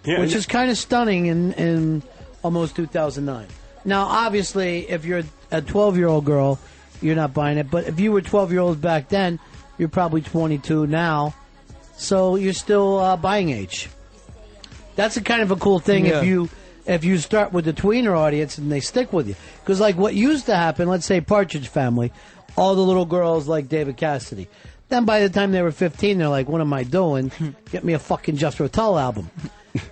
which is kind of stunning in almost 2009. Now, obviously, if you're a 12-year-old girl, you're not buying it. But if you were 12-year-olds back then, you're probably 22 now, so you're still buying age. That's a kind of a cool thing if you start with the tweener audience and they stick with you. Because like what used to happen, let's say Partridge Family, all the little girls like David Cassidy. Then by the time they were 15, they're like, what am I doing? Get me a fucking Jethro Tull album.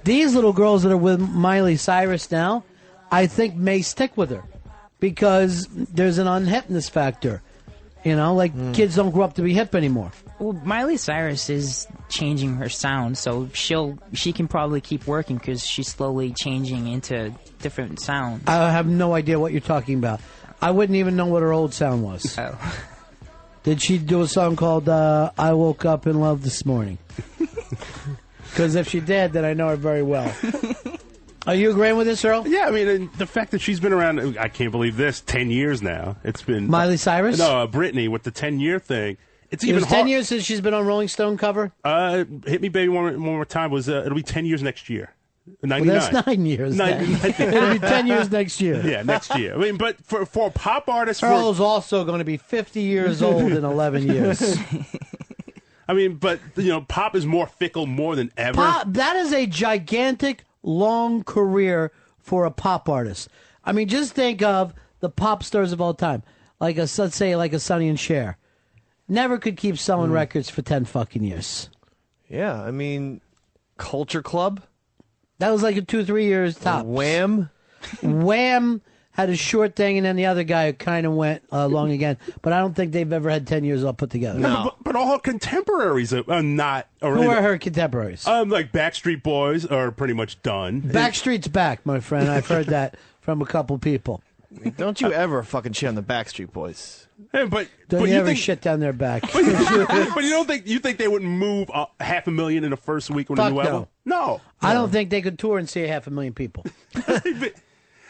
These little girls that are with Miley Cyrus now, I think may stick with her. Because there's an unhipness factor. You know, like kids don't grow up to be hip anymore. Well, Miley Cyrus is changing her sound, so she can probably keep working because she's slowly changing into different sounds. I have no idea what you're talking about. I wouldn't even know what her old sound was. Oh. Did she do a song called I Woke Up in Love This Morning? Because if she did, then I know her very well. Are you agreeing with this, Earl? Yeah, I mean, the fact that she's been around, I can't believe this, 10 years now. It's been... Miley Cyrus? No, Britney with the 10-year thing. It was 10 years since she's been on Rolling Stone cover? Hit Me Baby One More Time. It'll be 10 years next year. 99. Well, that's 9 years. It'll be 10 years next year. Yeah, next year. I mean, but for a pop artist... Earl's also going to be 50 years old in 11 years. I mean, but, pop is more fickle more than ever. Pop, that is a gigantic, long career for a pop artist. I mean, just think of the pop stars of all time. Let's say a Sonny and Cher. Never could keep selling records for 10 fucking years. Yeah, I mean, Culture Club. That was like a 2-3 years tops. Wham. Wham had a short thing, and then the other guy kind of went long again. But I don't think they've ever had 10 years all put together. No. But all her contemporaries are not. Who are her contemporaries? Like Backstreet Boys are pretty much done. Backstreet's back, my friend. I've heard that from a couple people. Don't you ever fucking shit on the Backstreet Boys. Yeah, but you you ever think, shit down their back. but you don't think they wouldn't move 500,000 in the first week with a new album? No. I don't think they could tour and see 500,000 people.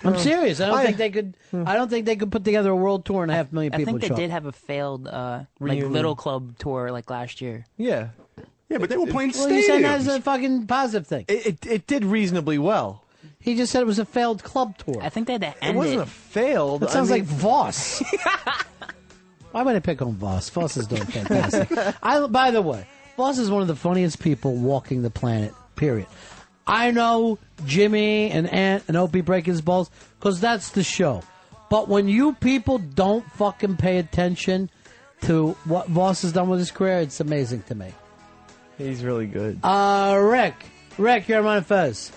I'm serious. I don't think they could. I don't think they could put together a world tour and 500,000 people. I think they show did up. have a failed Reunion. little club tour last year. Yeah. Yeah, but they were playing Well, you said that as stadiums. a fucking positive thing. It did reasonably well. He just said it was a failed club tour. I think they had to end It wasn't a failed. That sounds like Voss. Why would I pick on Voss? Voss is doing fantastic. By the way, Voss is one of the funniest people walking the planet, period. I know Jimmy and Ant and Opie break his balls because that's the show. But when you people don't fucking pay attention to what Voss has done with his career, it's amazing to me. He's really good. Rick, you're on Ron and Fez.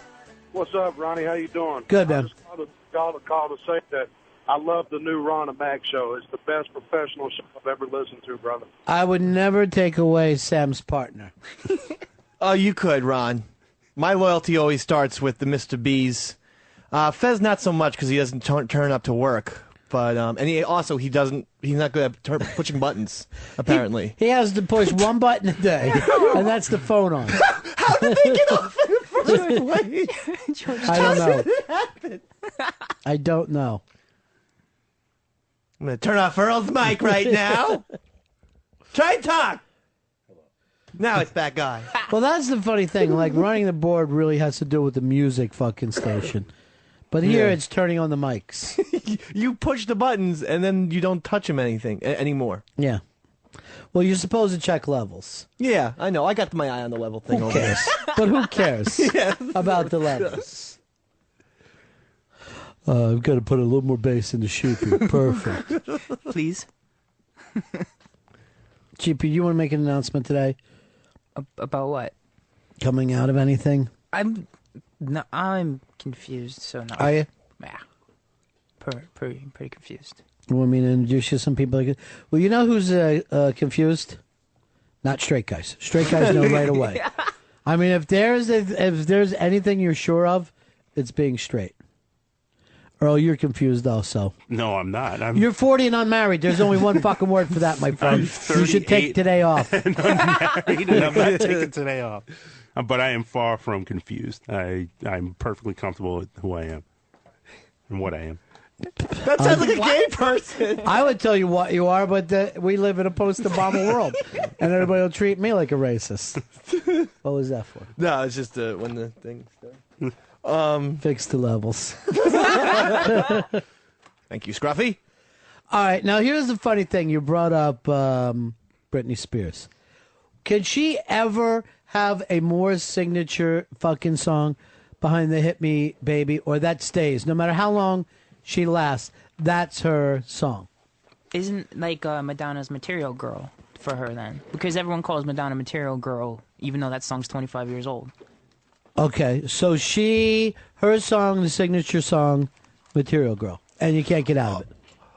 What's up, Ronnie? How you doing? Good, man. I just called to say that I love the new Ron and Mac show. It's the best professional show I've ever listened to, brother. I would never take away Sam's partner. Oh, you could, Ron. My loyalty always starts with the Mr. B's. Fez not so much because he doesn't turn up to work. But and he's not good at pushing buttons, apparently. He has to push one button a day, and that's the phone on. How did they get off in the first place? I don't know. How did it happen? I don't know. I'm going to turn off Earl's mic right now. Try and talk. Now it's that guy. Well, that's the funny thing. Like, running the board really has to do with the music fucking station. But here it's turning on the mics. You push the buttons, and then you don't touch them anymore. Yeah. Well, you're supposed to check levels. Yeah, I know. I got my eye on the level thing Who over cares? there. But who cares about the levels? I've got to put a little more bass in the sheepy. Perfect. Please. Sheepy, you want to make an announcement today? About what? Coming out of anything? I'm confused. So no. Are you? Yeah. Pretty confused. You want me to introduce you to some people? Well, you know who's confused? Not straight guys. Straight guys know right away. I mean, if there's anything you're sure of, it's being straight. Earl, you're confused also. No, I'm not. You're 40 and unmarried. There's only one fucking word for that, my friend. You should take today off. And unmarried, and I'm not taking today off. But I am far from confused. I'm perfectly comfortable with who I am and what I am. That sounds like a gay person. I would tell you what you are, but we live in a post-Obama world, and everybody will treat me like a racist. What was that for? No, it's just when the thing's done. Fix the levels. Thank you, Scruffy. All right, now here's the funny thing. You brought up Britney Spears. Can she ever have a more signature fucking song behind the Hit Me Baby, or that stays? No matter how long she lasts, that's her song. Isn't like Madonna's Material Girl for her then? Because everyone calls Madonna Material Girl, even though that song's 25 years old. Okay, so her song, the signature song, Material Girl, and you can't get out of it.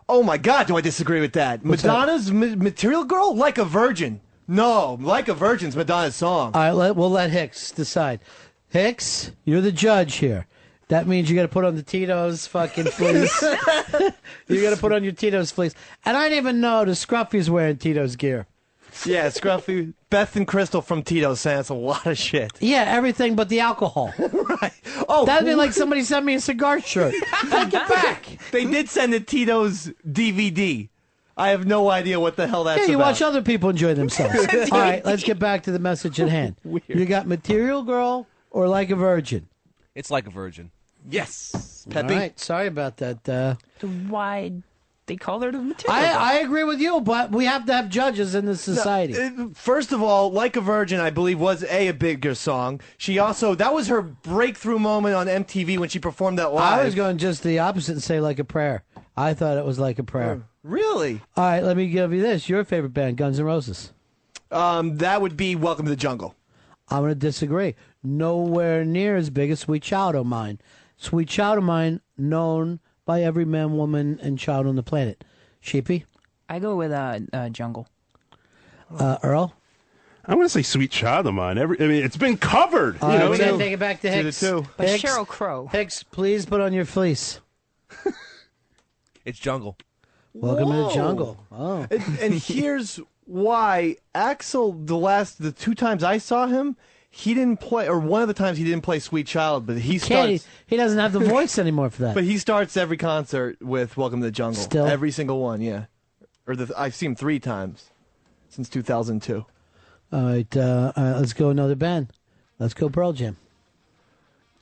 Oh my God, do I disagree with that? What's Madonna's Material Girl? Like a Virgin. No, Like a Virgin's Madonna's song. All right, we'll let Hicks decide. Hicks, you're the judge here. That means you got to put on the Tito's fucking fleece. You got to put on your Tito's fleece. And I didn't even know the Scruffy's wearing Tito's gear. Yeah, Scruffy. Beth and Crystal from Tito's saying it's a lot of shit. Yeah, everything but the alcohol. Right. Oh, that'd be like somebody sent me a cigar shirt. Take it back. They did send a Tito's DVD. I have no idea what the hell that's Yeah, you about. watch other people enjoy themselves. All right, let's get back to the message at hand. Weird. You got Material Girl or Like a Virgin? It's Like a Virgin. Yes. All right, sorry about that. Why they call her the Material Girl? I agree with you, but we have to have judges in this society. First of all, Like a Virgin, I believe, was a bigger song. She also, that was her breakthrough moment on MTV when she performed that live. I was going just the opposite and say Like a Prayer. I thought it was Like a Prayer. Really? All right, let me give you this. Your favorite band, Guns N' Roses. That would be Welcome to the Jungle. I'm going to disagree. Nowhere near as big as Sweet Child O' Mine. Sweet Child O' Mine, known by every man, woman, and child on the planet. Sheepy? I go with Jungle. Earl? I'm going to say Sweet Child of Mine. It's been covered. All right, we got to take it back to Hicks. By Hicks, Sheryl Crow. Hicks, please put on your fleece. It's Jungle. Welcome to the Whoa. jungle. Oh. And here's why. Axl, the 2 times I saw him, he didn't play, or one of the times he didn't play Sweet Child, but he starts. He doesn't have the voice anymore for that. But he starts every concert with Welcome to the Jungle. Still? Every single one, yeah. I've seen him 3 times since 2002. All right, let's go another band. Let's go Pearl Jam.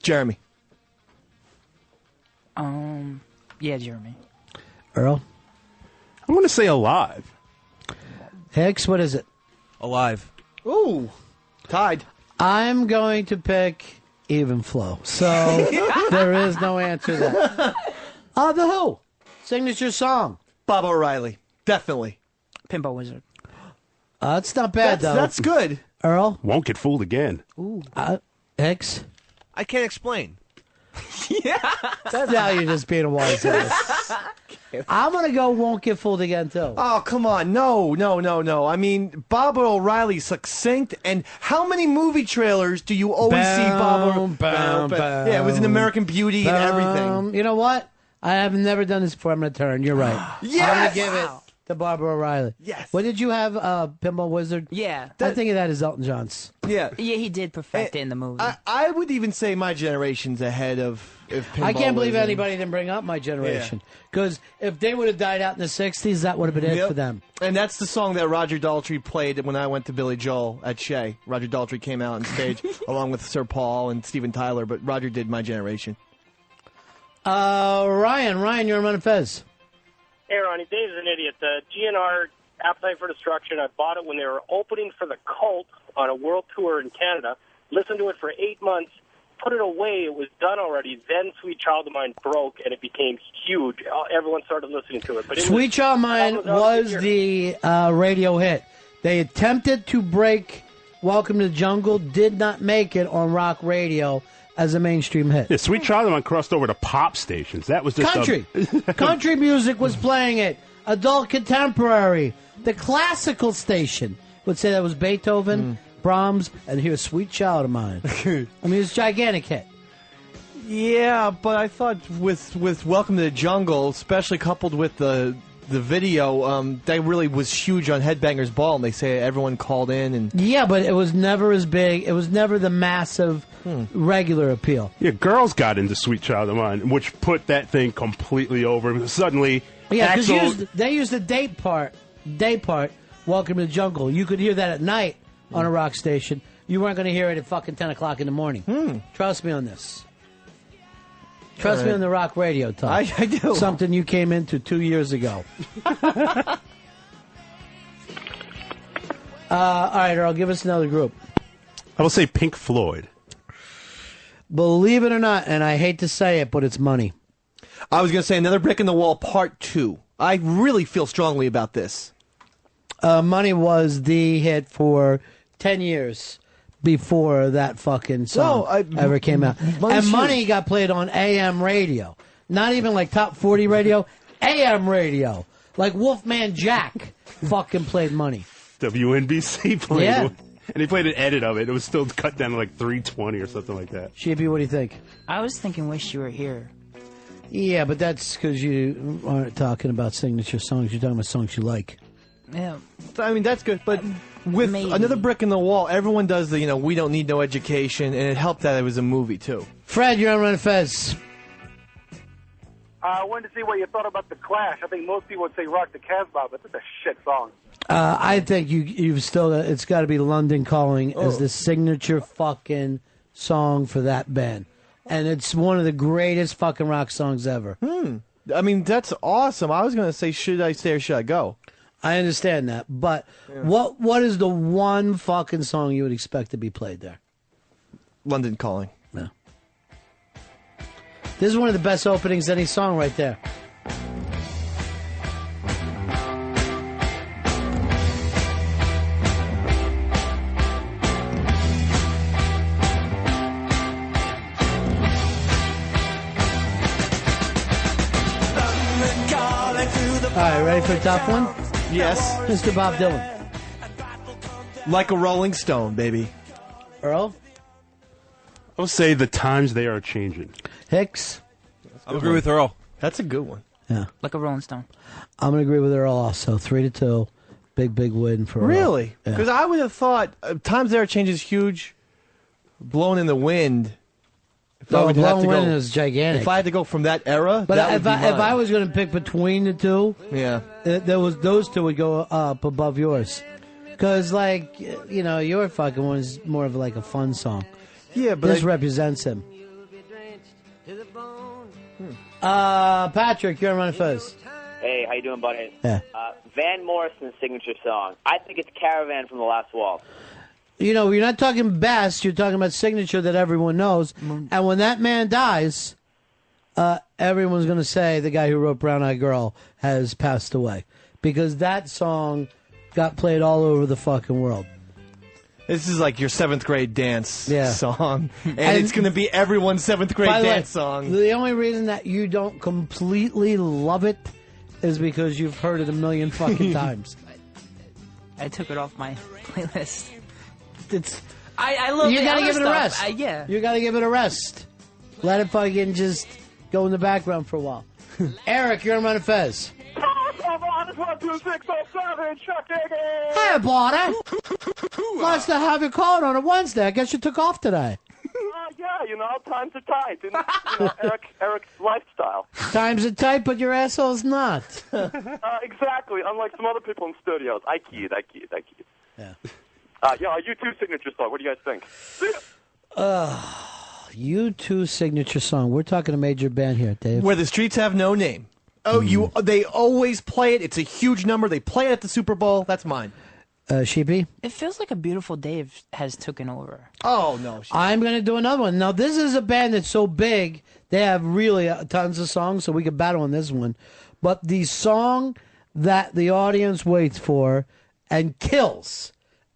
Jeremy. Yeah, Jeremy. Earl? I'm going to say Alive. Hicks, what is it? Alive. Ooh, tied. I'm going to pick Even Flow. So there is no answer to that. The Who. Signature song. Bob O'Reilly. Definitely. Pinball Wizard. It's not bad, though. That's good. Earl? Won't get fooled again. Ooh. Hicks? I can't explain. That's how you're just being a wise ass. I'm going to go Won't Get Fooled Again, too. Oh, come on. No. I mean, Bob O'Reilly succinct, and how many movie trailers do you always see Bob O'Reilly? Yeah, it was in American Beauty and everything. You know what? I have never done this before. I'm going to turn. You're right. Yes! I'm going to give it to Barbara O'Reilly. Yes. What did you have, Pinball Wizard? Yeah. I think of that as Elton John's. Yeah. Yeah, he did perfect it in the movie. I would even say My Generation's ahead of Pinball I can't believe Wizard. anybody didn't bring up My Generation. Because if they would have died out in the 60s, that would have been it for them. And that's the song that Roger Daltrey played when I went to Billy Joel at Shea. Roger Daltrey came out on stage along with Sir Paul and Steven Tyler, but Roger did My Generation. Ryan, you're on Ron and Fez. Hey, Ronnie, Dave's an idiot. The GNR Appetite for Destruction, I bought it when they were opening for the Cult on a world tour in Canada. Listened to it for 8 months, put it away. It was done already. Then Sweet Child of Mine broke, and it became huge. Everyone started listening to it. But Sweet Child of Mine was the radio hit. They attempted to break Welcome to the Jungle, did not make it on rock radio as a mainstream hit. Yeah, Sweet Child of Mine crossed over to pop stations. That was just country. Country music was playing it. Adult contemporary. The classical station would say that was Beethoven, Brahms, and here's Sweet Child of Mine. I mean, it's a gigantic hit. Yeah, but I thought with Welcome to the Jungle, especially coupled with the video, that really was huge on Headbangers Ball, and they say everyone called in. And Yeah, but it was never as big. It was never the massive regular appeal. Yeah, girls got into Sweet Child of Mine, which put that thing completely over. Suddenly, Yeah, because Axl... they used the day part, Welcome to the Jungle. You could hear that at night on a rock station. You weren't going to hear it at fucking 10 o'clock in the morning. Trust me on this. Trust me on the rock radio, Tom. I do. Something you came into 2 years ago. All right, Earl, give us another group. I will say Pink Floyd. Believe it or not, and I hate to say it, but it's money. I was going to say Another Brick in the Wall Part 2. I really feel strongly about this. Money was the hit for 10 years before that fucking song ever came out. And Money got played on AM radio. Not even like top 40 radio, AM radio. Like Wolfman Jack fucking played Money. WNBC played it. And he played an edit of it. It was still cut down to like 320 or something like that. Sheepy, what do you think? I was thinking Wish You Were Here. Yeah, but that's because you aren't talking about signature songs. You're talking about songs you like. Yeah. I mean, that's good, but with another brick in the wall, everyone does the, we don't need no education, and it helped that it was a movie, too. Fred, you're on Ron and Fez. I wanted to see what you thought about The Clash. I think most people would say Rock the Casbah, but it's a shit song. I think you've still, it's got to be London Calling as the signature fucking song for that band. And it's one of the greatest fucking rock songs ever. I mean, that's awesome. I was going to say, should I stay or should I go? I understand that, but what is the one fucking song you would expect to be played there? London Calling. No. This is one of the best openings of any song right there. All right, ready for a tough one? Yes. Mr. Bob Dylan. Like a Rolling Stone, baby. Earl? I'll say The Times They Are Changing. Hicks? I'll agree with Earl. That's a good one. Yeah. Like a Rolling Stone. I'm going to agree with Earl also. 3-2. Big win for Earl. Really? Yeah. Because I would have thought Times They Are Changing is huge. Blown in the Wind. Blown Wind is gigantic. If I had to go from that era, but that if would be mine. I was going to pick between the two, those two would go up above yours. Because, your fucking one is more of like a fun song. Yeah, but this represents him. Patrick, you're on Ron and Fez. Hey, how you doing, buddy? Yeah. Van Morrison's signature song. I think it's Caravan from the Last Waltz. You're not talking best. You're talking about signature that everyone knows. And when that man dies, everyone's going to say the guy who wrote Brown Eyed Girl has passed away. Because that song got played all over the fucking world. This is like your 7th grade dance song. And it's going to be everyone's 7th grade dance song. The only reason that you don't completely love it is because you've heard it a million fucking times. I took it off my playlist. I love you the gotta other give it a stuff. rest. Yeah. You gotta give it a rest. Let it fucking just go in the background for a while. Eric, you're on Ron and Fez. Hey, buddy. Nice to have you called on a Wednesday. I guess you took off today. Times are tight. And, Eric's lifestyle. Times are tight, but your asshole's not. Exactly. Unlike some other people in studios. I kid. Yeah. U2 signature song. What do you guys think? U2 signature song. We're talking a major band here, Dave. Where the Streets Have No Name. Oh, they always play it. It's a huge number. They play it at the Super Bowl. That's mine. Sheepy? It feels like A Beautiful Day has taken over. Oh, no. I'm going to do another one. Now, this is a band that's so big, they have really tons of songs, so we could battle on this one. But the song that the audience waits for and kills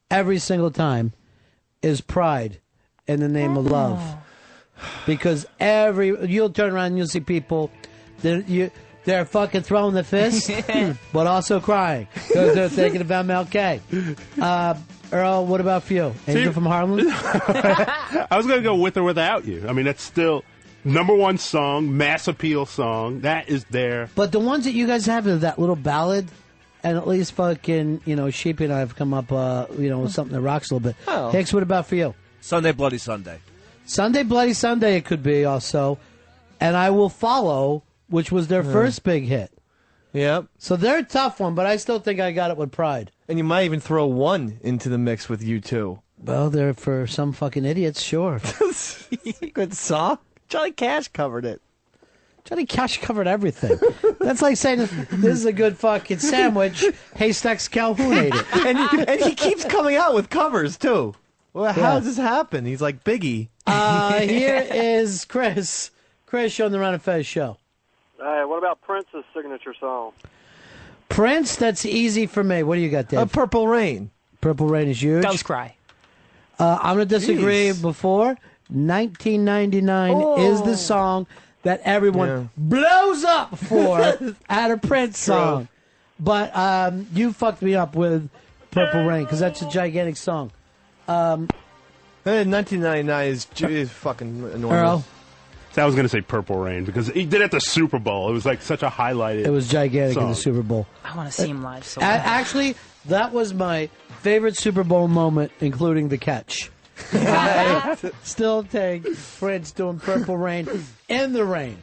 every single time is Pride in the Name of Love. Because you'll turn around and you'll see people, they're fucking throwing the fist, but also crying because they're thinking about MLK. Earl, what about for you? Angel from Harlem? I was going to go With or Without You. I mean, that's still #1 song, mass appeal song. That is there. But the ones that you guys have are that little ballad, and at least fucking, Sheepy and I have come up, with something that rocks a little bit. Oh. Hicks, what about for you? Sunday Bloody Sunday. Sunday Bloody Sunday it could be also. And I Will Follow, which was their first big hit. Yep. So they're a tough one, but I still think I got it with Pride. And you might even throw one into the mix with U2. Well, they're for some fucking idiots, sure. It's a good song. Johnny Cash covered it. Johnny Cash covered everything. That's like saying this is a good fucking sandwich. Haystacks Calhoun ate it. and he keeps coming out with covers, too. Well, how does this happen? He's like Biggie. Here is Chris. Chris, you're on the Ron and Fez show. What about Prince's signature song? Prince, that's easy for me. What do you got there? Purple Rain. Purple Rain is huge. Ghost Cry. I'm going to disagree before. 1999 is the song that everyone blows up for at a Prince song. But you fucked me up with Purple Rain because that's a gigantic song. 1999 is fucking enormous. Earl? So I was going to say Purple Rain because he did it at the Super Bowl. It was like such a highlighted. It was gigantic in song. the Super Bowl. I want to see him live so bad. Actually, that was my favorite Super Bowl moment, including the catch. I still take Prince doing Purple Rain in the rain.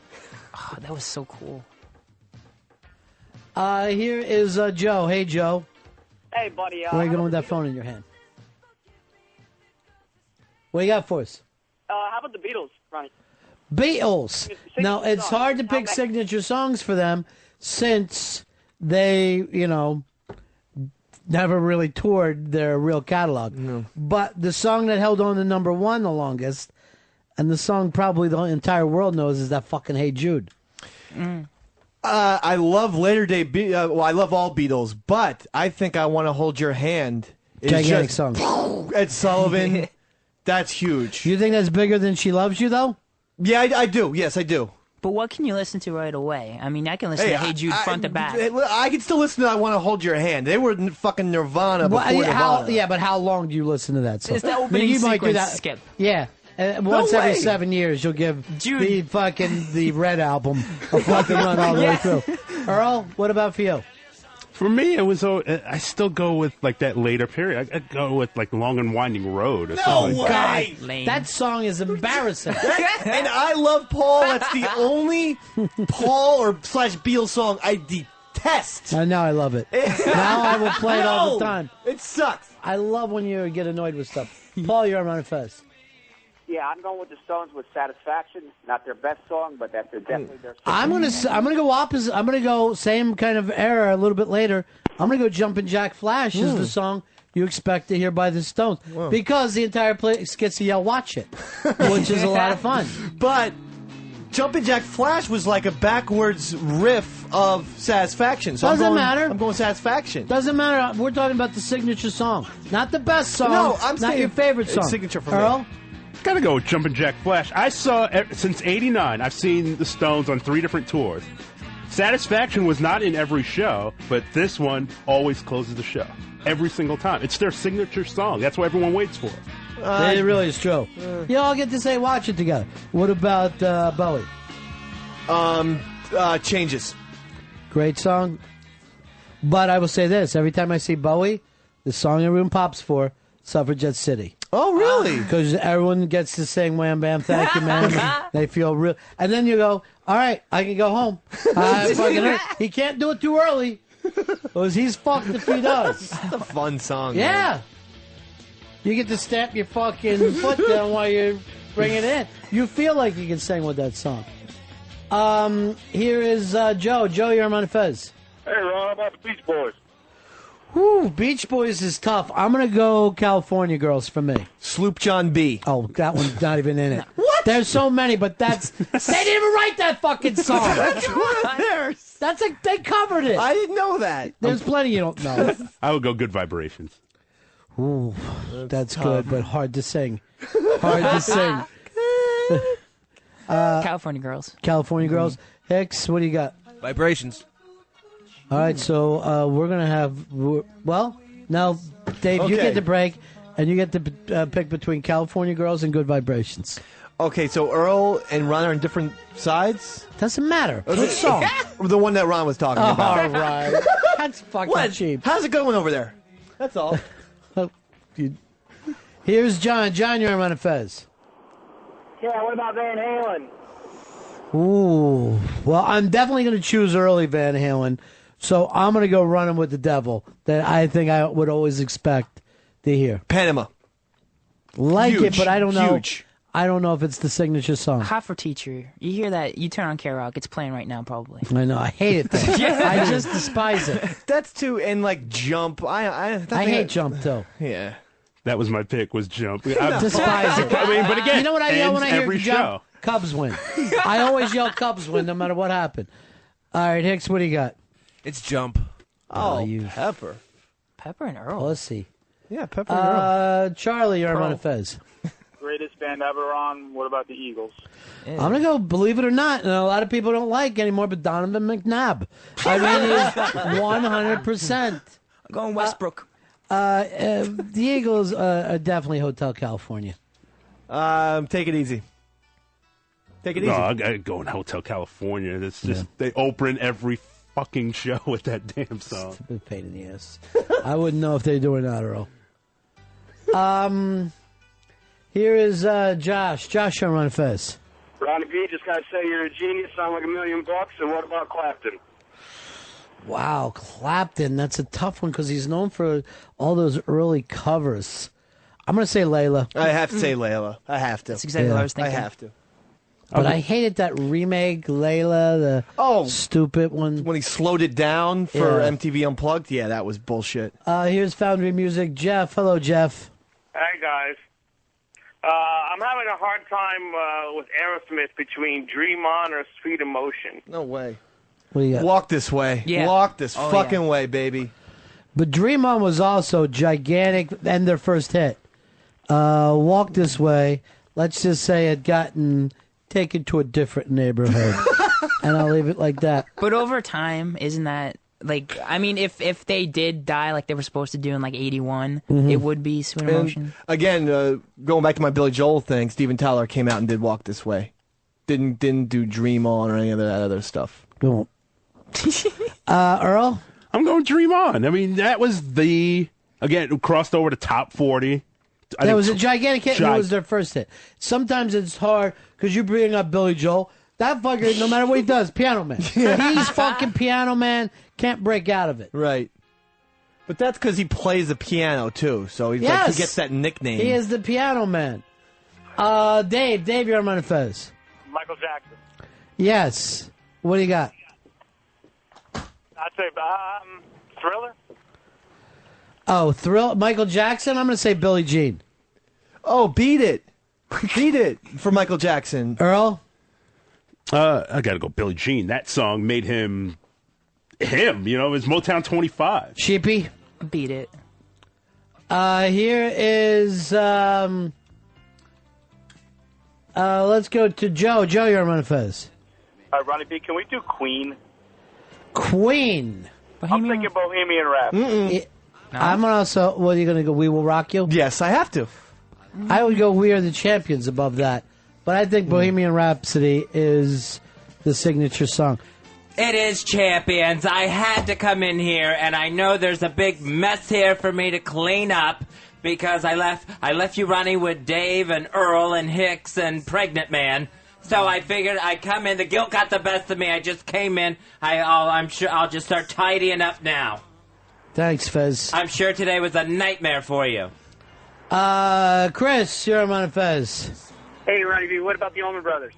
Oh, that was so cool. Here is Joe. Hey, Joe. Hey, buddy. Where are you going with that phone in your hand? What you got for us? How about the Beatles, Ronnie? Beatles. Now, it's hard to pick signature songs for them since they, never really toured their real catalog. No. But the song that held on to number one the longest, and the song probably the entire world knows, is that fucking Hey Jude. I love later day. I love all Beatles, but I think I Want to Hold Your Hand. Gigantic song. Ed Sullivan. That's huge. You think that's bigger than She Loves You, though? Yeah, I do. Yes, I do. But what can you listen to right away? I mean, I can listen to Hey Jude front to back. I can still listen to I Want to Hold Your Hand. They were fucking Nirvana before Nirvana. But how long do you listen to that song? It's the opening you might do sequence that. skip. Yeah. Once every way. 7 years, you'll give the Red album a fucking run all the way through. Earl, what about for you? For me, it was. I still go with like that later period. I go with like Long and Winding Road. Or something like that. God, that song is embarrassing. And I love Paul. That's the only Paul or / Beatles song I detest. Now I love it. Now I will play it all the time. It sucks. I love when you get annoyed with stuff. Paul, you're on Ron and Fez. Yeah, I'm going with the Stones with Satisfaction. Not their best song, but that's definitely their song. I'm gonna go opposite. I'm gonna go same kind of era a little bit later. I'm gonna go Jumpin' Jack Flash is the song you expect to hear by the Stones because the entire place gets to yell "Watch It," which is a lot of fun. But Jumpin' Jack Flash was like a backwards riff of Satisfaction. So Doesn't matter. I'm going Satisfaction. Doesn't matter. We're talking about the signature song, not the best song. No, I'm not saying your favorite song. it's signature for Earl? me. Gotta go with Jumpin' Jack Flash. I saw since '89. I've seen the Stones on 3 different tours. Satisfaction was not in every show, but this one always closes the show every single time. It's their signature song. That's what everyone waits for. It really is true. You all get to say "Watch It" together. What about Bowie? Changes. Great song. But I will say this: every time I see Bowie, the song everyone pops for, "Suffragette City." Oh, really? Because everyone gets to sing "Wham Bam, Thank You, Man." They feel real, and then you go, "All right, I can go home." He can't do it too early, because he's fucked if he does. It's a fun song. Yeah, man. you get to stamp your fucking foot down while you bring it in. You feel like you can sing with that song. Here is Joe. Joe, you're on Ron and Fez. Hey, Ron, how about the Beach Boys? Whew, Beach Boys is tough. I'm going to go California Girls for me. Sloop John B. Oh, that one's not even in it. What? There's so many, but they didn't even write that fucking song. They covered it. I didn't know that. There's plenty you don't know. I would go Good Vibrations. Ooh, that's good, but hard to sing. Hard to sing. California Girls. California Girls. Hicks, what do you got? Vibrations. All right, so we're going to have... Well, now, Dave, you get the break, and you get to pick between California Girls and Good Vibrations. Okay, so Earl and Ron are on different sides? Doesn't matter. Which song? The one that Ron was talking about. All right. That's fucking cheap. How's it going over there? That's all. Here's John. John, you're on Ron and Fez. Yeah, what about Van Halen? Ooh. Well, I'm definitely going to choose early Van Halen. So I'm going to go Running with the Devil, that I think I would always expect to hear. Panama. Like Huge. it, but I don't know. Huge. I don't know if it's the signature song. Hot for Teacher. You hear that, you turn on K-Rock, it's playing right now probably. I know, I hate it though. I just despise it. That's too, and like Jump. I hate Jump too. Yeah. That was my pick, was Jump. I despise it. I mean, but again, you know what I yell when I hear every Jump? show. Cubs win. I always yell Cubs win no matter what happened. All right, Hicks, what do you got? It's Jump. Oh, you Pepper. Pepper and Earl. Pussy. Yeah, Pepper and Earl. Charlie, you're on a Fez. Greatest band ever on. What about the Eagles? I'm going to go, believe it or not, and a lot of people don't like anymore, but Donovan McNabb. I mean, he's 100%. I'm going Westbrook. The Eagles are definitely Hotel California. Take it easy. Take it easy. No, I gotta go in Hotel California. It's just they open every fucking show with that damn song. It's a big pain in the ass. I wouldn't know if they do or not, Earl. Here is Josh. Josh on Ron and Fez. Ronnie B, just gotta say you're a genius. Sound like $1 million. And what about Clapton? Wow, Clapton. That's a tough one because he's known for all those early covers. I'm going to say Layla. I have to say Layla. I have to. That's exactly what I was thinking. I have to. But I hated that remake, Layla, the stupid one. When he slowed it down for MTV Unplugged? Yeah, that was bullshit. Here's Foundry Music. Jeff. Hello, Jeff. Hey, guys. I'm having a hard time with Aerosmith between Dream On or Sweet Emotion. No way. What do you got? Walk This Way. Yeah. Walk this fucking way, baby. But Dream On was also gigantic and their first hit. Walk This Way, let's just say had gotten taken to a different neighborhood. And I'll leave it like that. But over time, isn't that... Like, I mean, if they did die like they were supposed to do in like 81, it would be Sweet Emotion. Again, going back to my Billy Joel thing, Steven Tyler came out and did Walk This Way. Didn't do Dream On or any of that other stuff. Don't. Earl? I'm going Dream On. I mean, that was it crossed over the top 40. That was a gigantic hit, and it was their first hit. Sometimes it's hard, because you bring up Billy Joel. That fucker, no matter what he does, Piano Man. He's fucking Piano Man, can't break out of it. Right. But that's because he plays the piano, too, so he's Yes. like, he gets that nickname. He is the Piano Man. Dave, you're on Ron and Fez. Michael Jackson. Yes. What do you got? I'd say Thriller. Oh, Michael Jackson? I'm going to say Billie Jean. Oh, beat it. Beat it for Michael Jackson. Earl? I got to go Billie Jean. That song made him, you know, it was Motown 25. Sheepy? Beat it. Here is, let's go to Joe. Joe, you're on Ron and Fez. Ronnie B, can we do Queen? Queen. I'm thinking Bohemian Rhapsody. I'm also, what are you going to go, We Will Rock You? Yes, I have to. I would go We Are the Champions above that. But I think Bohemian Rhapsody is the signature song. It is Champions. I had to come in here, and I know there's a big mess here for me to clean up because I left you, Ronnie, with Dave and Earl and Hicks and Pregnant Man. So I figured I'd come in. The guilt got the best of me. I just came in. I'm sure I'll just start tidying up now. Thanks, Fez. I'm sure today was a nightmare for you. Chris, you're on Ron and Fez. Hey, Ronnie B, what about the Allman Brothers?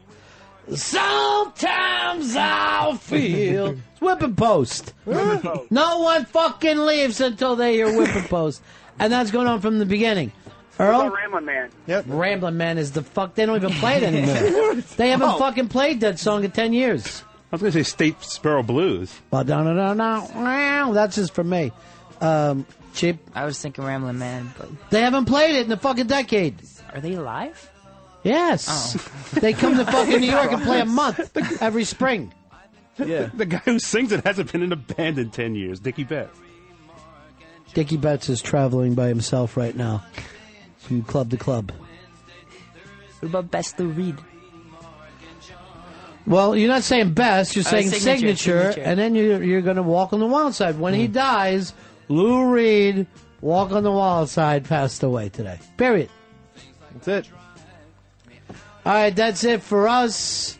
Sometimes I'll feel... It's Whipping Post. No one fucking leaves until they hear Whipping Post. And that's going on from the beginning. Earl? What about Ramblin' Man? Yep. Ramblin' Man is the fuck... They don't even play it anymore. They haven't fucking played that song in 10 years. I was going to say State Sparrow Blues. That's just for me. Cheap. I was thinking Ramblin' Man, but... They haven't played it in a fucking decade. Are they alive? Yes. Oh. They come to fucking New York and play a month every spring. Yeah. The guy who sings it hasn't been in a band in 10 years, Dickie Betts. Dickie Betts is traveling by himself right now from club to club. What about Best Lou Reed? Well, you're not saying best, you're saying signature, and then you're going to walk on the wild side. When he dies, Lou Reed, Walk on the Wild Side, passed away today. Period. That's it. All right, that's it for us.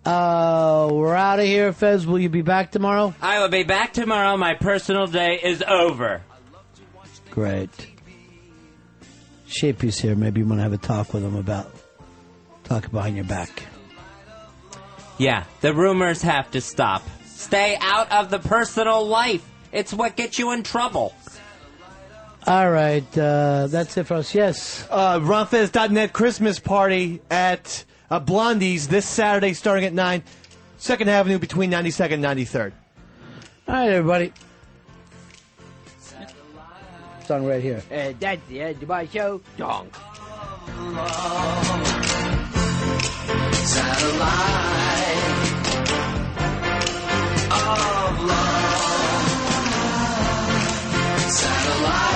We're out of here. Fez, will you be back tomorrow? I will be back tomorrow. My personal day is over. Great. Shapey's here. Maybe you want to have a talk with him about talk behind your back. Yeah, the rumors have to stop. Stay out of the personal life. It's what gets you in trouble. All right, that's it for us. Yes. RonFez.net Christmas party at Blondie's this Saturday starting at 9, 2nd Avenue between 92nd and 93rd. All right, everybody. Song right here. That's the end of my show. Donk. Satellite of love. Satellite.